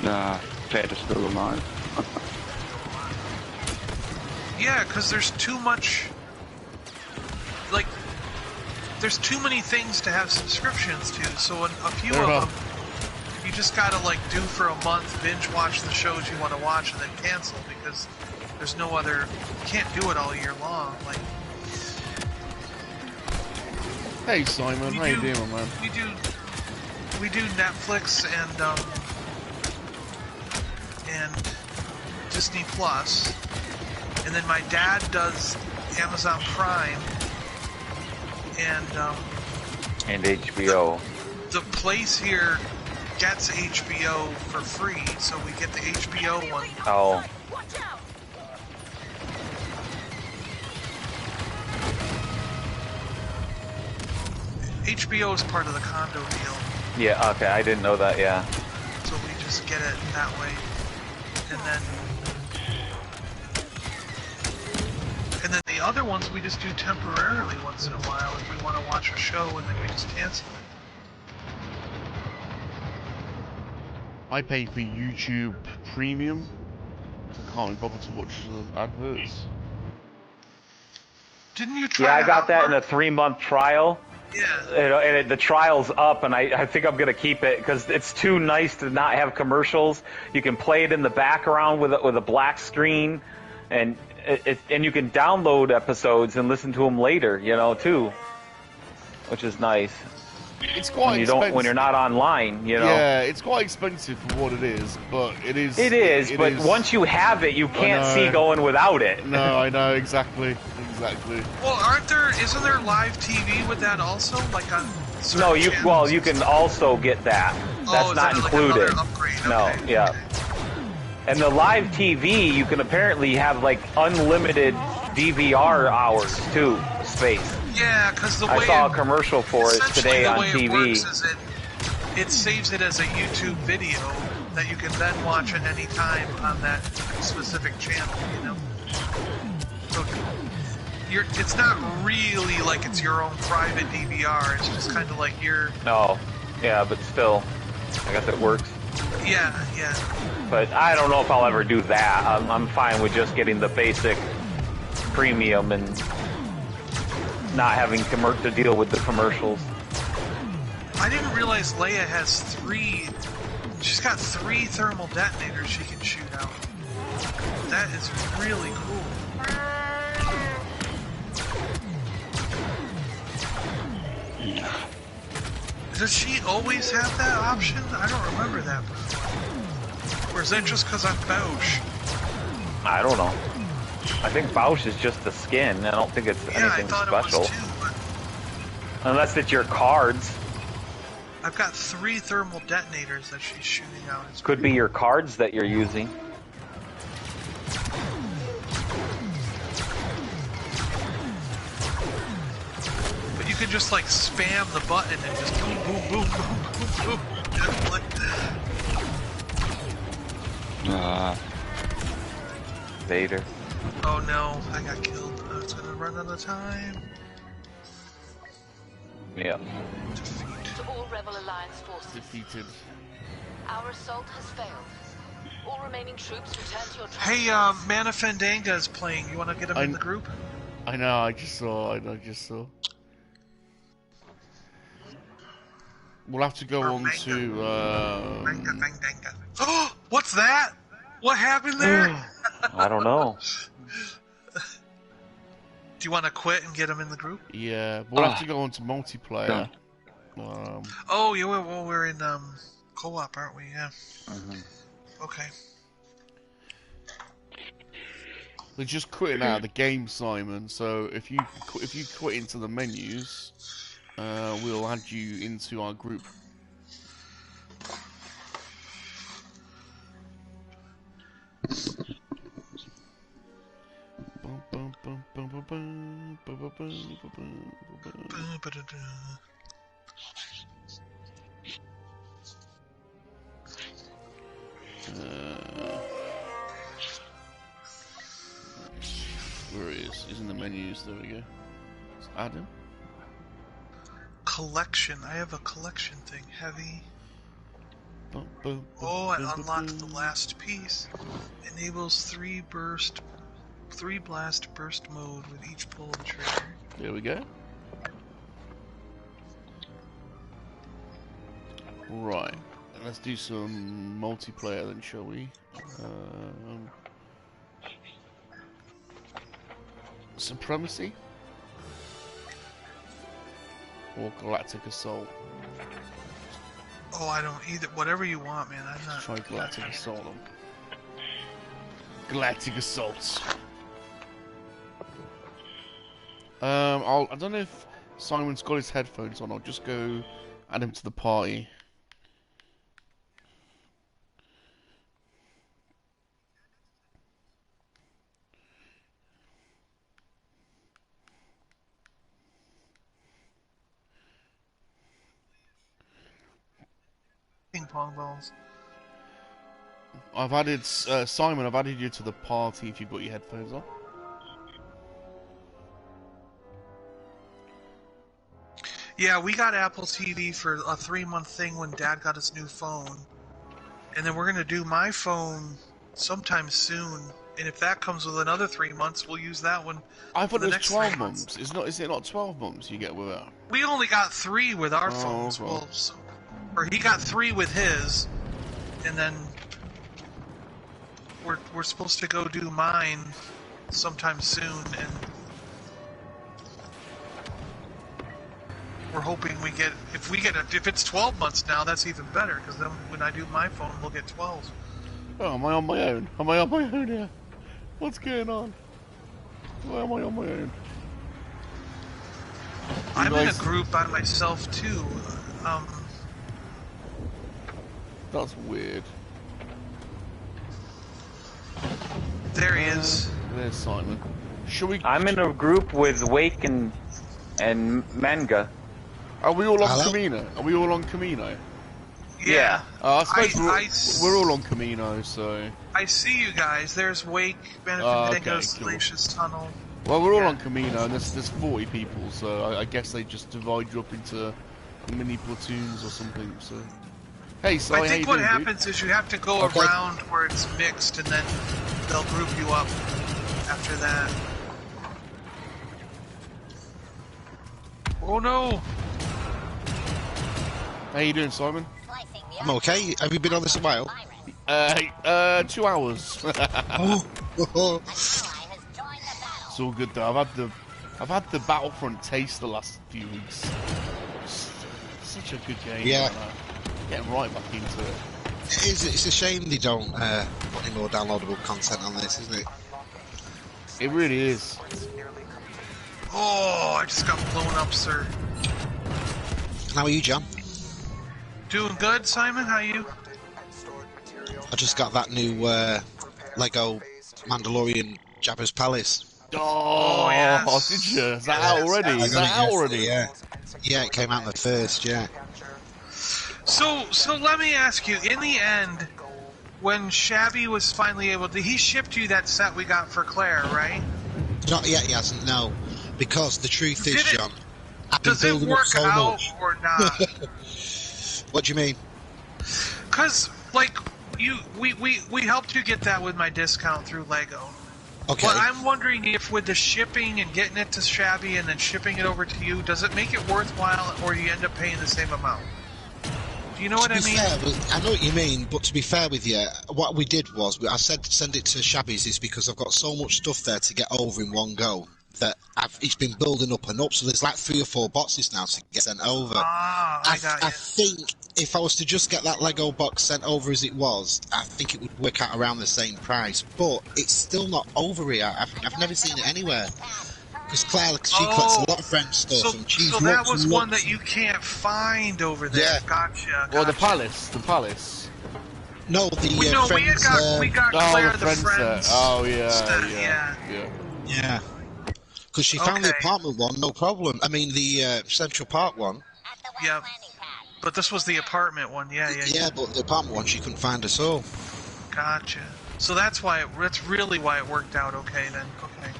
Nah, Fed is still alive.
Yeah, because there's too much... Like, there's too many things to have subscriptions to, so a few of them, you just gotta, like, do for a month, binge watch the shows you want to watch, and then cancel, because there's no other... You can't do it all year long, like...
Hey Simon, how you doing, man?
We do Netflix and Disney Plus, and then my dad does Amazon Prime and
HBO.
The place here gets HBO for free, so we get the HBO one.
Oh.
HBO is part of the condo deal.
Yeah, okay, I didn't know that, yeah.
So we just get it that way. And then the other ones we just do temporarily once in a while if we want to watch a show and then we just cancel it.
I pay for YouTube Premium. I can't be bothered to watch the adverts.
Didn't you try?
Yeah, I got that in a 3-month trial.
Yeah.
And the trial's up, and I think I'm gonna keep it because it's too nice to not have commercials. You can play it in the background with a black screen, and and you can download episodes and listen to them later, too, which is nice.
It's quite expensive.
When you're not online,
Yeah, it's quite expensive for what it is, but it is.
It is, but once you have it, you can't see going without it.
No, I know exactly.
Well, isn't there live TV with that also, like on?
No, you can also get that. That's not included.
Like upgrade?
No,
Okay.
yeah. And the live TV, you can apparently have like unlimited DVR hours too, space.
Yeah, because the way
I saw a commercial for it today on TV.
The way it works is it saves it as a YouTube video that you can then watch at any time on that specific channel. So it's not really like it's your own private DVR. It's just kind of like your.
No, yeah, but still, I guess it works.
Yeah.
But I don't know if I'll ever do that. I'm fine with just getting the basic premium and not having to deal with the commercials.
I didn't realize Leia has 3. She's got 3 thermal detonators she can shoot out. That is really cool. Does she always have that option? I don't remember that before. Or is that just because I'm Bausch?
I don't know. I think Bausch is just the skin. I don't think it's anything special.
It was too, but
unless it's your cards.
I've got 3 thermal detonators that she's shooting out.
Could be your cards that you're using.
But you could just like spam the button and just boom, boom, boom, boom, boom, boom. Just like
Vader.
Oh no, I got killed. I was gonna run out of time.
Yeah.
To all Rebel Alliance forces.
Defeated.
Our assault has failed. All remaining troops return to your
Hey, Mana Fandanga is playing. You want to get him in the group?
I know, I just saw. We'll have to go on to,
Oh, what's that? What happened there?
I don't know.
Do you want to quit and get him in the group?
Yeah, we'll have to go on to multiplayer.
Oh, yeah, well, we're in co-op, aren't we? Yeah. Okay.
They're just quitting out of the game, Simon. So if you quit into the menus, we'll add you into our group. Where it is? He's in the menus. There we go. Let's add him.
Collection. I have a collection thing. Heavy. Oh, I unlocked the last piece. Enables 3 blast burst mode with each pull of the trigger.
There we go. Right. Let's do some multiplayer then, shall we? Supremacy? Or Galactic Assault?
Oh, I don't either. Whatever you want, man. I'm not.
Let's try Galactic Assault on. Galactic Assault. I don't know if Simon's got his headphones on. I'll just go add him to the party.
Ping pong balls.
I've added Simon. I've added you to the party if you've got your headphones on.
Yeah, we got Apple TV for a 3-month thing when Dad got his new phone, and then we're gonna do my phone sometime soon. And if that comes with another 3 months, we'll use that one.
I thought
the
it was
next
12
3 months.
months. Is it not 12 months you get with it?
We only got 3 with our
Oh,
phones.
okay.
Well, or he got 3 with his, and then we're supposed to go do mine sometime soon, and we're hoping if it's 12 months now, that's even better, because then when I do my phone, we'll get 12.
Oh, am I on my own? Am I on my own here? What's going on? Why am I on my own?
I'm in a group by myself too.
That's weird.
There he is.
There's Simon. Shall we?
I'm in a group with Wake and Manga.
Are we all on Camino? Are we all on Camino?
Yeah.
I suppose we're all on Camino, so...
I see you guys. There's Wake, Mango, Salacious Tunnel.
Well, we're all on Camino, and there's 40 people, so I guess they just divide you up into mini platoons or something, so... Hey, Si,
I think what happens is you have to go around where it's mixed, and then they'll group you up after that. Oh no!
How you doing, Simon?
I'm okay. Have you been on this a while?
2 hours. It's all good though. I've had the Battlefront taste the last few weeks. Such a good game.
Yeah.
Getting right back into it.
It's a shame they don't put any more downloadable content on this, isn't it?
It really is.
Oh, I just got blown up, sir.
How are you, John?
Doing good, Simon. How are you?
I just got that new Lego Mandalorian Jabba's Palace.
Oh, yes. Did you? Is that out already? Is that out already?
Yeah. Yeah, it came out the 1st, yeah.
So let me ask you, in the end, when Shabby was finally able to... He shipped you that set we got for Claire, right?
Not yet, he hasn't, no. Because the truth is, John, I've been
does it
building
work
up so
out
much.
or not?
What do you mean?
Because, like, we helped you get that with my discount through Lego.
Okay.
But I'm wondering if with the shipping and getting it to Shabby and then shipping it over to you, does it make it worthwhile, or do you end up paying the same amount? Do you know what I mean?
I know what you mean, but to be fair with you, what we did was, I said send it to Shabby's is because I've got so much stuff there to get over in one go that it's been building up and up, so there's like 3 or 4 boxes now to get sent over. I think if I was to just get that Lego box sent over as it was, I think it would work out around the same price, but it's still not over here. I've never seen it anywhere. Because Claire, she collects a lot of French stuff, and she's
so that was one that you can't find over there.
Yeah.
Gotcha.
Well, the palace.
No, the
Friends. We got Claire the Friends.
Oh yeah.
Yeah. Because she found the apartment one, no problem. I mean, the Central Park one.
Yep. But this was the apartment one. Yeah.
Yeah, but the apartment one she couldn't find at all.
Gotcha. So that's really why it worked out okay then. Okay.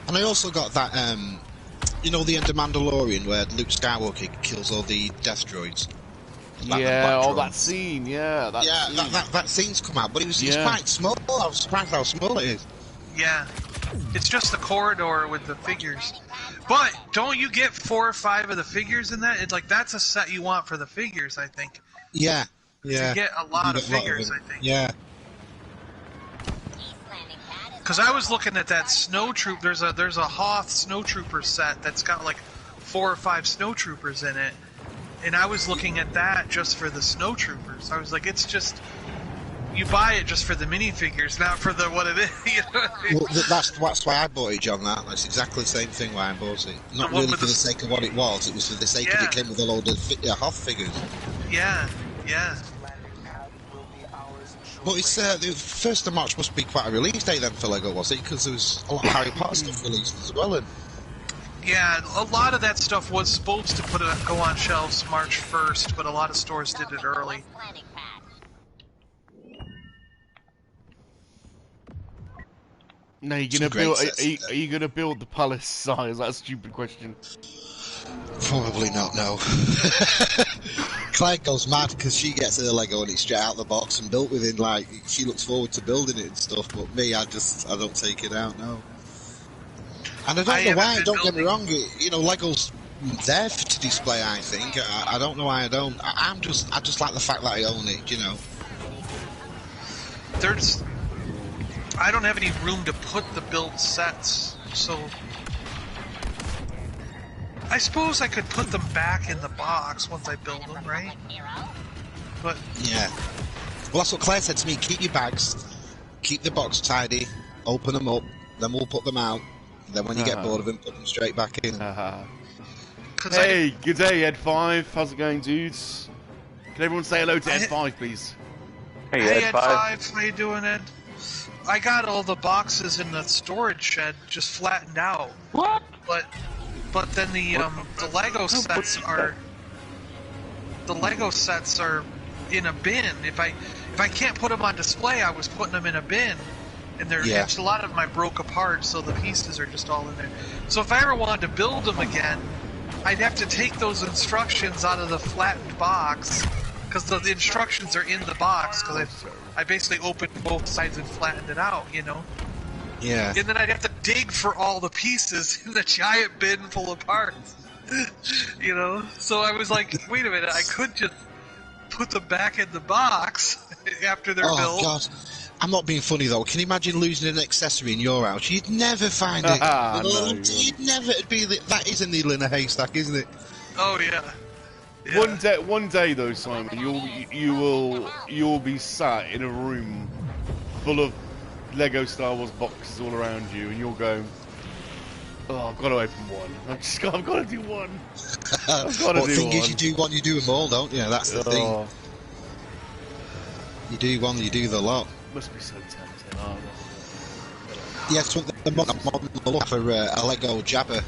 And I also got that, you know, the end of Mandalorian where Luke Skywalker kills all the Death Droids.
That scene,
that scene's come out, but it's quite small. I was surprised how small it is.
Yeah, it's just the corridor with the figures. But don't you get 4 or 5 of the figures in that? It's like that's a set you want for the figures, I think.
Yeah.
You get a lot of figures, I think.
Yeah.
Because I was looking at that snow troop. There's a Hoth snow trooper set that's got like 4 or 5 snow troopers in it, and I was looking at that just for the snow troopers. I was like, it's just you buy it just for the minifigures, not for the what it is. You know what I mean?
Well, that's why I bought it, John. That's exactly the same thing why I bought it. Not really for the sake of what it was. It was for the sake of it came with a load of Hoth figures.
Yeah.
But it's the 1st of March must be quite a release day then for Lego, was it? Because there was a lot of Harry Potter stuff released as well.
Yeah, a lot of that stuff was supposed to go on shelves March 1st, but a lot of stores did it early.
Now are you gonna build the palace size? That's a stupid question.
Probably not. No. Claire goes mad because she gets her Lego and it's straight out the box and built within, like, she looks forward to building it and stuff, but me, I don't take it out, no. And I don't know why, don't get me wrong, you know, Lego's there to display, I think. I don't know why I don't. I just like the fact that I own it, you know.
I don't have any room to put the build sets, so I suppose I could put them back in the box once I build them, right? But
yeah. Well, that's what Claire said to me. Keep your bags, keep the box tidy, open them up, then we'll put them out. Then when you get bored of them, put them straight back in.
Hey, good day, Ed5. How's it going, dudes? Can everyone say hello to Ed5, please?
Hey, Ed5. How you doing, Ed? I got all the boxes in the storage shed just flattened out.
What?
But then the Lego sets are in a bin. If I can't put them on display, I was putting them in a bin, and a lot of them I broke apart, so the pieces are just all in there. So if I ever wanted to build them again, I'd have to take those instructions out of the flattened box, because the instructions are in the box, because I basically opened both sides and flattened it out, you know?
Yeah.
And then I'd have to dig for all the pieces in the giant bin full of parts, you know? So I was like, wait a minute, I could just put them back in the box after they're built.
Oh, God. I'm not being funny, though. Can you imagine losing an accessory in your house? You'd never find it.
No,
you'd never be. That is a needle in a haystack, isn't it?
Oh yeah.
One day though, Simon, you'll be sat in a room full of Lego Star Wars boxes all around you, and you'll go, "Oh, I've got to open one. I've got to do one. I've got to do one."
The thing is, you do one, you do them all, don't you? That's the thing. You do one, you do the lot.
Must be so tempting, aren't it?
Yes, I'm on the look for a Lego Jabber.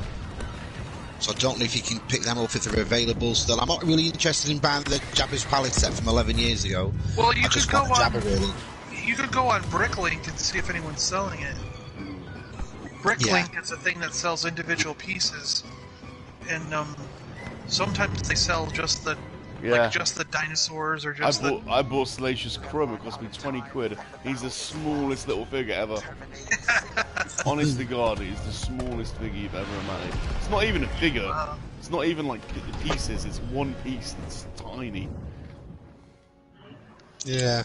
So I don't know if you can pick them up if they're available still. I'm not really interested in buying the Jabber's pallet set from 11 years ago.
Well, you could go on
Jabber, really.
You could go on Bricklink and see if anyone's selling it. Bricklink is a thing that sells individual pieces, and sometimes they sell just the just the dinosaurs or just
I bought Salacious Rum. It cost me 20 quid. He's the smallest little figure ever. Honest to God, he's the smallest figure you've ever made. It's not even a figure. It's not even like pieces. It's one piece that's tiny.
Yeah.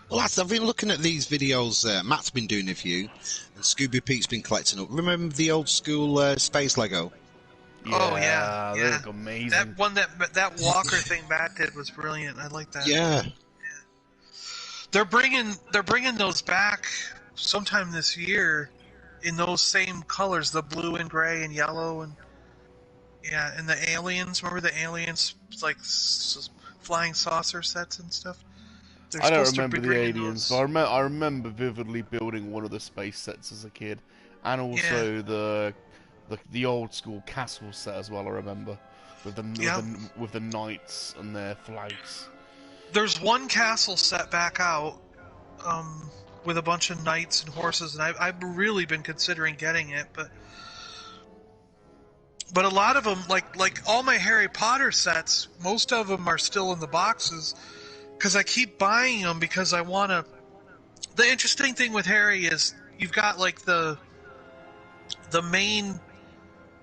Well, lads, I've been looking at these videos. Matt's been doing a few, and Scooby Pete's been collecting up. Remember the old school space Lego?
Yeah,
oh yeah,
they look amazing.
That one, that Walker thing Matt did was brilliant. I like that.
Yeah.
They're bringing those back sometime this year in those same colors, the blue and gray and yellow, and and the aliens. Remember the aliens, like flying saucer sets and stuff?
I don't remember the aliens, but I remember vividly building one of the space sets as a kid, and also the old school castle set as well. I remember with the knights and their flags.
There's one castle set back out with a bunch of knights and horses, and I've really been considering getting it, but a lot of them, like all my Harry Potter sets, most of them are still in the boxes because I keep buying them because I want to. The interesting thing with Harry is you've got like the main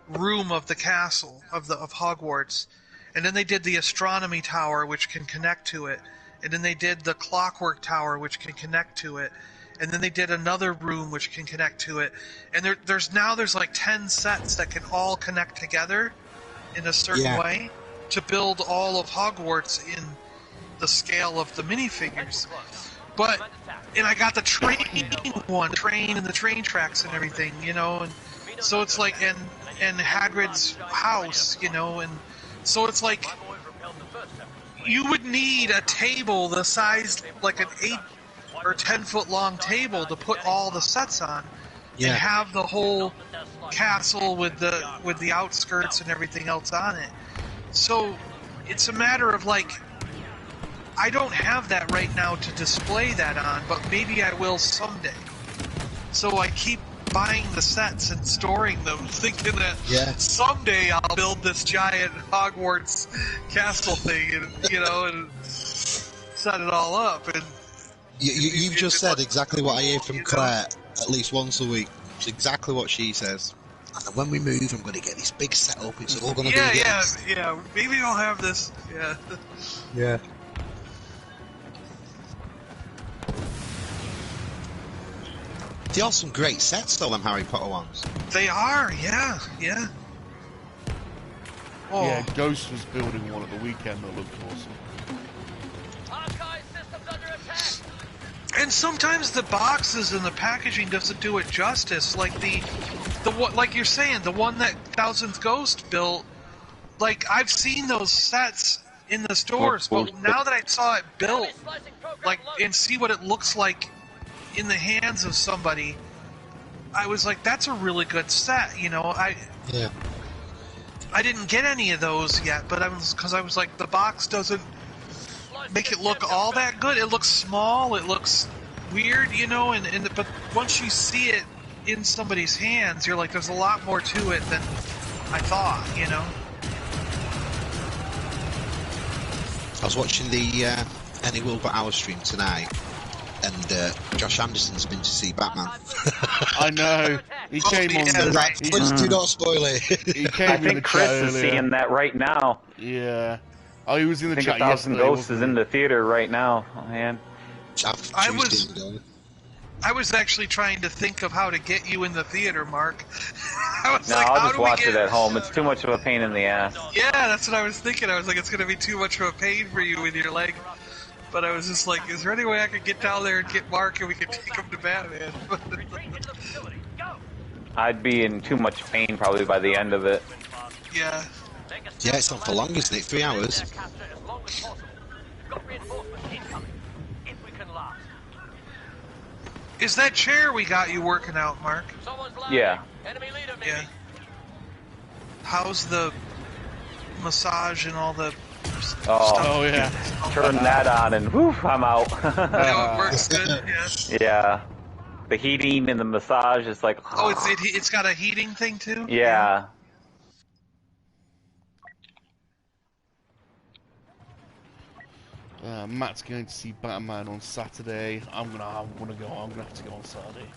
room of the castle of Hogwarts, and then they did the astronomy tower which can connect to it, and then they did the clockwork tower which can connect to it, and then they did another room which can connect to it, and there's like 10 sets that can all connect together in a certain way to build all of Hogwarts in the scale of the minifigures. And I got the train and the train tracks and everything, you know, and so it's like and Hagrid's house, you know, and so it's like you would need a table the size like an 8 or 10 foot long table to put all the sets on, and have the whole castle with the outskirts and everything else on it. So it's a matter of like, I don't have that right now to display that on, but maybe I will someday. So I keep buying the sets and storing them, thinking that someday I'll build this giant Hogwarts castle thing, and and set it all up. And
you've just said exactly what I hear from Claire at least once a week. It's exactly what she says. And then when we move, I'm going to get this big setup. It's all going to be
yeah. Maybe I'll have this.
Yeah. They are some great sets, though, them Harry Potter ones.
They are, yeah. Oh.
Yeah, Ghost was building one at the weekend that looked awesome.
And sometimes the boxes and the packaging doesn't do it justice. Like like you're saying, the one that Thousandth Ghost built. Like I've seen those sets in the stores, but now that I saw it built, and see what it looks like in the hands of somebody, I was like, that's a really good set. I didn't get any of those yet, but I was like, the box doesn't make it look all that good. It looks small, it looks weird, but once you see it in somebody's hands, you're like, there's a lot more to it than I thought,
I was watching the Any World But Our stream tonight, and Josh Anderson's been to see Batman.
I know. He came on
the... Do not spoil it.
He came
I think Chris is seeing that right now.
Yeah. Oh, he was in the chat yesterday.
I think 1,000 Ghosts is in the theater right now. Oh, man.
I was actually trying to think of how to get you in the theater, Mark.
I'll just watch it at home. It's too much of a pain in the ass.
Yeah, that's what I was thinking. I was like, it's going to be too much of a pain for you with your leg. But I was just like, is there any way I could get down there and get Mark and we could take him to Batman?
I'd be in too much pain probably by the end of it.
Yeah.
Yeah, it's not for long, isn't it? 3 hours.
Is that chair we got you working out, Mark?
Yeah.
Yeah. How's the massage and all the stuff?
Oh yeah.
Turn that on and whew, I'm out.
Yeah, it works good,
yeah. The heating and the massage is like...
Oh, it's got a heating thing too?
Yeah.
Matt's going to see Batman on Saturday. I'm gonna have to go on Saturday.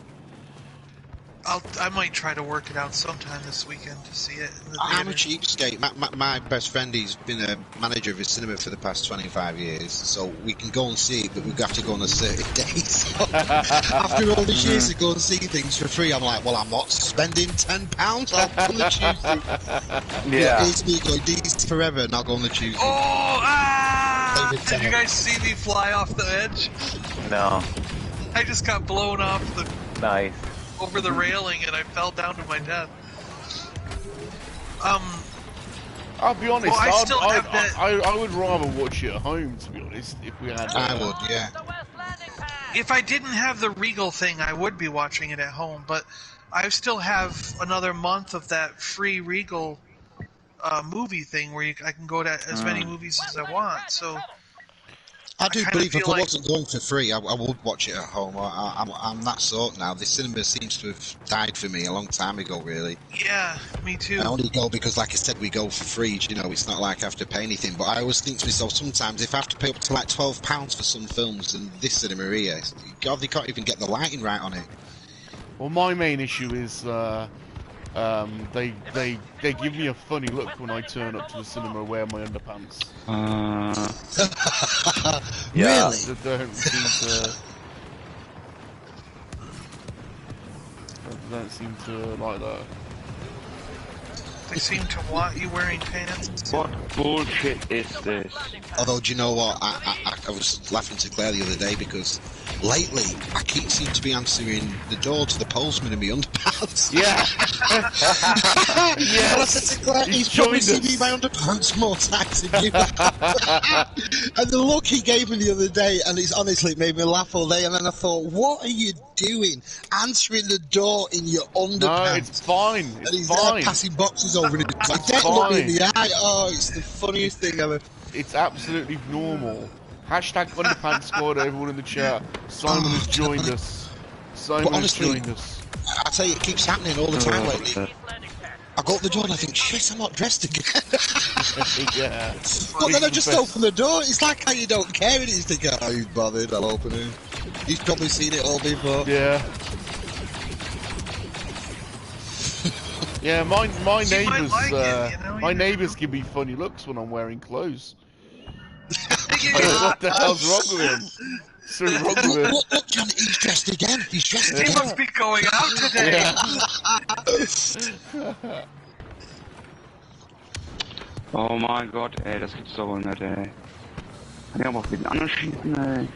I might try to work it out sometime this weekend to see it in the theater.
I'm a cheapskate. My best friend, he's been a manager of a cinema for the past 25 years, so we can go and see it, but we have to go on a certain day. So after all these years to go and see things for free, I'm like, well, I'm not spending £10 on the Tuesday.
Yeah.
It's me going, these forever, and I'll go on the Tuesday.
Did you guys see me fly off the edge?
No.
I just got blown off
Nice.
over the railing and I fell down to my death.
I'll be honest,
well,
I would rather watch it at home, to be honest, if we had...
I would, yeah.
If I didn't have the Regal thing, I would be watching it at home, but I still have another month of that free Regal movie thing where I can go to as many movies as I want, so...
I do believe if I wasn't going for free, I would watch it at home. I'm that sort now. The cinema seems to have died for me a long time ago, really.
Yeah, me too.
I only go because, like I said, we go for free. You know, it's not like I have to pay anything. But I always think to myself, sometimes if I have to pay up to like £12 for some films, and this cinema here, God, they can't even get the lighting right on it.
Well, my main issue is they give me a funny look when I turn up to the cinema and wear my underpants.
Yeah.
Really?
They don't seem to like that.
They seem to want you wearing pants.
What bullshit is this?
Although, do you know what? I was laughing to Claire the other day because lately I seem to be answering the door to the postman in my underpants.
Yeah.
Yes. And I said to Claire, he's probably seen me in my underpants more times than you. And the look he gave me the other day, and it's honestly made me laugh all day. And then I thought, what are you doing? Answering the door in your underpants.
No, it's fine. It's
and he's
fine.
there passing boxes over and he's like, don't look me in the eye. Oh, it's the funniest thing ever.
It's absolutely normal. Hashtag underpants squad, everyone in the chat. Simon has joined us. Simon's
honestly,
joined us.
I tell you, it keeps happening all the time lately. I go up the door and I think, shit, I'm not dressed again.
Yeah.
But then I just open the door. It's like how you don't care, and you think, oh, he's bothered, I'll open it. He's probably seen it all before.
Yeah. Yeah, my neighbours,
like it, you know,
my
you
neighbours
know.
give me funny looks when I'm wearing clothes. What the hell's wrong with him? So wrong with him.
Look, John, he's dressed again. He's dressed
He
again.
must be going out today.
Yeah.
Oh mein Gott, ey, das gibt's doch wohl nicht, ey. Kann ich auch mal auf den anderen schießen, ey.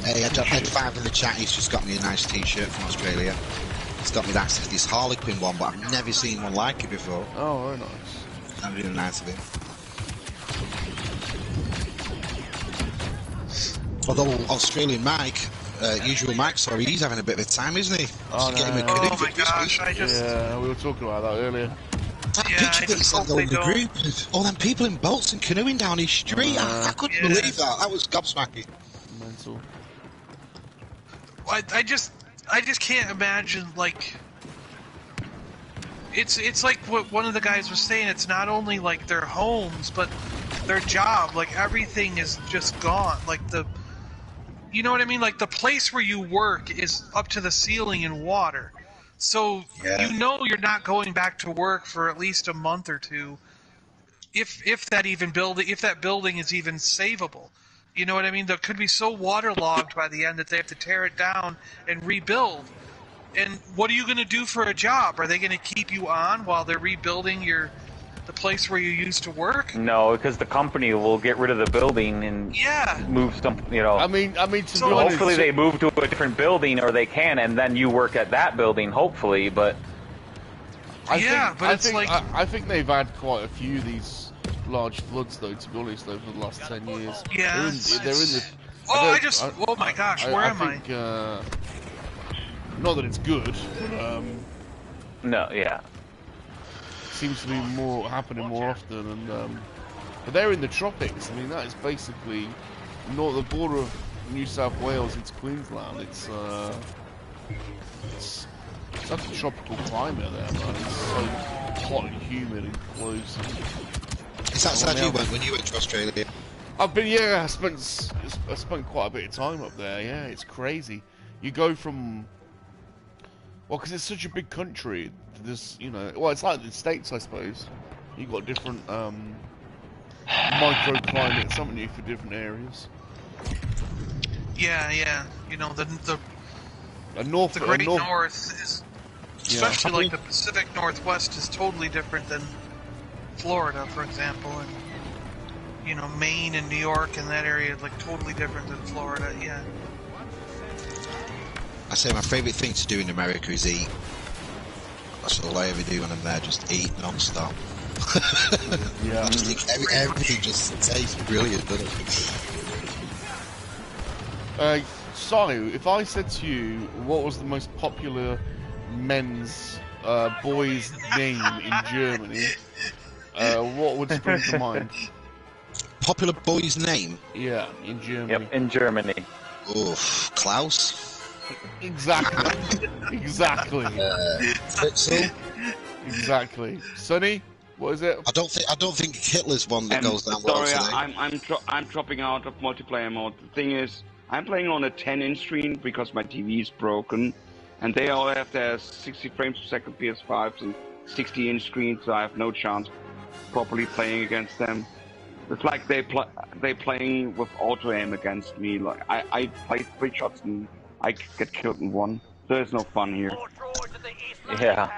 Hey, Ed5 in the chat, he's just got me a nice t-shirt from Australia. He's got me this Harlequin one, but I've never seen one like it before.
Oh, very nice.
That's really nice of him. Although Australian Mike, usual Mike, sorry, he's having a bit of a time, isn't he?
Oh, no.
Oh my gosh, I just...
Yeah, we were talking about that earlier.
That
Yeah,
picture
I
that he
just
sent
hope
over
they
the group, all them people in boats and canoeing down his street, I couldn't
Yeah.
believe that. That was gobsmacking.
Mental.
I just can't imagine, like... It's like what one of the guys was saying, it's not only like their homes, but their job, like everything is just gone. Like the... You know what I mean? Like the place where you work is up to the ceiling in water. So you know you're not going back to work for at least a month or two, if that building is even savable. You know what I mean? That could be so waterlogged by the end that they have to tear it down and rebuild. And what are you going to do for a job? Are they going to keep you on while they're rebuilding the place where you used to work?
No, because the company will get rid of the building and move some,
I mean, to be honest,
hopefully they move to a different building, or they can, and then you work at that building, hopefully. But
I think they've had quite a few of these large floods, though. To be honest, over the last 10 years.
Yeah.
They're in the.
Oh my gosh, where am I?
Not that it's good, but
no, yeah.
Seems to be happening more often, and but they're in the tropics. I mean, that is basically not the border of New South Wales into Queensland. It's such a tropical climate there, man. It's so hot and humid and close.
Is that sad you went when you went to Australia?
I've been, I spent quite a bit of time up there. Yeah, it's crazy. You go from, well, because it's such a big country. There's, it's like the States, I suppose. You got different microclimates, haven't you, for different areas?
Yeah. You know, the Great North is, especially like the Pacific Northwest, is totally different than Florida, for example, and Maine and New York and that area is like totally different than Florida. Yeah.
I say my favourite thing to do in America is eat. That's all I ever do when I'm there, just eat non-stop.
Yeah.
I just think everything just tastes brilliant, doesn't it?
So, if I said to you, what was the most popular men's boy's name in Germany, what would spring to mind?
Popular boy's name?
Yeah, in Germany.
Yep, in Germany.
Oof, Klaus?
Exactly.
Fritzl?
Exactly. Sonny, what is it?
I don't think Hitler's one that goes down well
today.
Sorry,
I'm dropping out of multiplayer mode. The thing is, I'm playing on a 10-inch screen because my TV is broken, and they all have their 60 frames per second PS5s and 60-inch screens, so I have no chance properly playing against them. It's like they playing with auto aim against me. Like I play 3 shots and I get killed in 1. There's no fun here.
Yeah.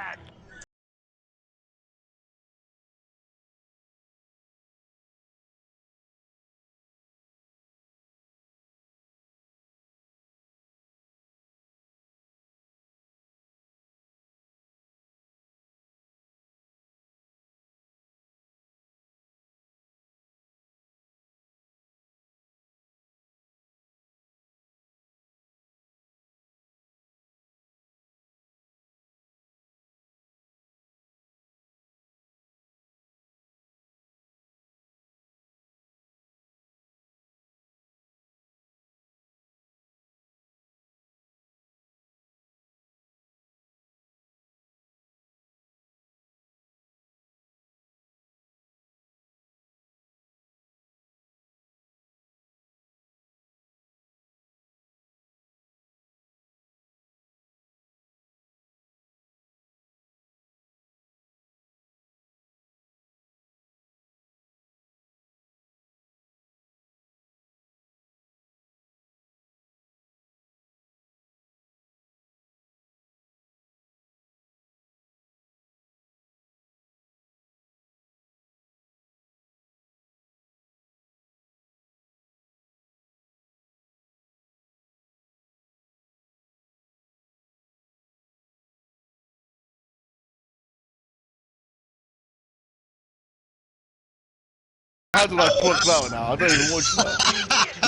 How did I pluck that one out? I don't even watch that.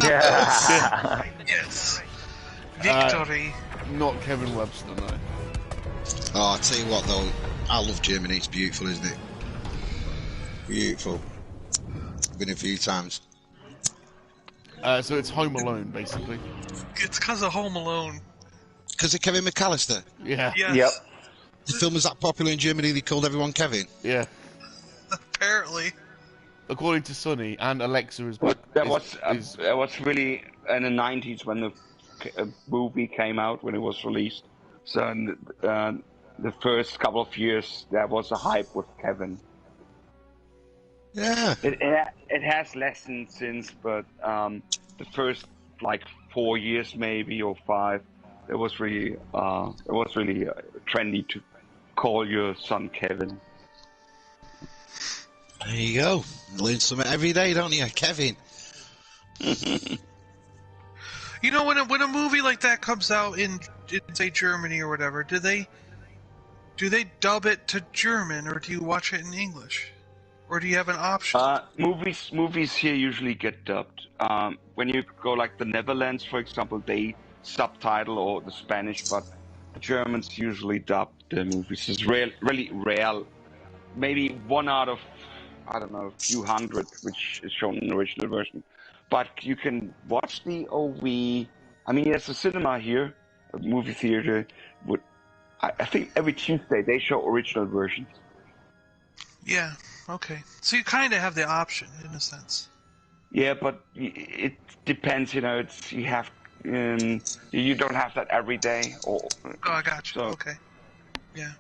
Yeah.
Yes. Victory.
Not Kevin Webster, no.
Oh, I tell you what, though, I love Germany. It's beautiful, isn't it? Beautiful. Been a few times.
So it's Home Alone, basically.
It's because of Home Alone.
Because of Kevin McAllister.
Yeah.
Yes.
Yep.
The film was that popular in Germany, they called everyone Kevin.
Yeah.
Apparently.
According to Sonny, and Alexa is...
That was really in the 90s when the movie came out, when it was released. So the first couple of years, there was a hype with Kevin.
Yeah.
It has lessened since, but the first like 4 years maybe or 5, it was really trendy to call your son Kevin.
There you go. Learn something every day, don't you, Kevin?
You know, when a movie like that comes out in say Germany or whatever, do they dub it to German, or do you watch it in English, or do you have an option?
Movies here usually get dubbed. When you go like the Netherlands, for example, they subtitle or the Spanish, but the Germans usually dub the movies. It's really rare. Maybe 1 out of, I don't know, a few hundred, which is shown in the original version. But you can watch the OV. I mean, there's a cinema here, a movie theater. I think every Tuesday they show original versions.
Yeah. Okay. So you kind of have the option in a sense.
Yeah, but it depends. You know, you don't have that every day.
Oh, I got you.
So.
Okay. Yeah.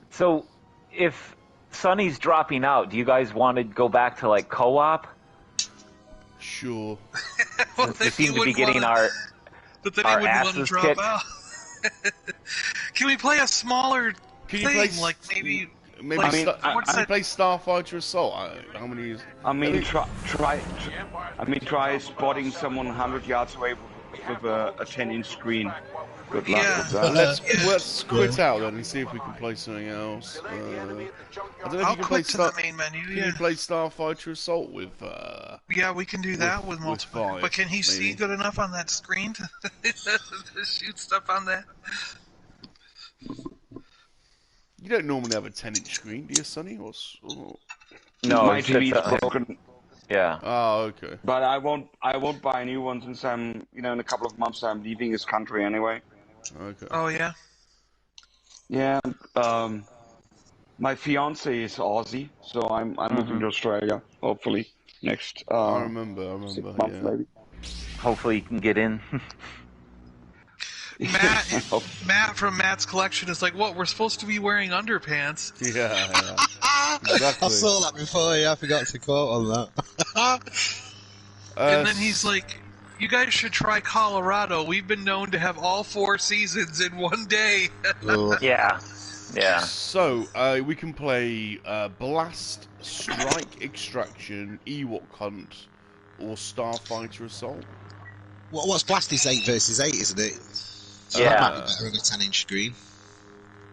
So, if Sonny's dropping out, do you guys want to go back to like co-op?
Sure.
Well,
We seem to be getting our
But then he wouldn't want to
asses
drop
kicked.
out. Can we play a smaller
Can
thing,
you play
like maybe?
Maybe
Like,
can you play Starfighter Assault? How many years?
I mean, try spotting someone 100 yards away with a 10-inch screen. Good luck with that.
Let's quit out then and see if we can play something else. I don't know if you can play
the main menu.
Can you play Starfighter Assault with?
Yeah, we can do that with multiple.
five,
But can he
maybe.
see good enough on that screen to shoot stuff on there?
You don't normally have a 10-inch screen, do you, Sonny? Or...
No,
my
it's
TV's
just,
broken.
Yeah.
Oh, okay.
But I won't buy a new one since I'm, in a couple of months I'm leaving this country anyway.
Okay.
Oh yeah.
Yeah. My fiance is Aussie, so I'm moving to Australia hopefully next.
I remember.
6 months maybe.
Hopefully you can get in.
Matt from Matt's collection is like, what? We're supposed to be wearing underpants.
Yeah. Exactly.
I saw that before. Yeah, I forgot to quote on that.
And then he's like, you guys should try Colorado. We've been known to have all 4 seasons in one day.
Yeah.
So, we can play Blast, Strike Extraction, Ewok Hunt, or Starfighter Assault.
What's Blast is 8 versus 8, isn't it? So
Yeah.
that might be better on a 10-inch screen.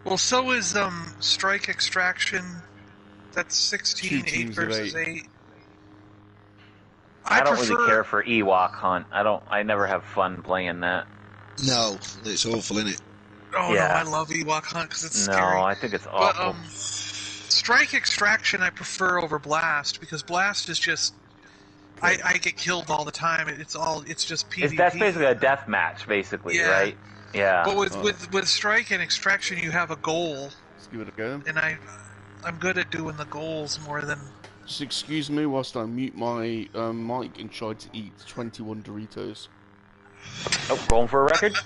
Well, so is Strike Extraction. That's 16, 8 versus 8.
I don't really care for Ewok Hunt. I never have fun playing that.
No, it's awful, isn't it?
Oh
Yeah.
no, I love Ewok Hunt because it's scary.
No, I think it's awful.
But Strike Extraction I prefer over Blast because Blast is just I get killed all the time. It's just PvP.
That's basically a death match, basically,
Yeah.
right? Yeah.
But with Strike and Extraction, you have a goal.
Let's give it a go.
And I'm good at doing the goals more than.
Just excuse me whilst I mute my mic and try to eat 21 Doritos.
Oh, going for a record?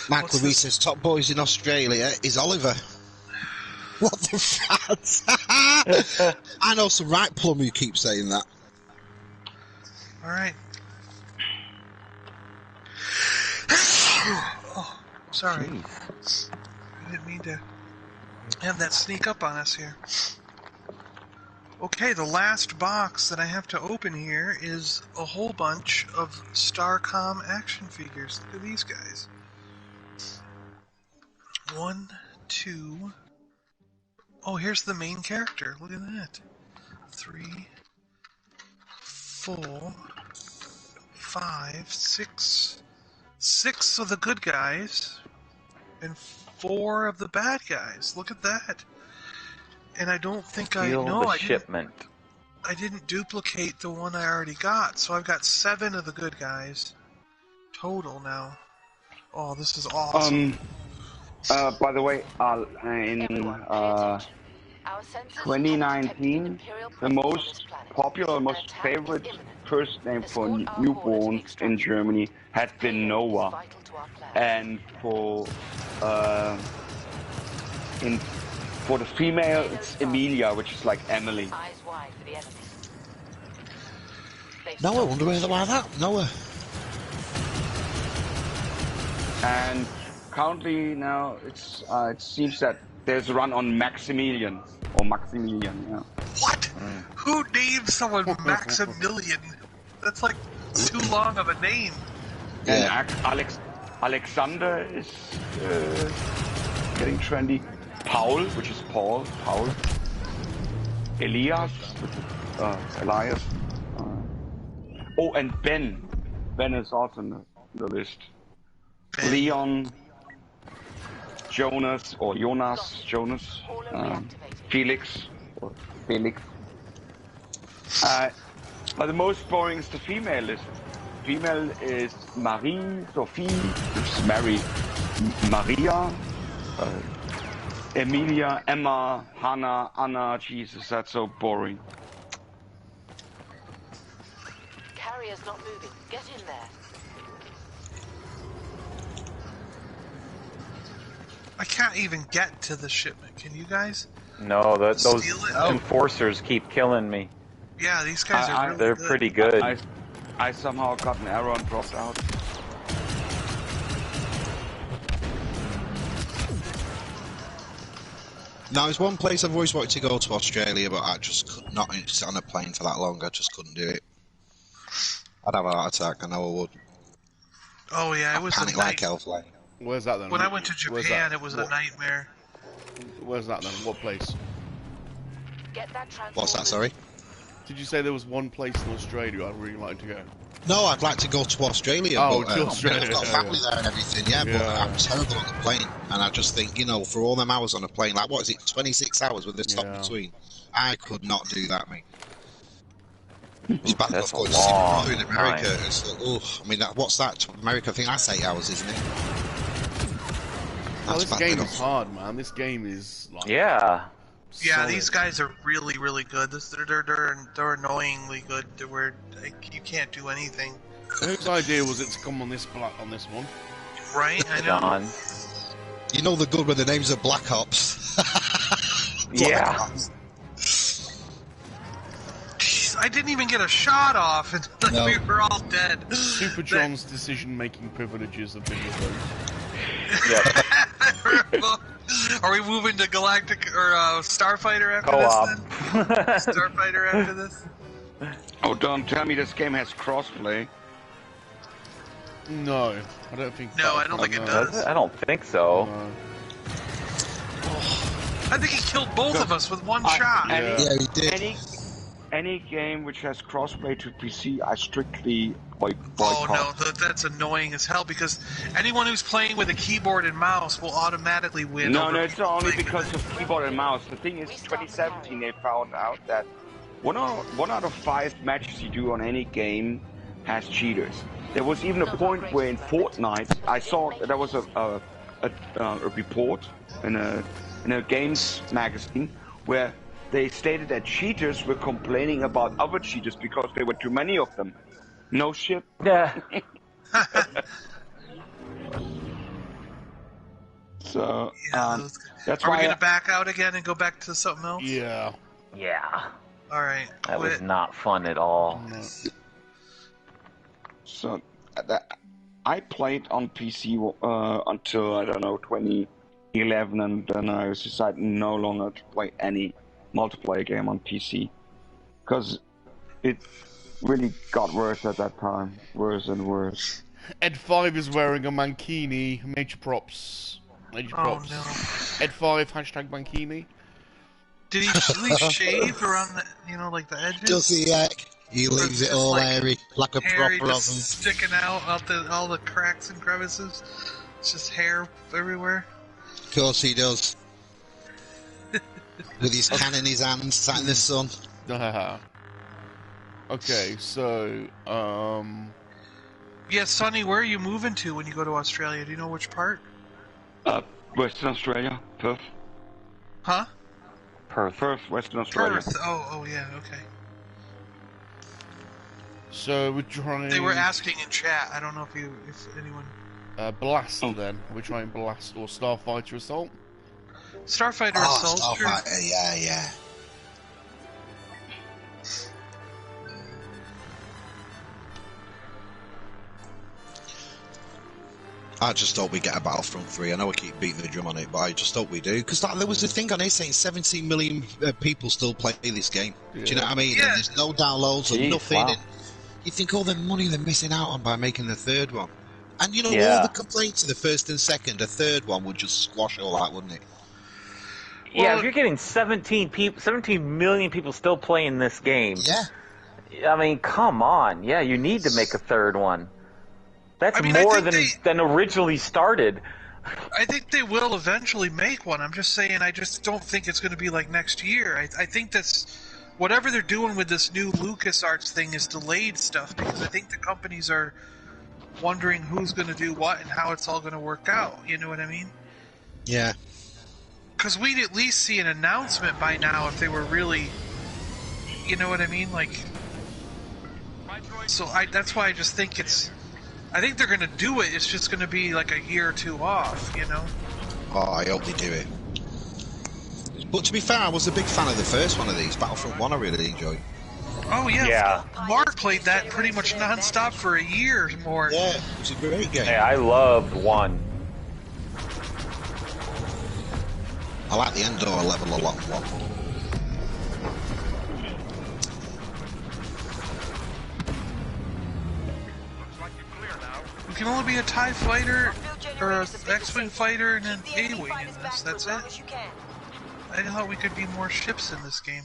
Michael Reed says top boys in Australia is Oliver. What the fat? I know some right plum who keep saying that.
All right. Oh, sorry.
Jeez.
I didn't mean to have that sneak up on us here. Okay, the last box that I have to open here is a whole bunch of Starcom action figures. Look at these guys. 1, 2, Oh, here's the main character. Look at that. 3, 4, 5, 6. 6 of the good guys, and 4 of the bad guys. Look at that. And I don't think
Shipment.
I didn't duplicate the one I already got, so I've got 7 of the good guys total now. Oh, this is awesome.
By the way, in 2019, the most popular, most favorite first name for newborns in Germany had been Noah, and for the female it's Emilia, which is like Emily.
Noah, wonder why that? Noah.
And currently now it seems that there's a run on Maximilian. Yeah.
What? Who named someone Maximilian? That's like too long of a name.
Yeah. And Alexander is getting trendy. Paul, which is Paul. Elias, which is Elias. Oh, and Ben. Ben is also on the list. Ben. Leon, Jonas, Felix. But the most boring is the female list. Female is Marie, Sophie, which is Mary, Maria, Emilia, Emma, Hannah, Anna. Jesus, that's so boring.
Carrier's not moving. Get in there.
I can't even get to the shipment. Can you guys?
No, those enforcers keep killing me.
Yeah, these guys are really
they're
good.
pretty good.
I somehow got an error and dropped out.
Now, there's one place I've always wanted to go to, Australia, but I just could not sit on a plane for that long. I just couldn't do it. I'd have a heart attack, I know I would.
Oh yeah, it was
panic like hell flying.
Where's that then?
When I went to Japan, it was a nightmare.
Where's that then? What place?
Get that
What's that, sorry?
Did you say there was one place in Australia I'd really like to go?
No, I'd like to go to Australia.
Oh,
but,
to Australia.
I've got family there and everything, but I'm terrible on the plane. And I just think, for all them hours on a plane, like, what is it, 26 hours with the stop between? I could not do that, mate. It's bad enough going to see my brother in America. It's what's that? America, I think that's 8 hours, isn't it?
This game is hard, man. This game is like...
Yeah.
Yeah, these guys are really, really good. They're annoyingly good. Where you can't do anything.
Whose idea was it to come on this one?
Right, I know.
John.
You know the good when the names are Black Ops.
Yeah.
Jeez, I didn't even get a shot off, and we were all dead.
Super John's decision-making privileges have been revoked.
Yep.
Are we moving to Galactic or Starfighter after
Co-op.
this? Then? Starfighter after this?
Oh, don't tell me this game has crossplay.
No, I don't think.
No, I don't think it does.
I don't think so.
I think he killed both of us with one shot.
Yeah, he did.
Any game which has crossplay to PC, I strictly boycott.
Oh no, that's annoying as hell because anyone who's playing with a keyboard and mouse will automatically win.
No, it's not only because of keyboard and mouse. The thing is, 2017 they found out that one out of 5 matches you do on any game has cheaters. There was even a point where in Fortnite I saw there was a report in a games magazine where they stated that cheaters were complaining about other cheaters because there were too many of them. No shit.
Yeah.
So
that's why. Are we gonna back out again and go back to something else?
Yeah.
Yeah.
All right.
That was not fun at all.
No.
So I played on PC until I don't know 2011, and then I decided no longer to play any multiplayer game on PC because it really got worse at that time, worse and worse.
Ed5 is wearing a mankini. Major props.
Oh no.
Ed5 #mankini.
Did he at least shave around the, like the edges?
Does he? He leaves it all hairy, like a
hairy,
proper
just
oven.
sticking out all the cracks and crevices. It's just hair everywhere.
Of course he does. With his can in his hand, sat in the sun.
Okay, so
yeah, Sonny, where are you moving to when you go to Australia? Do you know which part?
Western Australia, Perth.
Huh?
Perth,
Western Australia.
Perth. Oh yeah, okay.
So we're trying.
They were asking in chat. I don't know if anyone.
Blast then. We're trying Blast or Starfighter Assault.
Starfighter Assault.
Starfighter, yeah. I just hope we get a Battlefront 3. I know I keep beating the drum on it, but I just hope we do. Because there was a thing on here saying 17 million people still play this game. Yeah. Do you know what I mean?
Yeah.
And there's no downloads or nothing.
Wow.
And you think all the money they're missing out on by making the third one. And all the complaints of the first and second, a third one would just squash all that, wouldn't it?
Yeah, if you're getting 17 million people still playing this game.
Yeah.
I mean, come on. Yeah, you need to make a third one. That's more than originally started.
I think they will eventually make one. I'm just saying, I just don't think it's going to be like next year. I think that's whatever they're doing with this new LucasArts thing is delayed stuff, because I think the companies are wondering who's going to do what and how it's all going to work out. You know what I mean?
Yeah.
Because we'd at least see an announcement by now if they were really, you know what I mean? Like, so that's why I just think I think they're going to do it. It's just going to be like a year or two off,
Oh, I hope they do it. But to be fair, I was a big fan of the first one of these. Battlefront 1 I really enjoyed.
Oh, yeah.
Yeah.
Mark played that pretty much non-stop for a year or more.
Yeah, it was a great game.
Hey, I loved 1.
I like the Endor level a lot more.
You can only be a TIE fighter or an X-Wing fighter and an A-Wing in this. That's it. I thought we could be more ships in this game.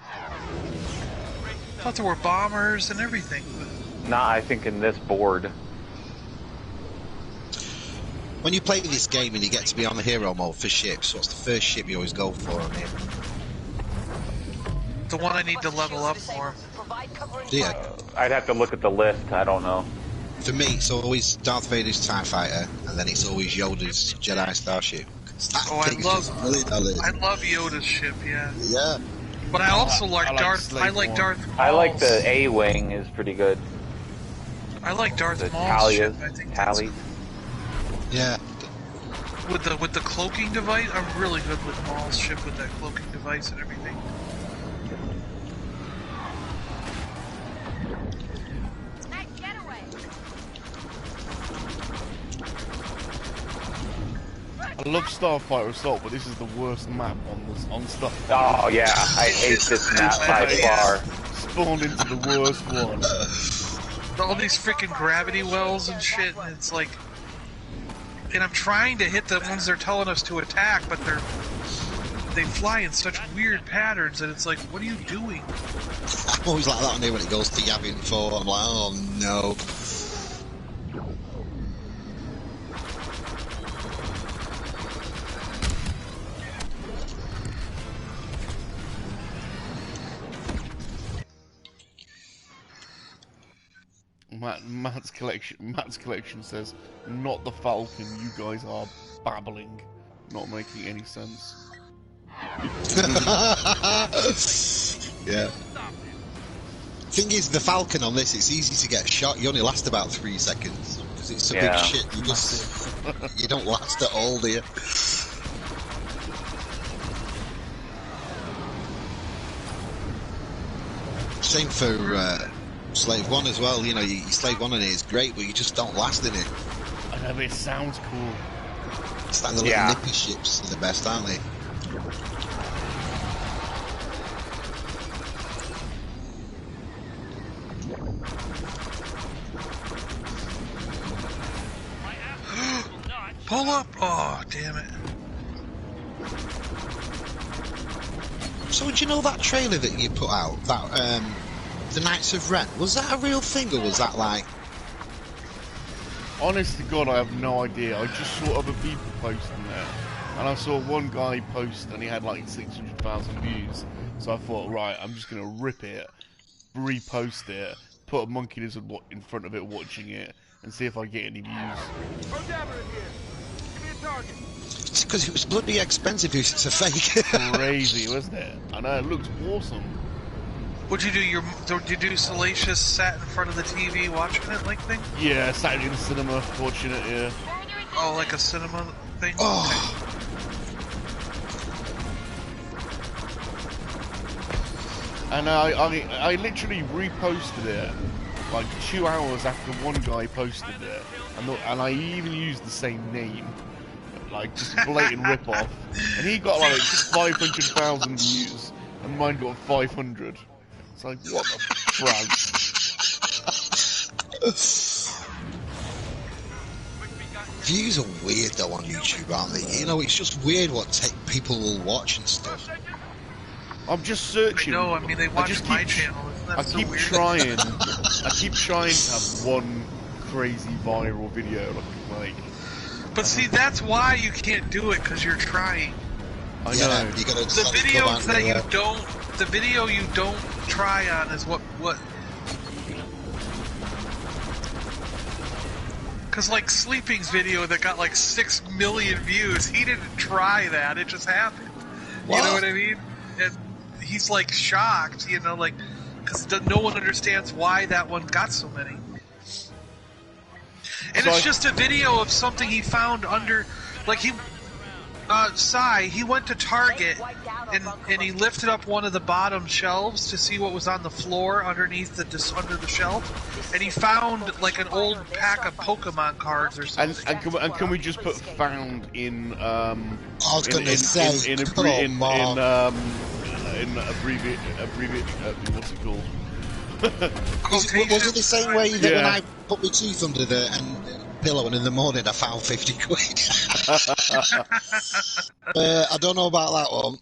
I thought there were bombers and everything. But...
Nah, I think in this board.
When you play this game and you get to be on the hero mode for ships, what's the first ship you always go for on here?
The one I need to level up for.
Yeah.
I'd have to look at the list. I don't know.
For me, it's always Darth Vader's TIE Fighter, and then it's always Yoda's Jedi Starship.
Oh, I love Yoda's ship, yeah.
Yeah.
But I also like Darth. I like Darth Maul's.
I like the A-Wing is pretty good.
I like Darth
The
Maul's ship. I think
Tally.
Yeah.
With the cloaking device, I'm really good with Maul's ship with that cloaking device and everything.
I love Starfighter Assault, but this is the worst map on stuff.
Oh yeah, I hate this map by far.
Spawned into the worst one.
All these freaking gravity wells and shit, and it's like, and I'm trying to hit the ones they're telling us to attack, but they fly in such weird patterns, and it's like, what are you doing?
I'm always like that on here when it goes to Yavin 4. I'm like, oh no.
Matt's collection says, not the Falcon, you guys are babbling, not making any sense.
Yeah. Thing is, the Falcon on this, it's easy to get shot. You only last about 3 seconds because it's a big shit. You just you don't last at all, do you? Same for Slave 1 as well. You know, Slave 1 in it is great, but you just don't last in it.
I know, but it sounds cool.
It's like the little nippy ships are the best, aren't they?
Pull up! Oh, damn it.
So, do you know that trailer that you put out? That, the Knights of Ren? Was that a real thing, or was that like...
Honest to God, I have no idea. I just saw other people posting there. And I saw one guy post and he had like 600,000 views. So I thought, right, I'm just going to rip it, repost it, put a MoNKey-LiZaRD in front of it watching it, and see if I get any views.
It's because it was bloody expensive if it's a fake.
Crazy, wasn't it? I know, it looks awesome.
What'd you do? Did you do Salacious sat in front of the TV watching it like thing?
Yeah, sat in the cinema watching it, yeah.
Oh, like a cinema thing?
Oh.
And I literally reposted it like 2 hours after one guy posted it, and I even used the same name, like just a blatant rip-off, and he got like 500,000 views, and mine got 500. It's like, what the frag?
Views are weird though on YouTube, aren't they? You know, it's just weird what people will watch and stuff.
I'm just searching.
I know, I mean, they watch my channel. Isn't that so weird?
I keep trying to have one crazy viral video like.
But see, that's why you can't do it, because you're trying.
I know.
You gotta
the videos that you don't, the video you don't try on is what. Because like Sleeping's video that got like 6 million views, he didn't try that; it just happened.
What?
You know what I mean? And he's like shocked, you know, like because no one understands why that one got so many. And so it's just a video of something he found under, like he went to Target and he lifted up one of the bottom shelves to see what was on the floor underneath under the shelf, and he found like an old pack of Pokemon cards or something.
And can we just put "found" in?
I was going to say
in abbreviate. What's it called?
Was it the same way that when I put my tooth under the pillow and in the morning I found 50 quid? I don't know about that one.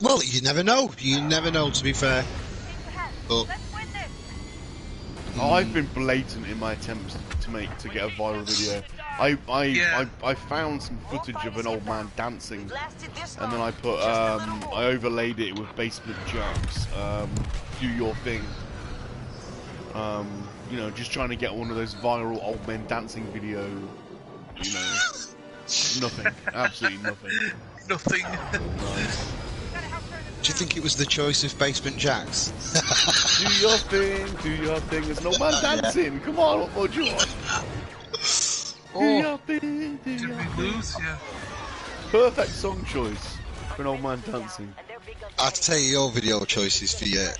Well, you never know. You never know, to be fair. But
I've been blatant in my attempts to get a viral video. I found some footage of an old man dancing, and then I put I overlaid it with Basement Jack's "Do Your Thing." You know, just trying to get one of those viral old men dancing video. You know, nothing, absolutely nothing.
Nothing.
Do you think it was the choice of Basement Jack's?
Do your thing, do your thing. There's no man dancing. Come on, what more do you want? Do your thing, do your thing.
Yeah.
Perfect song choice for an old man dancing.
I'll tell you your video choices for your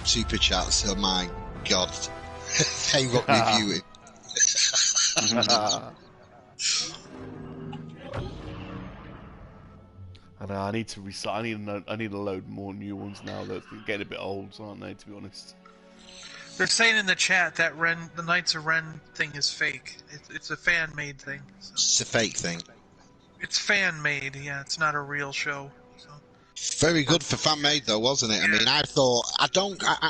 super chats. Oh my god, they got me viewing.
I need to recycle. I need to load more new ones now. They're getting a bit old, aren't they? To be honest.
They're saying in the chat that the Knights of Ren thing is fake. It's a fan-made thing. So.
It's a fake thing.
It's fan-made, yeah. It's not a real show. So.
Very good for fan-made, though, wasn't it? Yeah. I mean, I thought...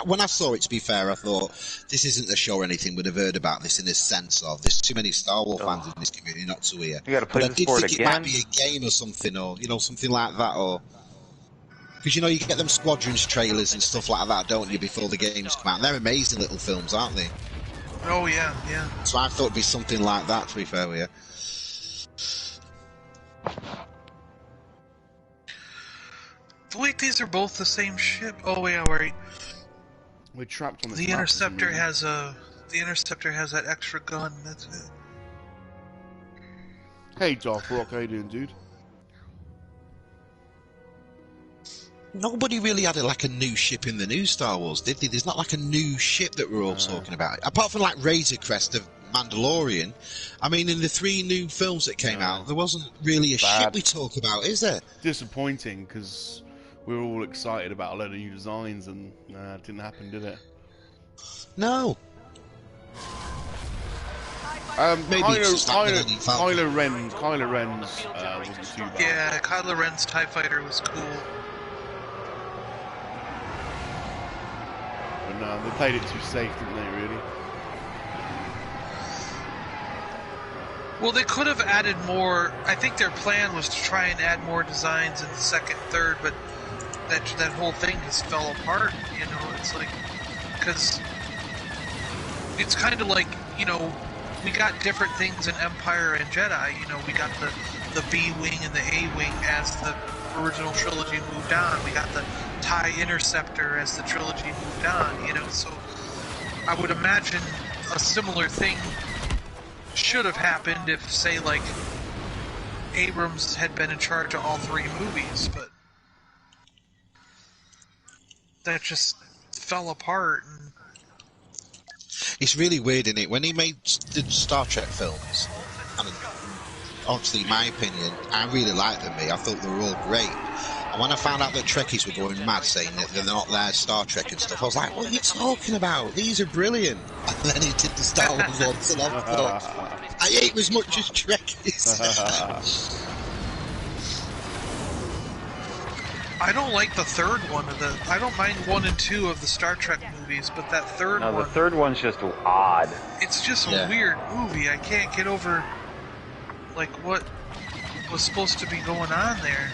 when I saw it, to be fair, I thought, this isn't a show or anything. We'd have heard about this in the sense of, there's too many Star Wars fans in this community not to hear.
You gotta play this for it again?
I did think it might be a game or something, or, you know, something like that, or... Because, you know, you get them Squadrons trailers and stuff like that, don't you, before the games come out. And they're amazing little films, aren't they?
Oh, yeah, yeah.
So I thought it'd be something like that, to be fair with you.
Wait, these are both the same ship? Oh, yeah, right.
We're trapped on
the Interceptor has a... The Interceptor has that extra gun, that's it.
Hey, Dark Rock, how you doing, dude?
Nobody really had a new ship in the new Star Wars, did they? There's not like a new ship that we're all talking about. Apart from like Razor Crest of Mandalorian. I mean, in the 3 new films that came out, there wasn't really a ship we talk about, is there?
Disappointing, because we were all excited about a load of new designs, and it didn't happen, did it?
No. Maybe it's just like the Falcon.
Kylo Ren's wasn't too bad.
Yeah, Kylo Ren's TIE Fighter was cool.
But no, they played it too safe, didn't they, really?
Well, they could have added more. I think their plan was to try and add more designs in the second, third, but that whole thing just fell apart. You know, it's like, because it's kind of like, you know, we got different things in Empire and Jedi. You know, we got the B wing and the A wing as the original trilogy moved on. We got the TIE Interceptor as the trilogy moved on. You know, so I would imagine a similar thing should have happened if, say, like, Abrams had been in charge of all three movies, but that just fell apart. And
it's really weird, isn't it? When he made the Star Trek films, and obviously, in my opinion, I really liked them. I thought they were all great. And when I found out that Trekkies were going mad saying that they're not their Star Trek and stuff, I was like, what are you talking about? These are brilliant. And then he did the Star Wars ones, and I thought, I hate them as much as Trekkies.
I don't like the third one of the. I don't mind 1 and 2 of the Star Trek movies, but that third one.
No, the third one's just odd.
It's just a weird movie. I can't get over, like, what was supposed to be going on there.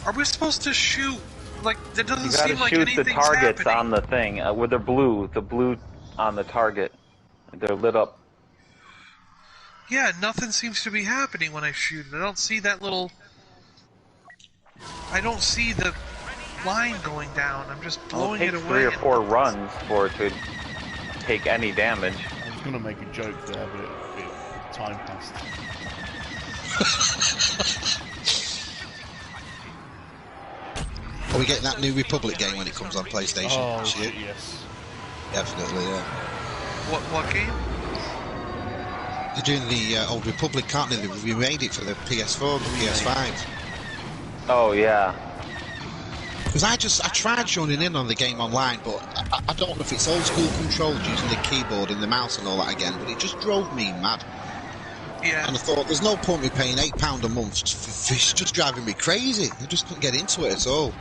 Are we supposed to shoot? Like, that doesn't seem like anything's happening. You gotta shoot the targets
on the thing with the blue on the target. They're lit up.
Yeah, nothing seems to be happening when I shoot it. I don't see that little. I don't see the line going down. I'm just blowing it away.
It takes 3 or 4 runs for it to take any damage.
I was gonna make a joke there, but time passed.
Are we getting that new Republic game when it comes on PlayStation?
Oh, shit, yes.
Definitely, yeah.
What game?
They're doing the Old Republic, aren't they? They've remade it for the PS4, the PS5.
Oh, yeah.
Because I tried joining in on the game online, but I don't know if it's old school controls using the keyboard and the mouse and all that again, but it just drove me mad.
Yeah.
And I thought, there's no point me paying £8 a month. It's just driving me crazy. I just couldn't get into it at all.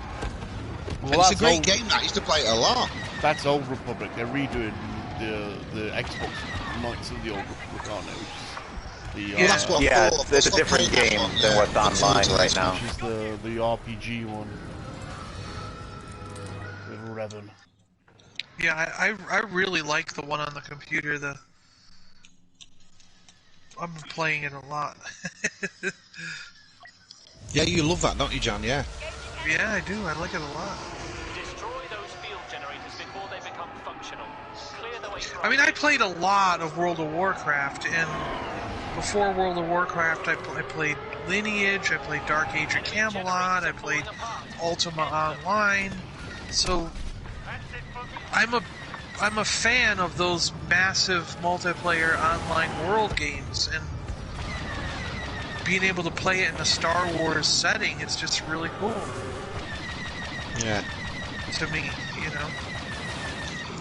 Well, and it's a great game. I used to play it a lot.
That's Old Republic. They're redoing the Xbox Knights of the Old Republic, aren't they?
Well, that's what
I thought. It's a different game than what's online right now.
Which is the RPG one. With Revan.
Yeah, I really like the one on the computer. I've been playing it a lot.
Yeah, you love that, don't you, John? Yeah.
Yeah, I do. I like it a lot.
Destroy those field generators before they become functional. Clear the way for
I mean, I played a lot of World of Warcraft, and before World of Warcraft, I played Lineage, I played Dark Age of Camelot, I played Ultima Online. So I'm a fan of those massive multiplayer online world games, and being able to play it in a Star Wars setting, it's just really cool.
Yeah.
To me, you know.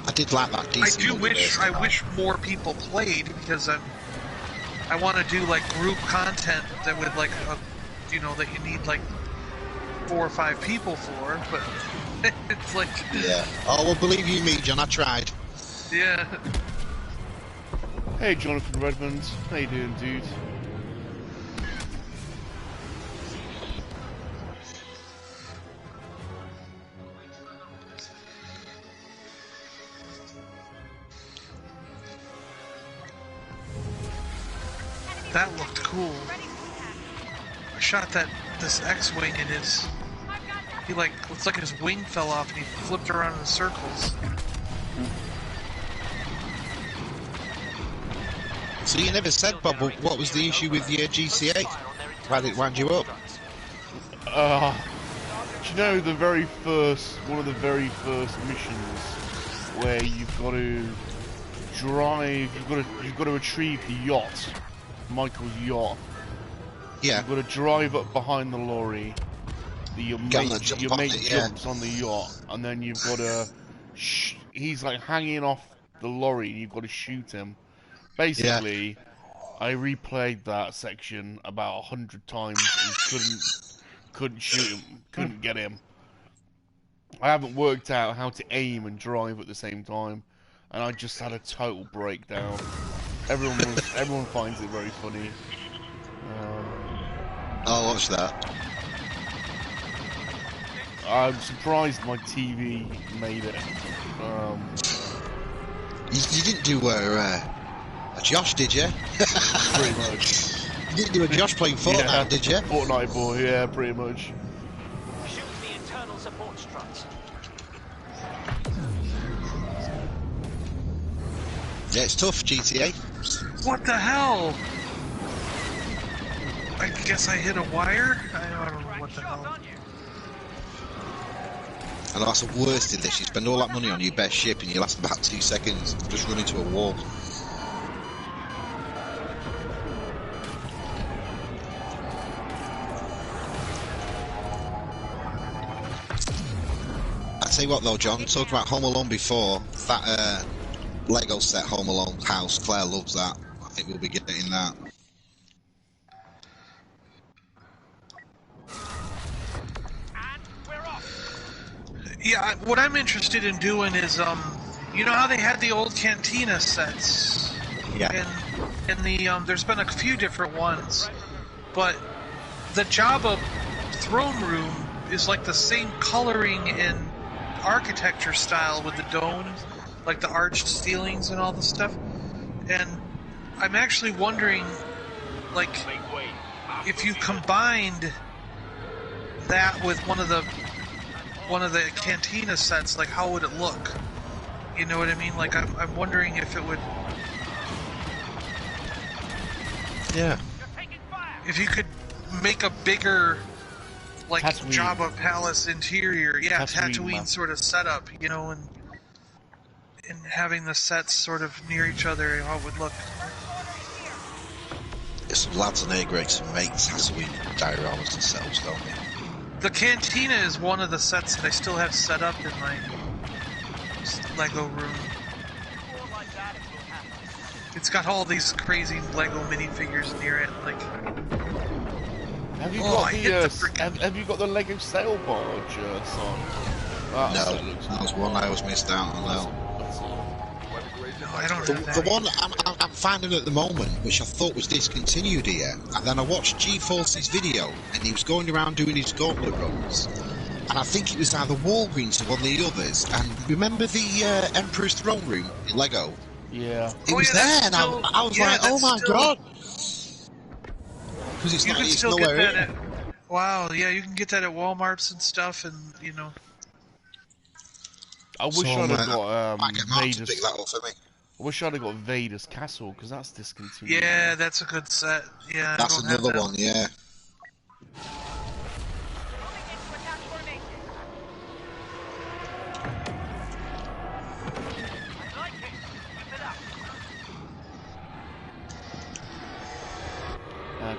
I did like that DC.
I wish more people played, because I want to do like group content that would like that you need like 4 or 5 people for, but it's like
yeah. Oh well, believe you me, John, I tried.
Yeah.
Hey, Jonathan Redmond, how you doing, dude?
That looked cool. I shot this X-wing and it's like his wing fell off and he flipped around in circles.
So you never said, Bob, what was the issue with your GCA? Why did it wind you up?
Do you know one of the very first missions where you've got to drive, you've got to retrieve the yacht, Michael's yacht.
Yeah.
You've got to drive up behind the lorry. Your mate jumps on the yacht, and then you've got to. He's like hanging off the lorry, and you've got to shoot him. Basically, I replayed that section about 100 times and couldn't shoot him, couldn't get him. I haven't worked out how to aim and drive at the same time, and I just had a total breakdown. Everyone finds it very funny.
I'll watch that.
I'm surprised my TV made it.
You didn't do a Josh, did you?
Pretty much.
You didn't do a Josh playing Fortnite, did you?
Fortnite boy, yeah, pretty much.
Shoot the internal support struts.
Yeah, it's tough, GTA.
What the hell? I guess I hit a wire? I don't know what the hell.
And that's the worst in this. You spend all that money on your best ship and you last about 2 seconds. Just run into a wall. I tell you what though, John, talked about Home Alone before. That Lego set Home Alone house, Claire loves that. I think we'll be getting that.
Yeah, what I'm interested in doing is, you know how they had the old Cantina sets?
Yeah.
And the, there's been a few different ones, but the Jabba throne room is like the same coloring and architecture style with the domes, like the arched ceilings and all the stuff. And I'm actually wondering, like, if you combined that with one of the Cantina sets, like, how would it look? You know what I mean? Like, I'm wondering if it would...
Yeah.
If you could make a bigger, like,
Tatooine.
Jabba Palace interior, yeah, Tatooine sort of setup, you know, and having the sets sort of near each other, how it would look.
There's some lads on A grade to make Tatooine dioramas themselves, don't they?
The Cantina is one of the sets that I still have set up in my Lego room. It's got all these crazy Lego minifigures near it, like...
Have you got the Lego sail barge song?
No, that was one I was missed out on that.
No, I don't have that.
The one I'm finding at the moment, which I thought was discontinued here, and then I watched G-Force's video, and he was going around doing his gauntlet runs, and I think it was either Walgreens or one of the others, and remember the Emperor's Throne Room in Lego?
Yeah.
It was there, and I was like, oh my god! Because it's
you
not,
can
it's
still
nowhere
get that
in.
wow, yeah, you can get that at Walmarts and stuff, and, you know...
I wish I'd have got
Vader's... pick that up for me.
I wish I'd have got Vader's Castle, because that's discontinued.
Yeah, that's a good set. Yeah,
that's another one, yeah.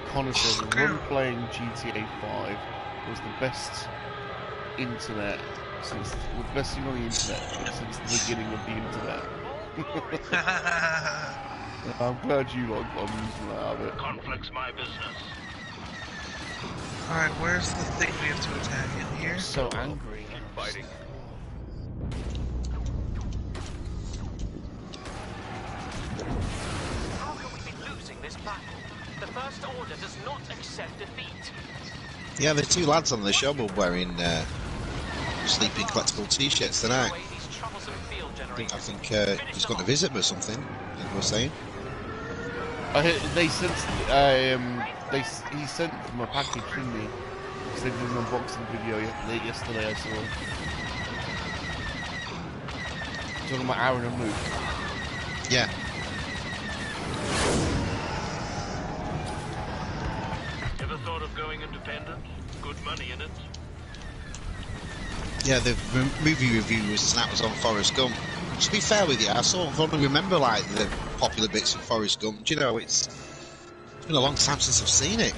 Connor says, Rum playing GTA 5 was the best internet since the best thing on the internet since the beginning of the internet. I'm glad you lot got amusement out of it.
Conflict's my business.
Alright, where's the thing we have to attack in here?
I'm so angry.
Fighting.
How can we be losing this battle? The First Order does not accept defeat.
Yeah, the two lads on the show were wearing sleeping collectible t-shirts tonight. I think he's going to visit them or something, I think we're saying.
They sent, he sent them a package to me. He said there was an unboxing video yesterday I saw. Talking about Aaron and Luke.
Yeah.
Ever thought of going independent? Good money in it.
Yeah, the movie review was on Forrest Gump. To be fair with you, I sort of only remember like the popular bits of Forrest Gump. Do you know, it's been a long time since I've seen it.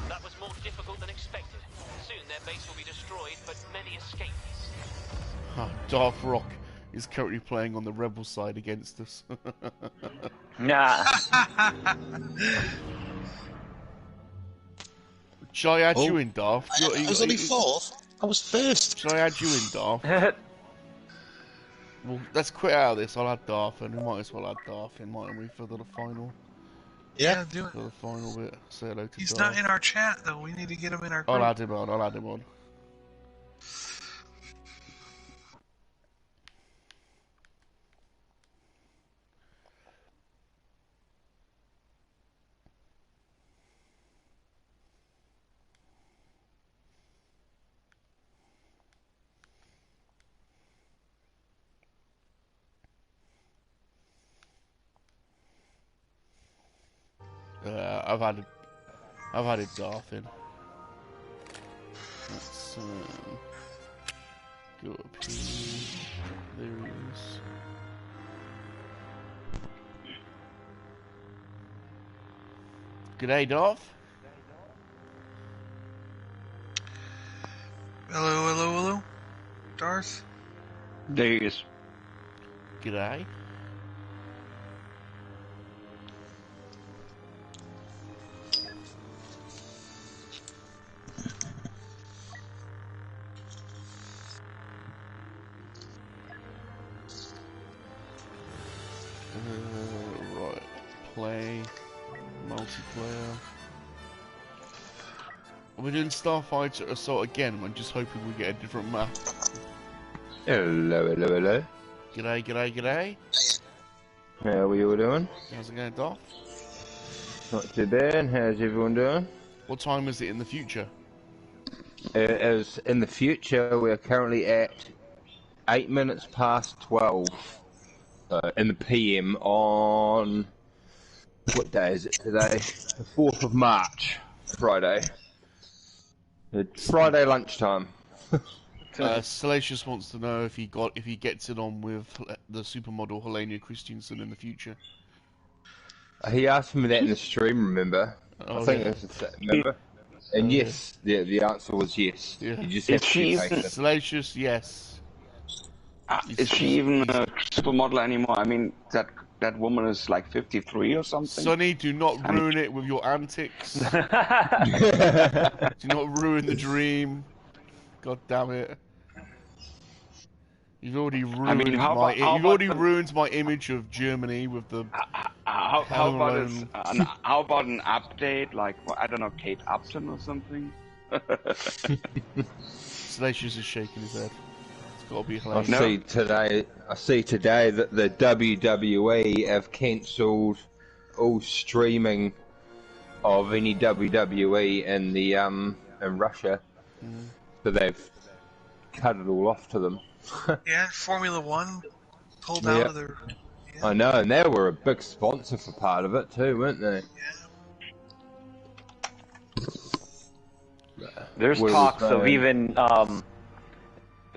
That was more difficult than expected. Soon their base will be destroyed, but many escape.
Darth Rock is currently playing on the rebel side against us.
Nah.
Shall I add you in, Darth?
I was only fourth. I was first.
Shall I add you in, Darth? Well, let's quit out of this. I'll add Darth, and we might as well add Darth in, mightn't we, for the final?
Yeah, do it.
For the final bit. Say hello to
He's
Darth.
not in our chat, though. We need to get him in our group.
I'll add him on. I'll add him on. I've added Darth in. Let's go up here. There he is. G'day, Darth.
Hello, hello, hello. Darth?
There he is.
G'day. Right, play, multiplayer. Are we doing Starfighter Assault again? I'm just hoping we get a different map.
Hello, hello, hello.
G'day, g'day, g'day.
How are you all doing?
How's it going, Darth?
Not too bad. How's everyone doing?
What time is it in the future?
As in the future, we're currently at 8 minutes past 12 in the PM on... What day is it today? The 4th of March, Friday. It's Friday lunchtime.
Salacious wants to know if he gets it on with the supermodel Helena Christensen in the future.
He asked me that in the stream, remember?
Oh,
I think
yeah.
that's it, remember? And yes, the answer was yes.
Yeah.
You just have to be patient.
Salacious, yes.
Is she even a supermodel anymore? I mean, that woman is like 53 or something.
Sonny, do not ruin it with your antics. Do not ruin the dream. God damn it. You've already ruined ruined my image of Germany with the.
How about an update, like, I don't know, Kate Upton or something?
Salacious
is shaking his head. It's got to be
I
hilarious.
see today that the WWE have cancelled all streaming of any WWE in the in Russia, so they've cut it all off to them.
Yeah, Formula One pulled out of their... Yeah.
I know, and they were a big sponsor for part of it too, weren't they?
Yeah.
There's talks of even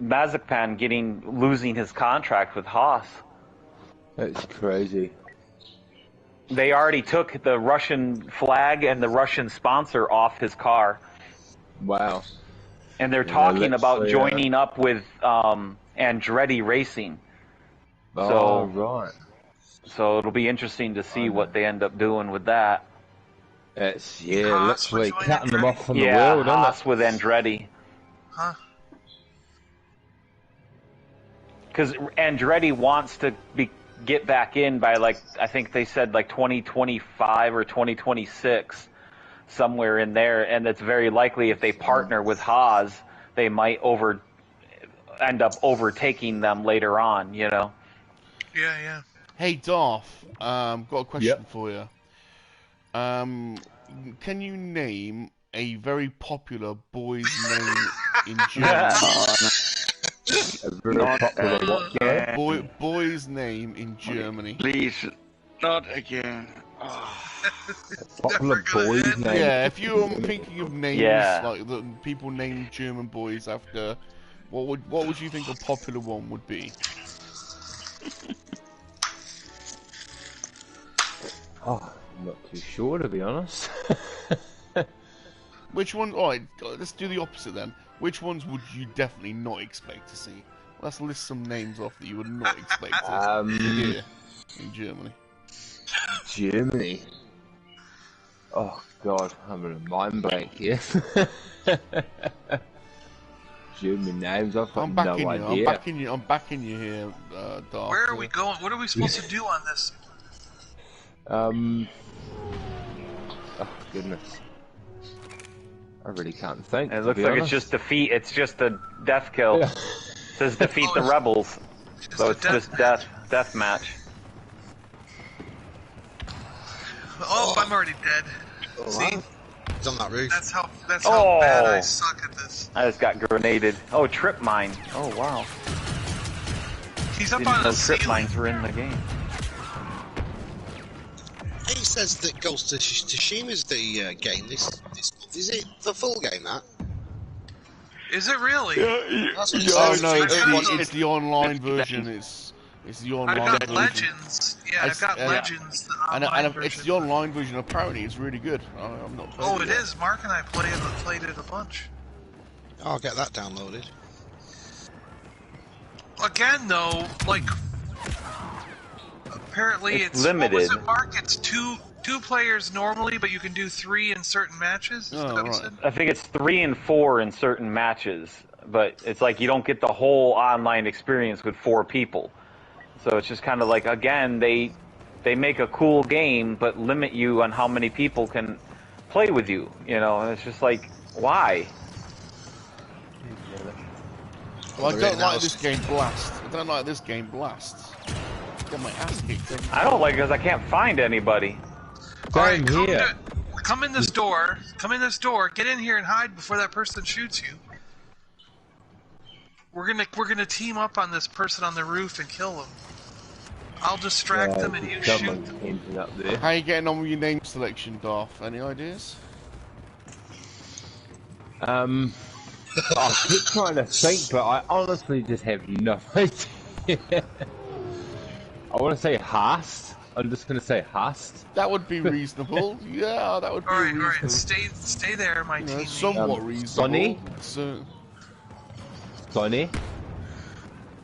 Mazepin losing his contract with Haas.
That's crazy.
They already took the Russian flag and the Russian sponsor off his car.
Wow.
And they're talking about joining up with Andretti Racing.
Oh, right.
So it'll be interesting to see what they end up doing with that.
It's, literally cutting them off from the world, isn't
Haas
it?
with Andretti.
Huh?
Because Andretti wants to get back in by, I think they said 2025 or 2026, somewhere in there. And it's very likely if they partner with Haas, they might end up overtaking them later on, you know?
Yeah.
Hey, Darth, got a question for you. Can you name a very popular boy's name in Germany?
A very popular what?
Boy's name in Germany.
Please, not again.
Popular boy's name.
Yeah, if you're thinking of names like that people name German boys after, what would you think a popular one would be?
Oh, I'm not too sure, to be honest.
Which one? Alright, let's do the opposite then. Which ones would you definitely not expect to see? Let's list some names off that you would not expect to hear in Germany.
Germany. Oh God, I'm in a mind blank here. German names, I've got no idea.
I'm backing you here, Dark.
Where are we going? What are we supposed to do on this?
Oh goodness. I really can't think.
It looks like it's just defeat. It's just a death kill.
Yeah.
It says defeat the rebels. So it's just death match.
Oh, I'm already dead. See?
He's on that roof.
That's how bad I suck at this.
I just got grenaded. Oh, trip mine. Oh wow.
He's up on the ceiling.
Trip mines were in the game.
He says that Ghost of Tsushima is the game this month. Is it the full game, that?
Is it really?
That's what he says.
No, it's the online version. It's the online version.
I've got Legends. Yeah, I've got Legends.
And it's the online version. Apparently, it's really good. I'm not.
Oh, it is. Mark and I played it a bunch.
I'll get that downloaded.
Again, though, like apparently it's
limited.
What was it, Mark? It's two players normally, but you can do 3 in certain matches. Is that what you said?
I think it's 3 and 4 in certain matches, but it's like you don't get the whole online experience with 4 people. So it's just kind of like, again, they make a cool game, but limit you on how many people can play with you. You know, and it's just like, why?
Well, I don't like this game Blast. Get my ass kicked.
I don't like it because I can't find anybody.
Alright, come in this door. Come in this door. Get in here and hide before that person shoots you. We're gonna team up on this person on the roof and kill them. I'll distract them and you shoot them.
Up there.
How are you getting on with your name selection, Darth? Any ideas?
I keep trying to think, but I honestly just have no idea. I want to say Hast. I'm just going to say Hast.
That would be reasonable. Yeah, that would be reasonable.
Alright, stay there, my team.
Somewhat reasonable.
Sonny?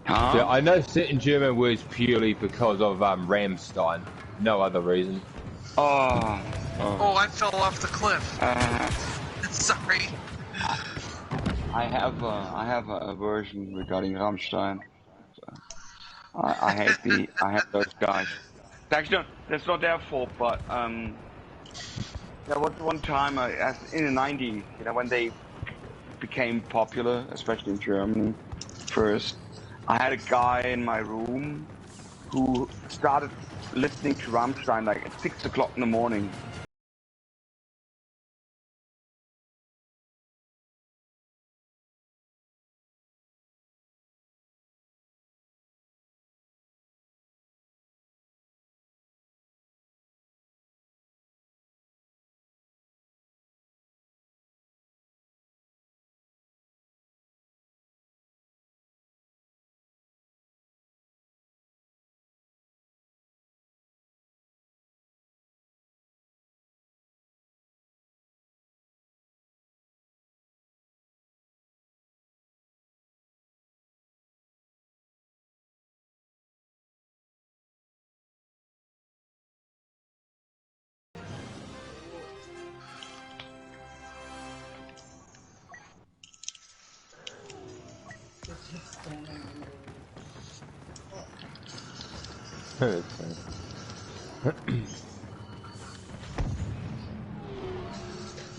So I know certain German words purely because of Rammstein. No other reason.
Oh, I fell off the cliff. Sorry.
I have a version regarding Rammstein. So I hate those guys. Actually, that's not their fault, but there was one time in the 90s, you know, when they became popular, especially in Germany. First, I had a guy in my room who started listening to Rammstein like at 6 o'clock in the morning.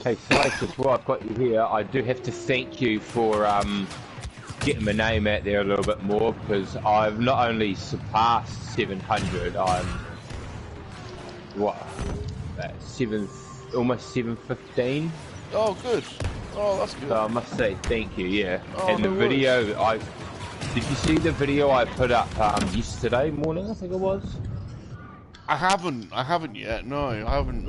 Hey, Salacious, while I've got you here, I do have to thank you for getting my name out there a little bit more, because I've not only surpassed 700, I'm almost 715.
Oh, good. Oh, that's good.
So I must say thank you, yeah.
Oh,
and the video, did you see the video I put up yesterday morning, I think it was?
I haven't yet, no, I haven't,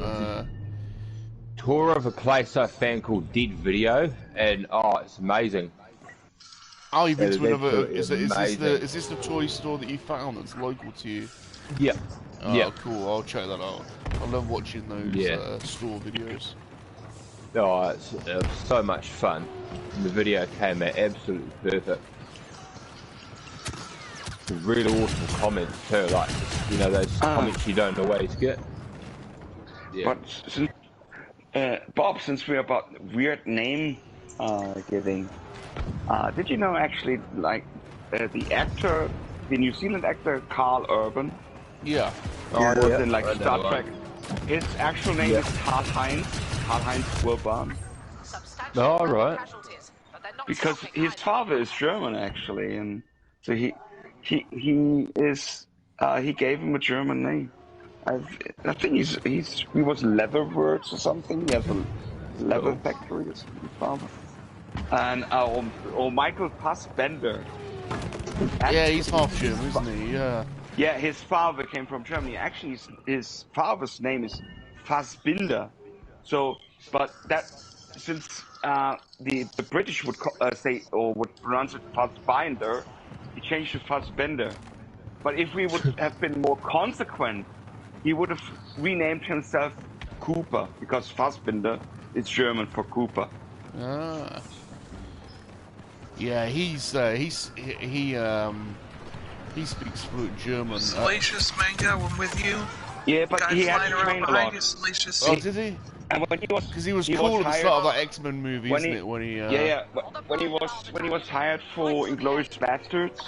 Tour of a place I found called Dead Video, and it's amazing.
Oh, you've been to another, is this the toy store that you found that's local to you?
Yep.
Oh,
yep.
Cool, I'll check that out. I love watching those store videos.
Oh, it was so much fun. And the video came out absolutely perfect. really awesome comments too, like, you know, those comments you don't always get. Yeah.
But since Bob, since we're about weird name giving, did you know actually, like the actor, the New Zealand actor Carl Urban,
Yeah.
who was in like Star Trek. His actual name is Karl-Heinz Urban.
Oh, right.
Because his father is German actually, and so he is he gave him a German name. I think he was Leatherworks or something. He has a leather factory. His father. And Michael Fassbender.
Yeah, he's half German, isn't he? Yeah.
Yeah, his father came from Germany. Actually, his father's name is Fassbinder. So, but that since the British would say or would pronounce it Fassbinder, he changed to Fassbender. But if we would have been more consequent, he would have renamed himself Cooper, because Fassbinder is German for Cooper.
Ah. Yeah, he speaks fluent German.
Salacious Manga, we're with you.
Yeah, but he had to train a lot.
Salacious.
Oh, did he?
And when he was,
because he was cool at the start of that X-Men movie, isn't it? When he
when he was hired for Inglourious Basterds,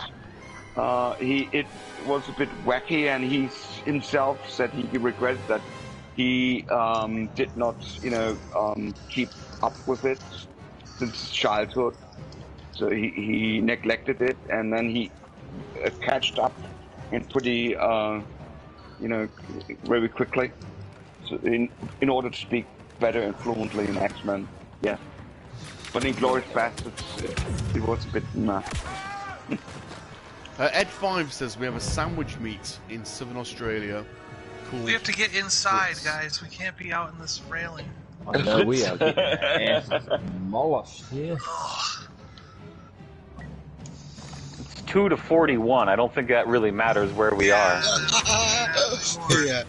it was a bit wacky, and he himself said he regretted that he did not, keep up with it since childhood. So he neglected it, and then he catched up and pretty, very quickly. So in order to speak better and fluently in X-Men, yeah. But in Inglourious Basterds, it was a bit nah.
Ed5 says we have a sandwich meet in Southern Australia called...
We have to get inside, guys. We can't be out in this railing.
I know we are getting asses demolished here.
It's 2 to 41. I don't think that really matters where we are.
Yeah.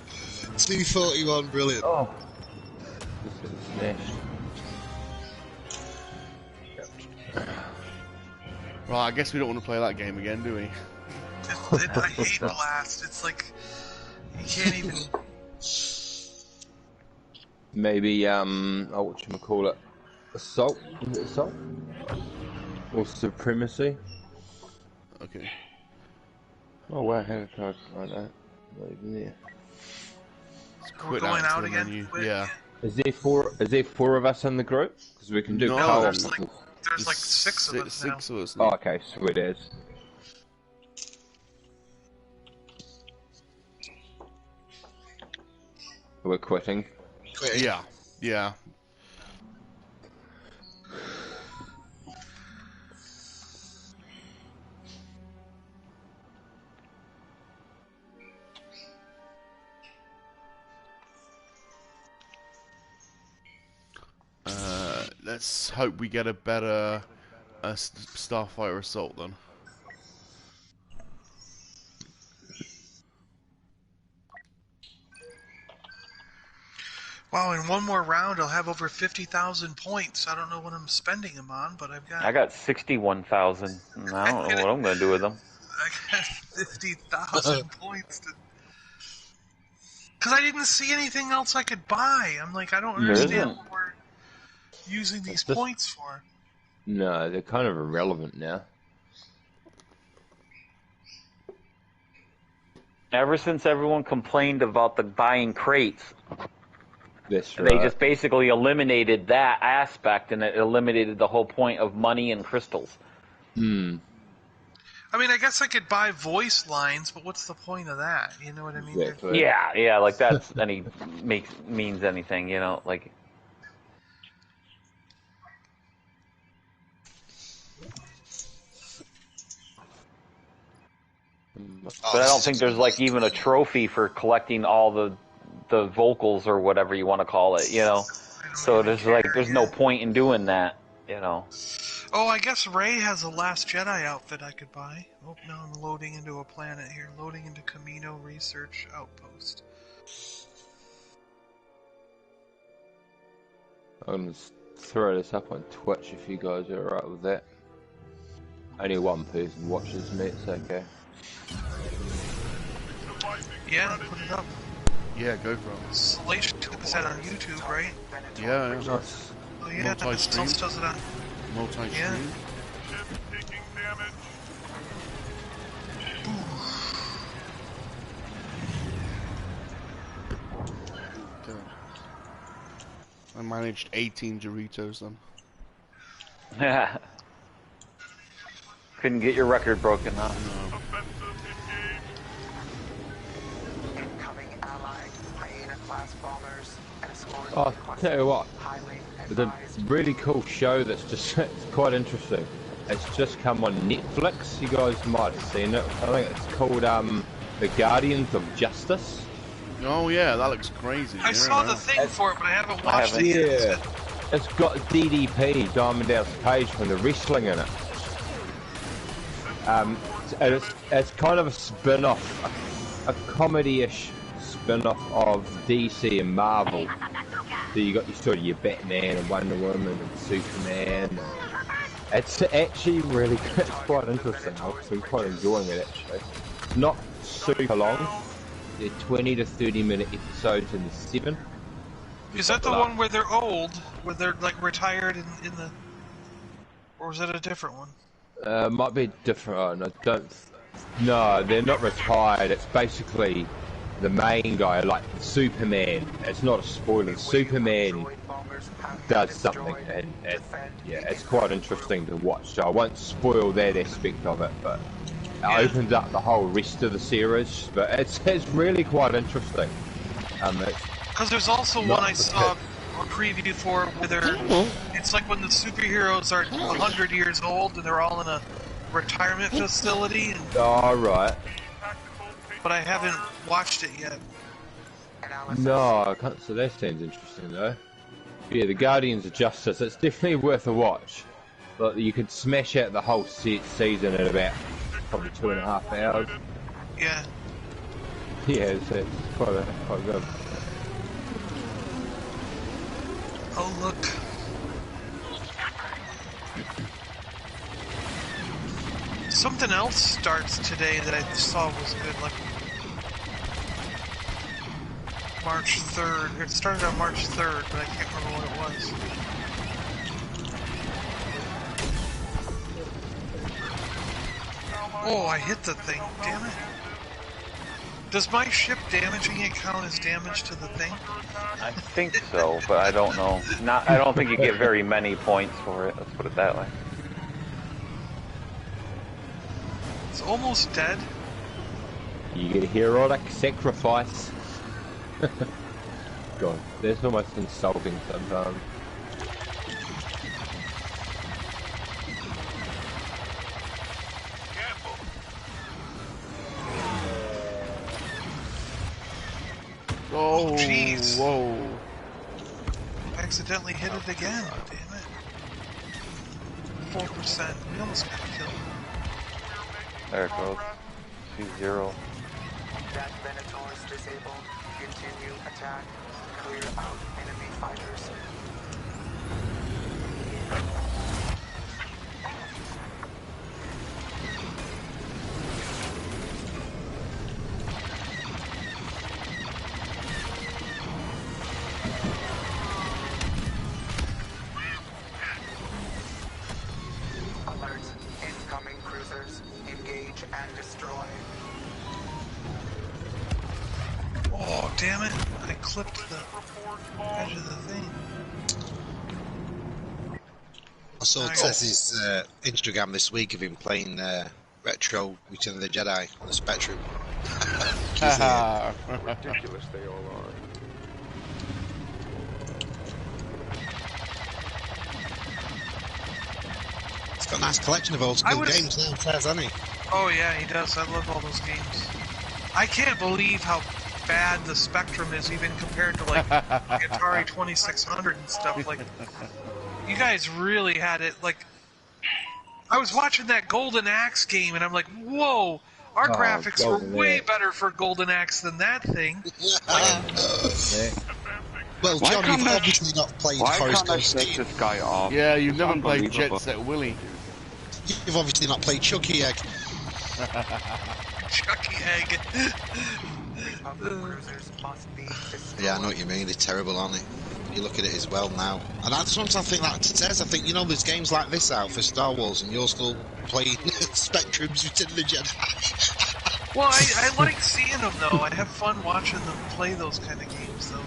241, brilliant.
Oh. This is
Right, I guess we don't want to play that game again, do we?
I hate Blast. It's like you can't even.
Maybe whatchamacallit, assault? Is it assault? Or supremacy?
Okay.
Oh wow, how did I like that? Not even there.
We're going out again.
Yeah.
Is there four of us in the group? Because we can do
co-op. There's like six of us now.
Of us.
Oh, okay, sweet as. We're quitting.
Yeah, yeah. Let's hope we get a better Starfighter Assault then.
Wow, in one more round I'll have over 50,000 points. I don't know what I'm spending them on, but
I got 61,000. I don't know what I'm going to do with them.
I got 50,000 points to... Because I didn't see anything else I could buy. I'm like, I don't understand what we're using these points for.
No, they're kind of irrelevant now.
Ever since everyone complained about the buying crates,
that's right.
They just basically eliminated that aspect, and it eliminated the whole point of money and crystals.
Hmm.
I mean, I guess I could buy voice lines, but what's the point of that? You know what I mean?
Exactly.
Yeah, like that's means anything, like. But I don't think there's like even a trophy for collecting all the vocals or whatever you want to call it, So there's no point in doing that,
Oh, I guess Ray has a Last Jedi outfit I could buy. Oh, now I'm loading into a planet here. Loading into Camino Research Outpost.
I'm going to throw this up on Twitch if you guys are alright with that. Only one person watches me, it's okay.
Yeah, put it up.
Yeah, go for it.
Salacious is that on YouTube, right?
Yeah, yeah.
Nice.
Oh yeah,
Multi-stream.
else does it on.
Multi-stream.
Yeah.
Okay. I managed 18 Doritos then.
Yeah. Couldn't get your record broken, huh?
No.
Oh, tell you what, the really cool show that's just it's quite interesting. It's just come on Netflix. You guys might have seen it. I think it's called The Guardians of Justice.
Oh yeah, that looks crazy.
I saw the thing for it, but I haven't watched it
Yeah,
yet.
it's got DDP, Diamond Dallas Page, from the wrestling in it. And it's kind of a spin-off, a comedy-ish spin-off of DC and Marvel. So you got your sort of your Batman and Wonder Woman and Superman. It's actually really good. It's quite interesting. I've been quite enjoying it actually. It's not super long. They're 20 to 30 minute episodes in the 7.
Is that the one where they're old, where they're like retired in the, or is that a different one?
Might be different. No, they're not retired. It's basically the main guy, like Superman. It's not a spoiler. Superman does something, and yeah, it's quite interesting to watch. So I won't spoil that aspect of it, but it opens up the whole rest of the series. But it's really quite interesting.
Because there's also one I saw a preview for where it's like when the superheroes are 100 years old and they're all in a retirement facility. And,
oh, right.
but I haven't watched it yet.
No, I can't. So that sounds interesting though. Yeah, the Guardians of Justice. It's definitely worth a watch. But you could smash out the whole season in about probably 2.5 hours.
Yeah.
Yeah, it's quite good.
Oh look. Something else starts today that I saw was good, like March 3rd. It started on March 3rd, but I can't remember what it was. Oh, I hit the thing, damn it. Does my ship damaging it count as damage to the thing?
I think so, but I don't know. I don't think you get very many points for it, let's put it that way.
It's almost dead.
You get a heroic sacrifice. God, that's almost insulting sometimes.
Oh,
jeez.
Whoa.
I accidentally hit it again, damn it. 4%. We almost got killed.
There it goes. C0.
That Venator is disabled. Continue attack. Clear out enemy fighters. Alert. Incoming cruisers. Engage and destroy.
Oh, damn it. I clipped the edge of the thing.
I saw Tez's Instagram this week of him playing Retro Return of the Jedi on the Spectrum.
Ridiculous they all are.
He's got a nice collection of old school games now, Tez, hasn't he?
Oh yeah, he does. I love all those games. I can't believe how bad the Spectrum is, even compared to like Atari 2600 and stuff. Like, you guys really had it. Like, I was watching that Golden Axe game, and I'm like, whoa, our graphics were way better for Golden Axe than that thing.
Well, John, you've obviously not played Forest Ghost Steam.
This guy off.
Yeah, you've never played Jet Set Willy.
You've obviously not played Chucky Egg.
Chucky egg.
Yeah, I know what you mean. They're terrible, aren't they? You look at it as well now. And I sometimes think that to Tez, I think, you know, there's games like this out for Star Wars and you're still playing Spectrum's Return of the Jedi.
Well, I like seeing them, though. I have fun watching them play those kind of games, though.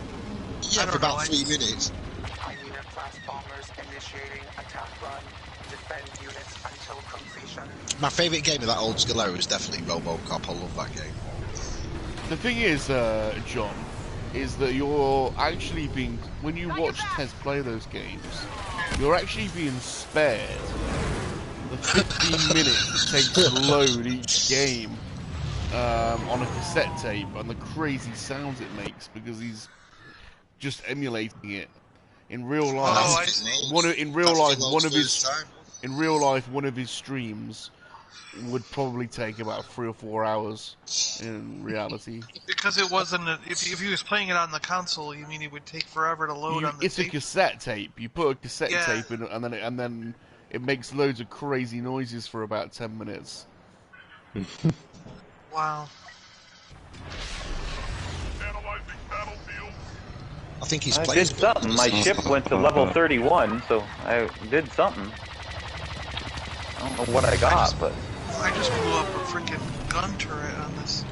Yeah, for about 3 minutes.
Pioneer-class bombers initiating attack run. Defend units until completion.
My favourite game of that old school era is definitely RoboCop. I love that game.
The thing is, John, is that you're actually being, when you watch Tez play those games, you're actually being spared the 15 minutes it takes to load each game on a cassette tape and the crazy sounds it makes because he's just emulating it. In real life, one of his streams would probably take about 3 or 4 hours in reality.
Because it wasn't, if he was playing it on the console, you mean it would take forever to load on the
It's
tape?
a cassette tape. You put a cassette tape in, and then it makes loads of crazy noises for about 10 minutes.
Wow.
I think he's
I
playing
did something. My ship went to level 31, so I did something. I don't know what I got, but...
I just blew up a freaking gun turret on this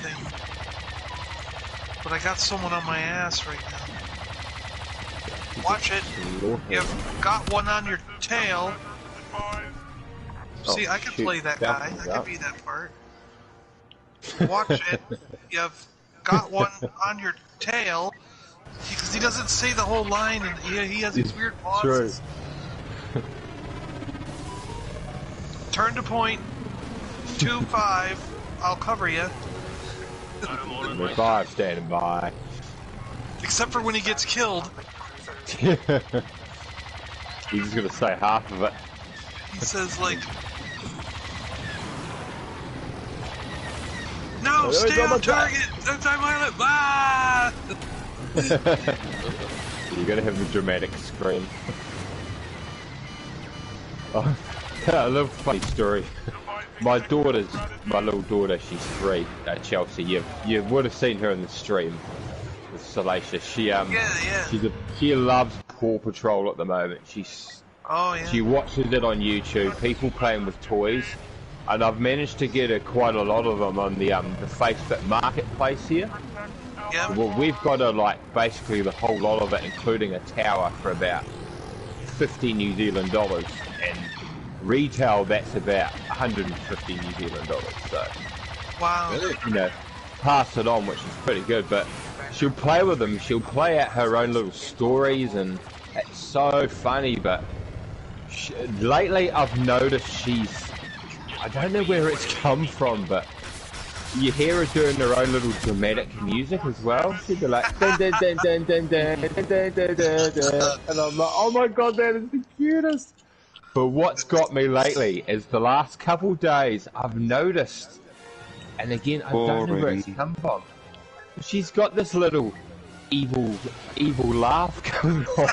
thing. But I got someone on my ass right now. Watch it. You've got one on your tail. See, I can play that guy. I can be that part. Watch it. You've got one on your tail. Because he doesn't say the whole line, and he has these weird pauses. Turn to point 2-5. I'll cover you.
5 standing by.
Except for when he gets killed.
He's just gonna say half of it.
He says like, "No, stay on target. Anti-pilot." Ah!
You're gonna have the dramatic scream. Oh, I love a funny story. My little daughter, she's 3, Chelsea. You would have seen her in the stream with Salacious. She loves Paw Patrol at the moment. She watches it on YouTube. People playing with toys, and I've managed to get her quite a lot of them on the Facebook Marketplace here.
Yeah.
Well, we've got basically the whole lot of it, including a tower, for about 50 New Zealand dollars, and retail that's about 150 New Zealand dollars. So,
wow,
you know, pass it on, which is pretty good. But she'll play with them. She'll play out her own little stories, and it's so funny. But lately, I've noticed I don't know where it's come from, but you hear her doing her own little dramatic music as well. She'd be like, dun, dun, dun, dun, dun, dun, dun, dun, dun, dun, dun. And I'm like, oh my god, that is the cutest. But what's got me lately is the last couple days I've noticed, and again, I don't know where it's come from. She's got this little evil laugh coming off.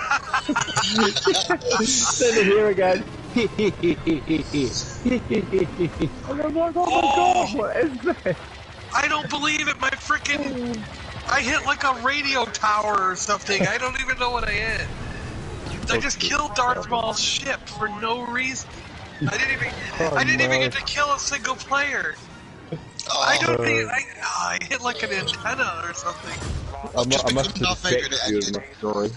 Sitting here again. And I'm like, oh my god, what is that?
I don't believe it, I hit like a radio tower or something. I don't even know what I hit. I just killed Darth Maul's ship for no reason. I didn't even get to kill a single player. I hit like an antenna or something.
I must have affected you in my story.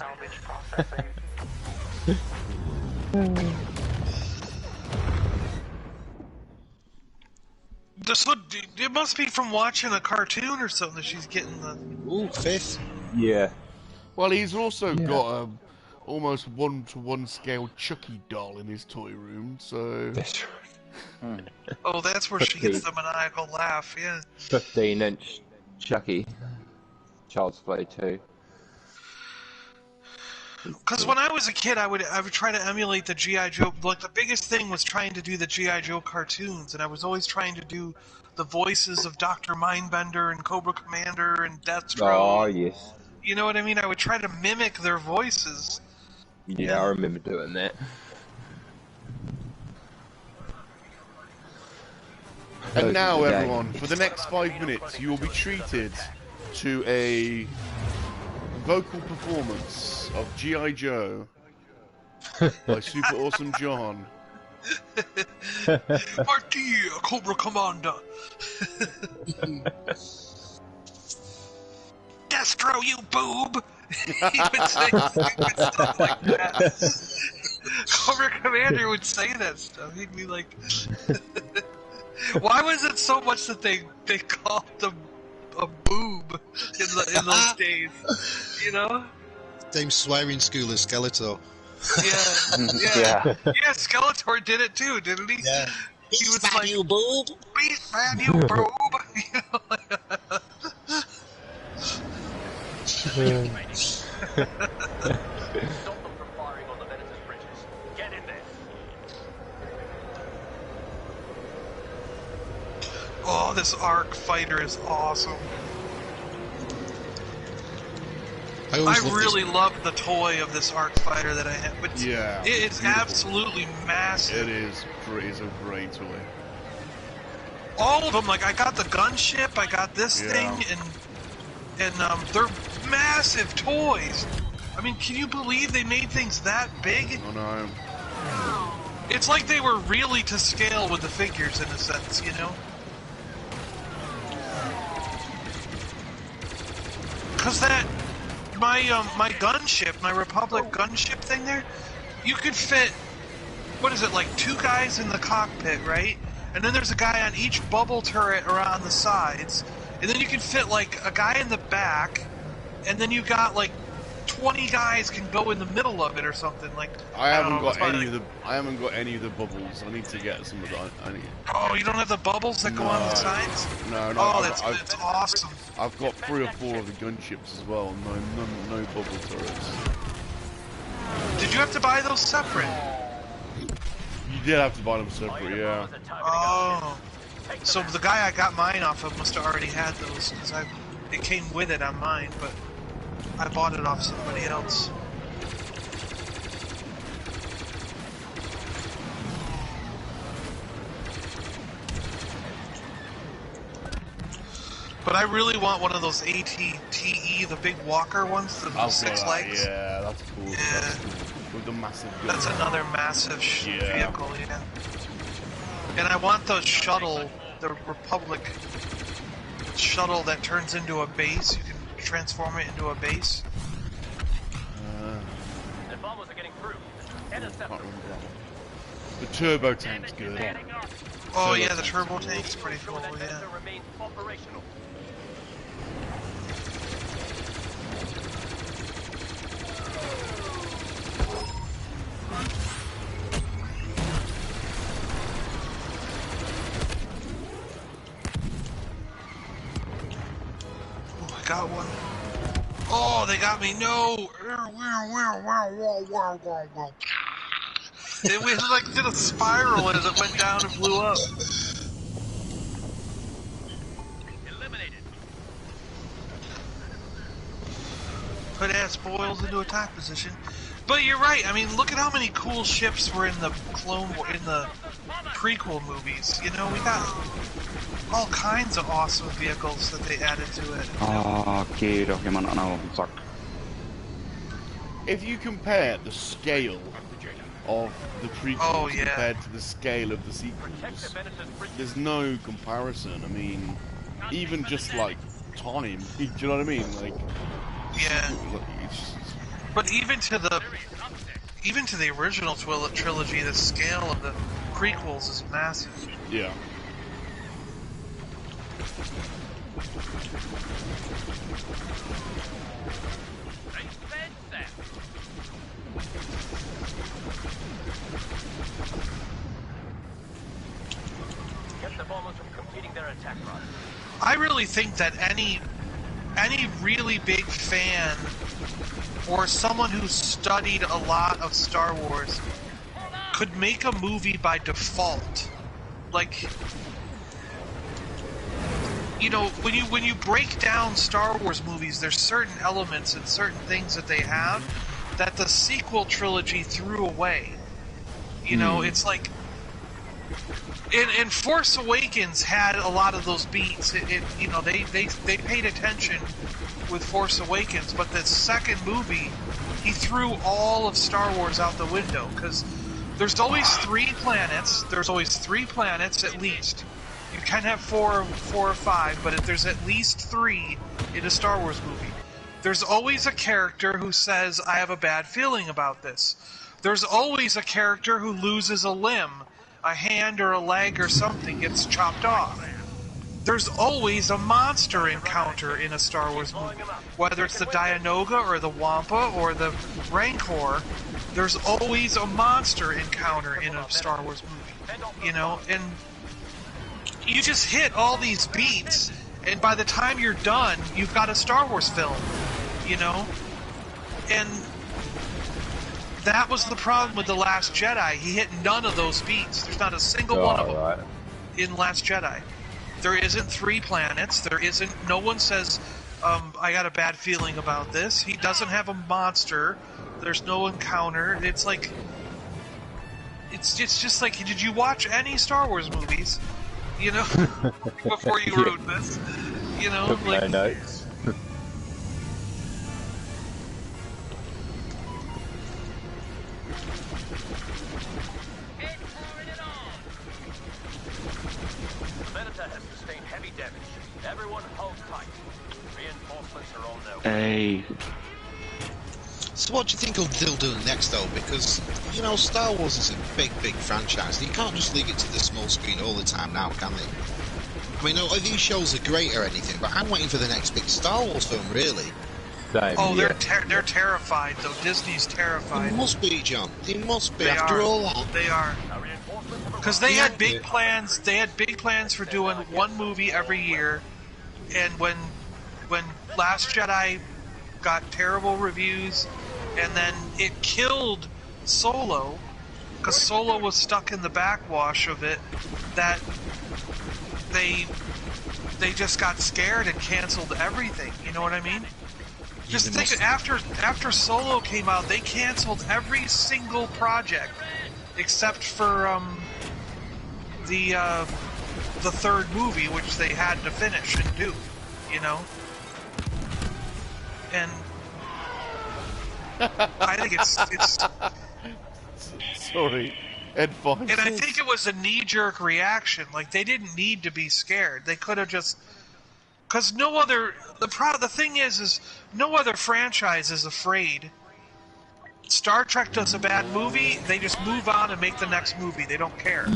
It must be from watching a cartoon or something that she's getting the...
Ooh, 5th.
Yeah.
Well, he's also got a almost 1-to-1 scale Chucky doll in his toy room, so...
That's right.
Oh, that's where she gets the maniacal laugh, yeah.
15-inch Chucky. Child's Play 2.
Because when I was a kid, I would try to emulate the G.I. Joe. Like, the biggest thing was trying to do the G.I. Joe cartoons, and I was always trying to do the voices of Dr. Mindbender and Cobra Commander and Deathstroke.
Oh, yes.
You know what I mean? I would try to mimic their voices.
Yeah, I remember doing that.
And now,
Okay.
everyone, for the next 5 minutes, you will be treated to a vocal performance of G.I. Joe by Super Awesome John.
Marty, Cobra Commander. Destro, you boob! He would say stupid stuff like that. Cobra Commander would say that stuff. He'd be like... Why was it so much that they called them a boob in those days? You know?
Same swearing school as Skeletor.
Yeah. Yeah, Skeletor did it too, didn't he?
Yeah.
He was
Beast man,
like,
you boob!
Beast man, you boob! You know,
Stop them from firing on the Venator's bridges. Get in there.
oh, this Arc fighter is awesome. I really love the toy of this Arc fighter that I have, but
Yeah,
it's
beautiful.
absolutely massive.
It is. It's a great toy.
All of them, like I got the gunship, I got this thing, and they're massive toys. I mean, can you believe they made things that big?
Oh no.
It's like they were really to scale with the figures in a sense, you know? Cause that my gunship, my Republic gunship thing there, you could fit, what is it, like 2 guys in the cockpit, right? And then there's a guy on each bubble turret around the sides, and then you can fit like a guy in the back, and then you got like 20 guys can go in the middle of it or something. Like
I haven't
don't know,
got any of the. I haven't got any of the bubbles. I need to get some of that. I need.
Oh, you don't have the bubbles that go on the sides?
No.
Oh, that's awesome.
I've got 3 or 4 of the gunships as well. No bubble turrets.
Did you have to buy those separate?
You did have to buy them separate, yeah.
Oh, so the guy I got mine off of must have already had those because it came with it on mine, but I bought it off somebody else. But I really want one of those ATTE, the big walker ones, the 6 legs.
Yeah, that's cool.
Yeah.
With the massive gun.
That's another massive vehicle, yeah. And I want the shuttle, the Republic shuttle that turns into a base. You can transform it into a base.
The bombers are getting through. Intercept them.
The turbo tank's good.
Oh yeah, the turbo tank's pretty cool, yeah.
Remains operational.
Oh, I got one. Oh, they got me. No. It was like did a spiral as it went down and blew up.
Eliminated.
Put ass boils into attack position. But you're right. I mean, look at how many cool ships were in the prequel movies. You know, we got all kinds of awesome vehicles that they added to it.
KoWaKiaN MoNKeY-LiZaRD.
If you compare the scale of the prequels compared to the scale of the sequels, there's no comparison. I mean, even just like time, do you know what I mean? Like,
yeah. But even to the original trilogy, the scale of the prequels is massive.
Yeah.
Get the bombers from completing their attack run.
I really think that any really big fan or someone who studied a lot of Star Wars could make a movie by default. Like, you know, when you break down Star Wars movies, there's certain elements and certain things that they have that the sequel trilogy threw away. You know, it's like And Force Awakens had a lot of those beats. You know, they paid attention with Force Awakens, but the second movie, he threw all of Star Wars out the window, because there's always 3 planets. There's always 3 planets at least. You can have 4 or 5, but if there's at least 3 in a Star Wars movie, there's always a character who says, I have a bad feeling about this. There's always a character who loses a limb, a hand or a leg or something gets chopped off. There's always a monster encounter in a Star Wars movie. Whether it's the Dianoga or the Wampa or the Rancor, there's always a monster encounter in a Star Wars movie. You know, and you just hit all these beats, and by the time you're done, you've got a Star Wars film, you know? And that was the problem with The Last Jedi. He hit none of those beats. There's not a single one of them in Last Jedi. There isn't 3 planets. There isn't... No one says, I got a bad feeling about this. He doesn't have a monster. There's no encounter. It's like... It's just like, did you watch any Star Wars movies? You know? Before you wrote this. You know?
Took
like,
my notes.
Everyone hold tight. Reinforcements are on their way.
Hey.
So what do you think they'll do next, though? Because, you know, Star Wars is a big, big franchise. You can't just leave it to the small screen all the time now, can they? I mean, no, these shows are great or anything, but I'm waiting for the next big Star Wars film, really.
they're terrified, though. Disney's terrified.
They must be, John. They must be.
They
After
are.
all that.
They are. Because they had big plans. They had big plans for doing one movie every year, and when Last Jedi got terrible reviews, and then it killed Solo, because Solo was stuck in the backwash of it, that they just got scared and canceled everything. You know what I mean? Just think, after Solo came out, they canceled every single project except for the 3rd movie, which they had to finish and do. You know, and I think it's
sorry, Ed Fox.
And I think it was a knee-jerk reaction. Like, they didn't need to be scared. They could have just... Because no other... The thing is no other franchise is afraid. Star Trek does a bad movie, they just move on and make the next movie. They don't care.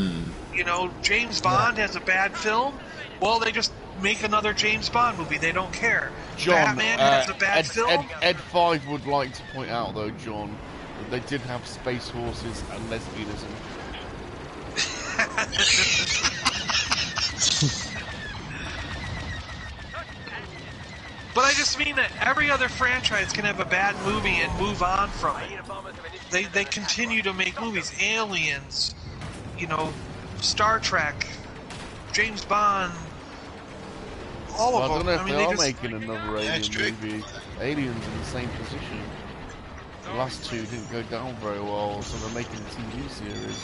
You know, James Bond has a bad film, well, they just make another James Bond movie. They don't care.
John,
Batman has a bad film.
Ed 5 would like to point out, though, John, that they did have space horses and lesbianism.
But I just mean that every other franchise can have a bad movie and move on from it. They continue to make movies. Aliens, you know, Star Trek, James Bond, all of them.
I don't know if
I mean,
they are
just...
making another Alien movie. Aliens in the same position. The last 2 didn't go down very well, so they're making a TV series.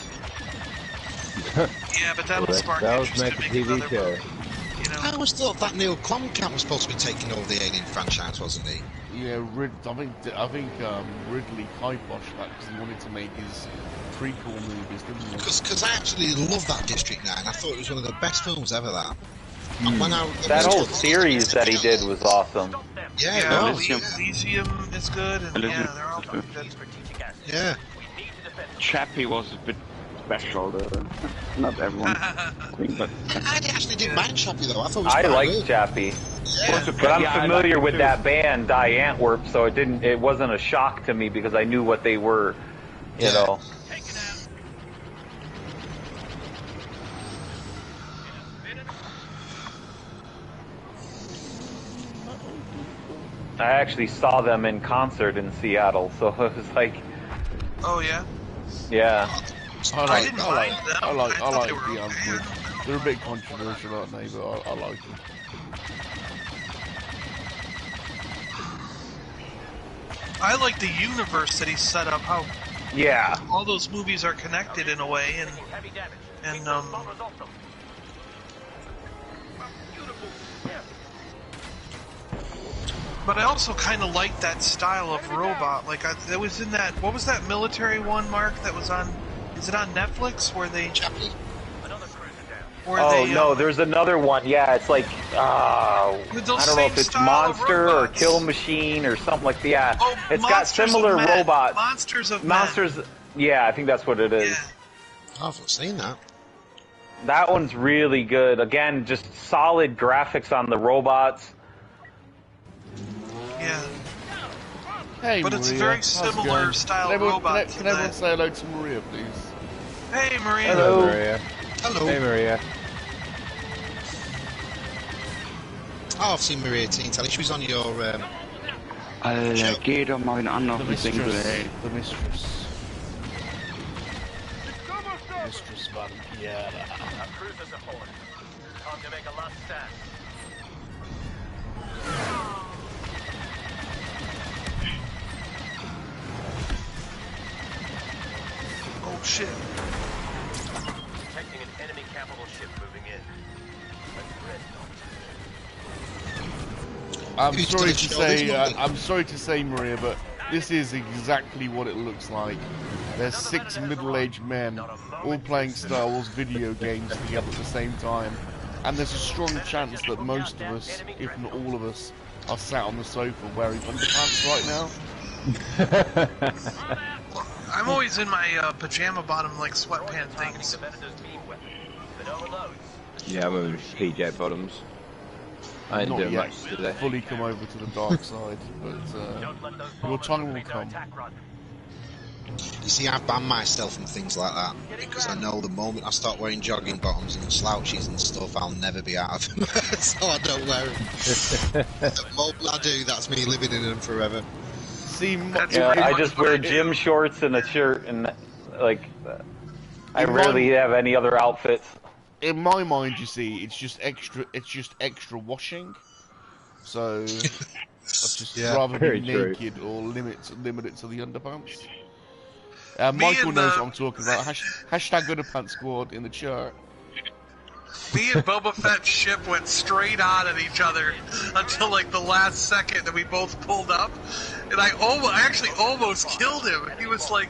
Yeah, but that would spark interest to make another movie. You know?
I always thought that Neil Blomkamp was supposed to be taking over the Alien franchise, wasn't he?
Yeah, I think Ridley kiboshed that because he wanted to make his prequel movies, didn't he?
Because I actually love that District 9. I thought it was one of the best films ever, that.
That whole series that he did was awesome.
Yeah, Elysium is good, and yeah, they're all good.
Yeah.
Chappie was a bit special, though. Not everyone. But
I actually didn't mind Chappie, though. I thought it was
I
quite
liked
good.
Chappie.
Yeah.
But I'm familiar with that band, Die Antwerp, so it wasn't a shock to me because I knew what they were, you know. I actually saw them in concert in Seattle, so it was like...
Oh, yeah?
Yeah.
I didn't mind them.
I like
they were
the
okay.
They're a bit controversial, aren't they? But I like them.
I like the universe that he set up, how
yeah,
all those movies are connected in a way, and And but I also kind of like that style of robot. Like it was in that. What was that military one, Mark? That was on. Is it on Netflix where they?
No, there's another one. Yeah, it's like I don't know if it's Monster or Kill Machine or something like that. Yeah, it's got similar robots.
Monsters.
Yeah, I think that's what it is.
I haven't seen that.
That one's really good. Again, just solid graphics on the robots.
Yeah.
Hey,
but
Maria.
It's a very similar style robot.
Can everyone say hello to Maria, please?
Hey, Maria.
Hello, Maria.
Hello.
Hey, Maria.
Oh, I've seen Maria Teen Tally. She was on your.
Geht doch mal in anderen
The mistress. Mistress Vampira.
Cruisers aboard. Time to make a last stand.
Oh shit.
Detecting an enemy capital ship moving in.
I'm sorry to say, Maria, but this is exactly what it looks like. There's 6 middle-aged men all playing Star Wars video games together at the same time, and there's a strong chance that most of us, if not all of us, are sat on the sofa wearing underpants right now.
I'm always in my pajama bottom, like sweatpant things.
Yeah, I'm in PJ bottoms. I didn't do much today.
Fully come over to the dark side, but your time will come.
You see, I've banned myself from things like that because I know the moment I start wearing jogging bottoms and slouches and stuff, I'll never be out of them. So I don't wear them. The moment I do, that's me living in them forever.
See,
I just wear gym shorts and a shirt, and like I rarely have any other outfits.
In my mind, you see, it's just extra washing. So I'd just rather be naked or limit it to the underpants. Michael knows what I'm talking about. Hashtag Underpants Squad in the chat.
Me and Boba Fett's ship went straight on at each other until like the last second that we both pulled up, and I actually almost killed him. He was like,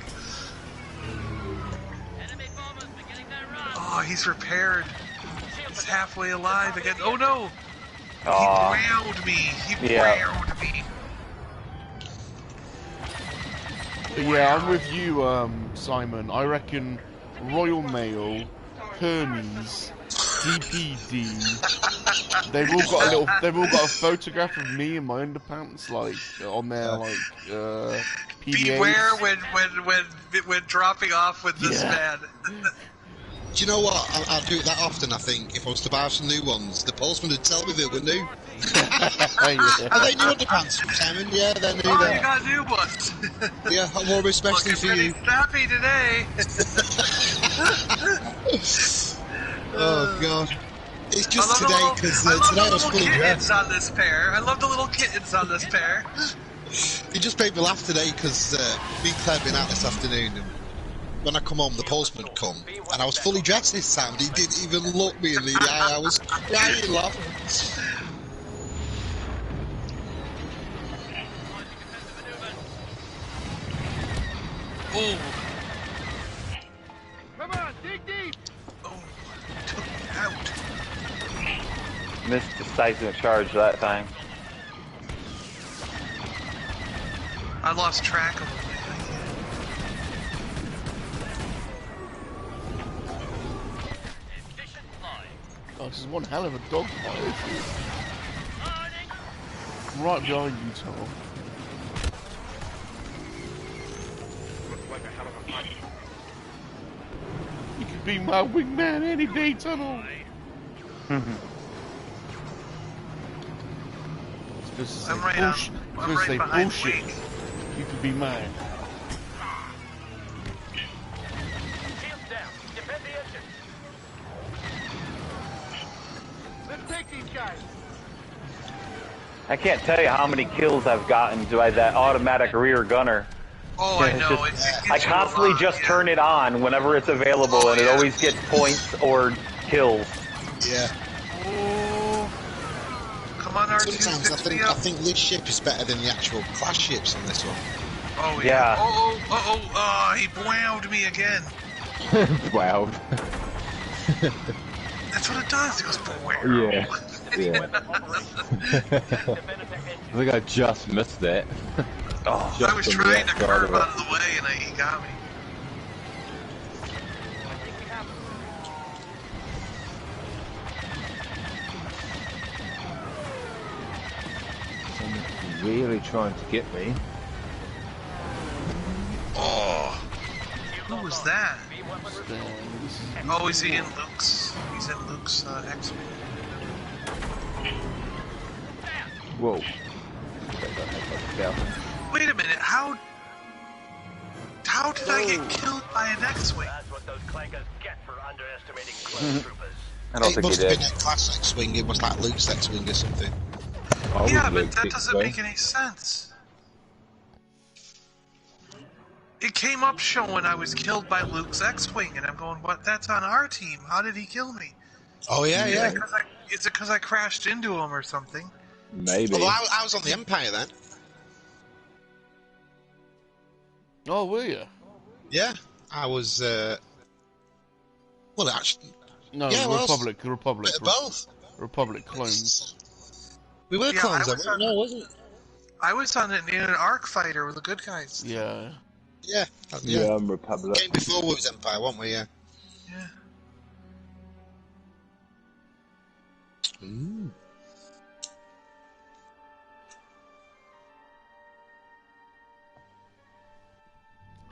"Oh, he's repaired. He's halfway alive again." Oh no! He browned me. He browned me.
But yeah, I'm with you, Simon. I reckon Royal Mail, Hermes, DPD. They've all got a photograph of me in my underpants, like on their PDAs.
Beware when dropping off with this man.
Do you know what? I'll do it that often, I think. If I was to buy some new ones, the postman would tell me they were new. Are they new underpants, Simon? Yeah, they're new.
Oh, you got new ones.
Yeah, I wore them especially for you.
Snappy today.
Oh, God. It's just today, because today I was fully dressed.
On this pair. I love the little kittens on this pair.
It just made me laugh today, because me and Claire have been out this afternoon, and when I come home, the postman come, and I was fully dressed this time, and he didn't even look me in the eye. I was crying laughing.
Ooh. Come on, dig deep! Oh, took me out.
Missed the seismic charge that time.
I lost track of him.
Oh, this is one hell of a dog fight. Right behind you, Tom. You could be my wingman any day, Tunnel.
I'm right behind
bullshit. You could be mine.
Shields down. Defend the engine. Let's take these guys.
I can't tell you how many kills I've gotten by that automatic rear gunner.
Oh, I know. It
I constantly just turn it on whenever it's available, and it always gets points or kills.
Yeah.
Oh, come on, R2.
Sometimes I think this ship is better than the actual class ships on this one.
Oh yeah. Oh, he wowed me again.
Wowed.
That's what it does. It goes wow.
Yeah. I think I just missed that.
I was trying to curve out of the way, and he got me.
Someone's really trying to get me.
Oh, who was that? Oh, is he in Luke's? He's in Luke's X-Wing.
Whoa.
Wait a minute, how did I get killed by an X-Wing?
That's what those clankers get for underestimating clone troopers.
I don't think he did.
It must have been a class X-Wing, it was like Luke's X-Wing or something.
Yeah, but that doesn't make any sense. It came up showing I was killed by Luke's X-Wing, and I'm going, what? That's on our team. How did he kill me?
Oh, yeah.
Is it because I crashed into him or something?
Maybe.
Well, I was on the Empire then.
Oh, were you?
Yeah, I was. Well, actually,
no.
Yeah,
Republic.
Bit of both.
Republic clones.
We were clones, wasn't it?
I was on it in an Arc fighter with the good guys.
Yeah.
Yeah.
Yeah, I'm Republic.
Game before we was Empire, weren't we? Yeah.
Yeah.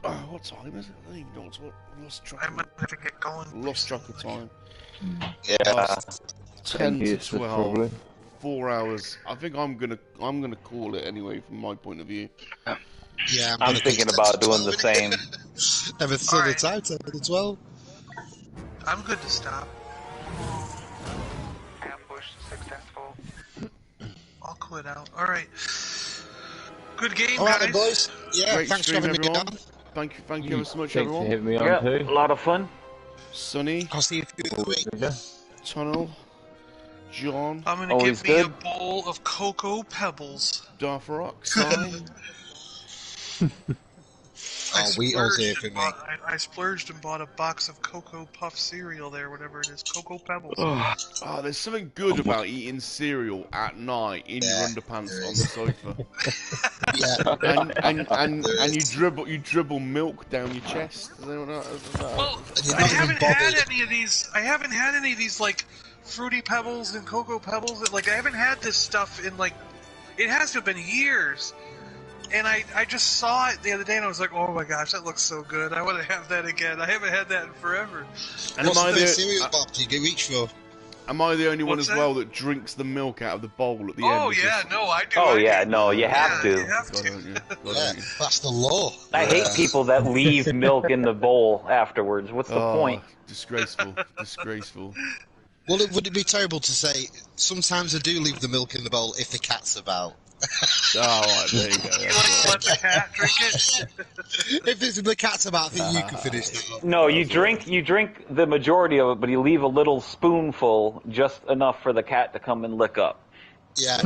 Oh, what time is it? I don't even know what. Lost track.
I might have to get going.
Lost track of time.
Yeah.
10 to 12.
Probably.
4 hours. I think I'm gonna call it anyway from my point of view.
Yeah,
I'm thinking about doing the same.
Never saw the time, 10 to 12.
I'm good to stop.
Ambush successful.
I'll quit out. Alright. Good game,
All right,
guys.
boys. Yeah,
Great
thanks for
stream,
having me
everyone.
on.
Thank you ever so much,
Thanks
everyone.
for having me on
Yeah,
too.
a lot of fun.
Sonny,
I'll see you in a week.
Tunnel, John,
I'm gonna
Always
get me
good.
a bowl of Cocoa Pebbles.
Darth Roxine.
Wheatos here for me.
I splurged and bought a box of Cocoa Puff cereal there, whatever it is. Cocoa Pebbles.
Oh, there's something good about eating cereal at night in your underpants on the sofa.
Yeah.
and you dribble milk down your chest.
Well, I haven't had any of these. I haven't had any of these like Fruity Pebbles and Cocoa Pebbles. Like I haven't had this stuff in like it has to have been years. And I just saw it the other day and I was like, oh my gosh, that looks so good. I want to have that again. I haven't had that in forever.
And what's the cereal box you get reach for?
Am I the only one
What's
as
that?
well that drinks the milk out of the bowl at the end?
Oh yeah, no, I do.
Oh
I
yeah,
do.
no, you have to.
You have to.
Yeah, that's the law.
I hate people that leave milk in the bowl afterwards. What's the point?
Disgraceful. Disgraceful.
Well, would it be terrible to say, sometimes I do leave the milk in the bowl if the cat's about?
Oh, right, there you go.
Let the cat drink it?
If the cat's about, I think you can finish that off.
No, you drink the majority of it, but you leave a little spoonful, just enough for the cat to come and lick up.
Yeah.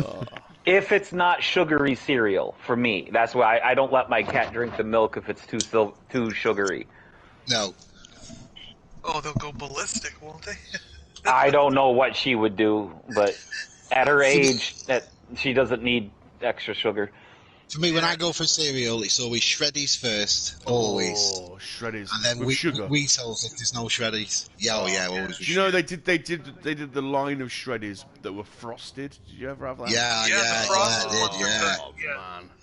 If it's not sugary cereal, for me, that's why I don't let my cat drink the milk if it's too sugary.
No.
Oh, they'll go ballistic, won't they?
I don't know what she would do, but at her age, that she doesn't need extra sugar.
For me, when I go for cereal, it's always Shreddies first, always.
Oh, Shreddies
And then
with sugar.
Wheatos if there's no Shreddies. Yeah, always.
Do you know they did the line of Shreddies that were frosted? Did you ever have that?
Yeah,
Man.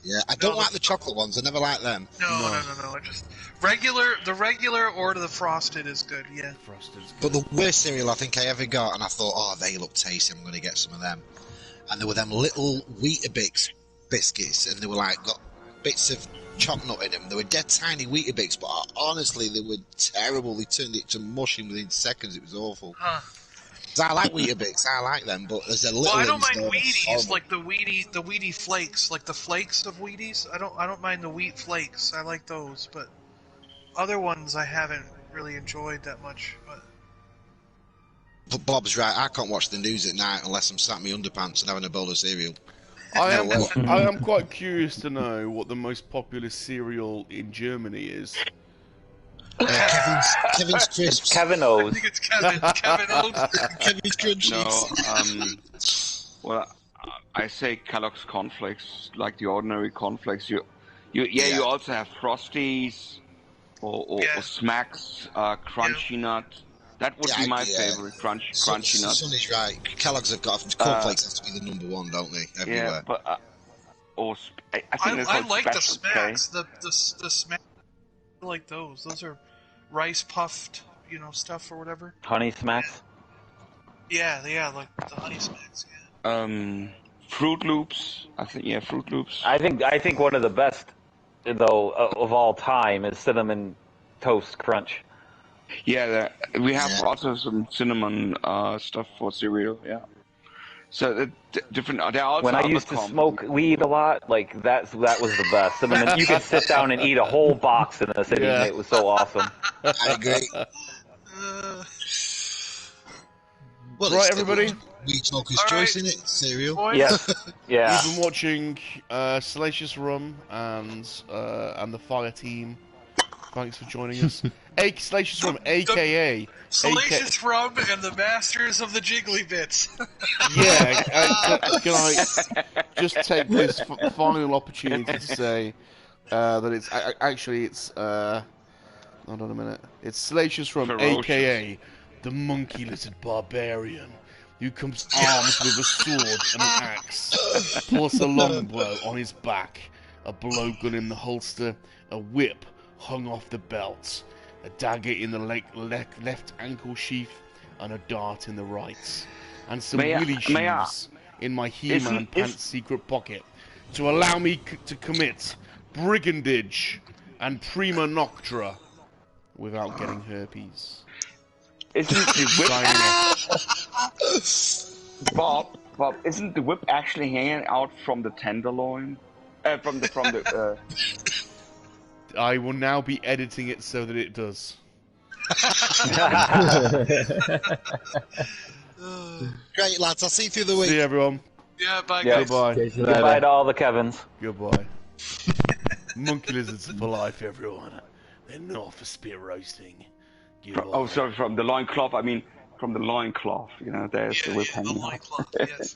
Yeah, I don't like the chocolate ones. I never like them.
No. I just the regular or the frosted is good. Yeah.
Frosted's
But the worst cereal I think I ever got, and I thought, oh, they look tasty. I'm going to get some of them. And there were them little Weetabix biscuits, and they were like got bits of chopped nut in them. They were dead tiny Weetabix, but honestly, they were terrible. They turned it to mush in within seconds. It was awful.
Huh.
'Cause I like Weetabix, I like them, but there's a little.
Well, I don't mind Wheaties, like the Wheatie flakes, like the flakes of Wheaties. I don't mind the wheat flakes. I like those, but other ones I haven't really enjoyed that much.
But Bob's right. I can't watch the news at night unless I'm sat in my underpants and having a bowl of cereal.
I am quite curious to know what the most popular cereal in Germany is.
Kevin's Crisps.
It's Kevin O's.
I think it's Kevin O's.
Kevin's Crunchies.
No, well, I say Kellogg's cornflakes, like the ordinary cornflakes. You also have Frosties or Smacks, Crunchy Nut. That would be my favorite, Crunchy Nut.
Sonny's right. Kellogg's have got cornflakes have to be the number one, don't they? Everywhere.
Yeah, but
I like the Smacks. The Smacks. I like those. Those are rice puffed, stuff or whatever.
Honey Smacks.
Yeah, like the Honey Smacks. Yeah.
Fruit Loops. I think Fruit Loops.
I think one of the best though of all time is Cinnamon Toast Crunch.
Yeah, we have also some cinnamon stuff for cereal. Yeah. So different. There are also
when I used to smoke weed a lot, like that was the best. Cinnamon, you could sit down and eat a whole box in a sitting. Yeah. It was so awesome.
I agree.
Well, right, everybody.
Weed smoker's choice, in it? Cereal.
Yes. Yeah.
We've been watching Salacious Rum and the Fire Team. Thanks for joining us. Salacious Rum, a.k.a.
Salacious Rum and the Masters of the Jiggly Bits.
Yeah, can I just take this final opportunity to say that it's hold on a minute. It's Salacious Rum, a.k.a. the monkey-lizard barbarian, who comes armed with a sword and an axe, plus a longbow on his back, a blowgun in the holster, a whip hung off the belt, a dagger in the left ankle sheath, and a dart in the right, and some willy shoes in my He-Man pants secret pocket to allow me to commit brigandage and prima noctra without getting herpes.
Isn't the whip Bob, isn't the whip actually hanging out from the tenderloin? From the
I will now be editing it so that it does.
Great, lads. I'll see you through the week.
See you, everyone.
Yeah, bye, guys.
Goodbye.
Goodbye to all the Kevins.
Goodbye. Monkey lizards for life, everyone. They're not for spear roasting.
Oh, sorry, from the loincloth. I mean, from the loincloth. There's the whip hanging.
The loincloth, yes.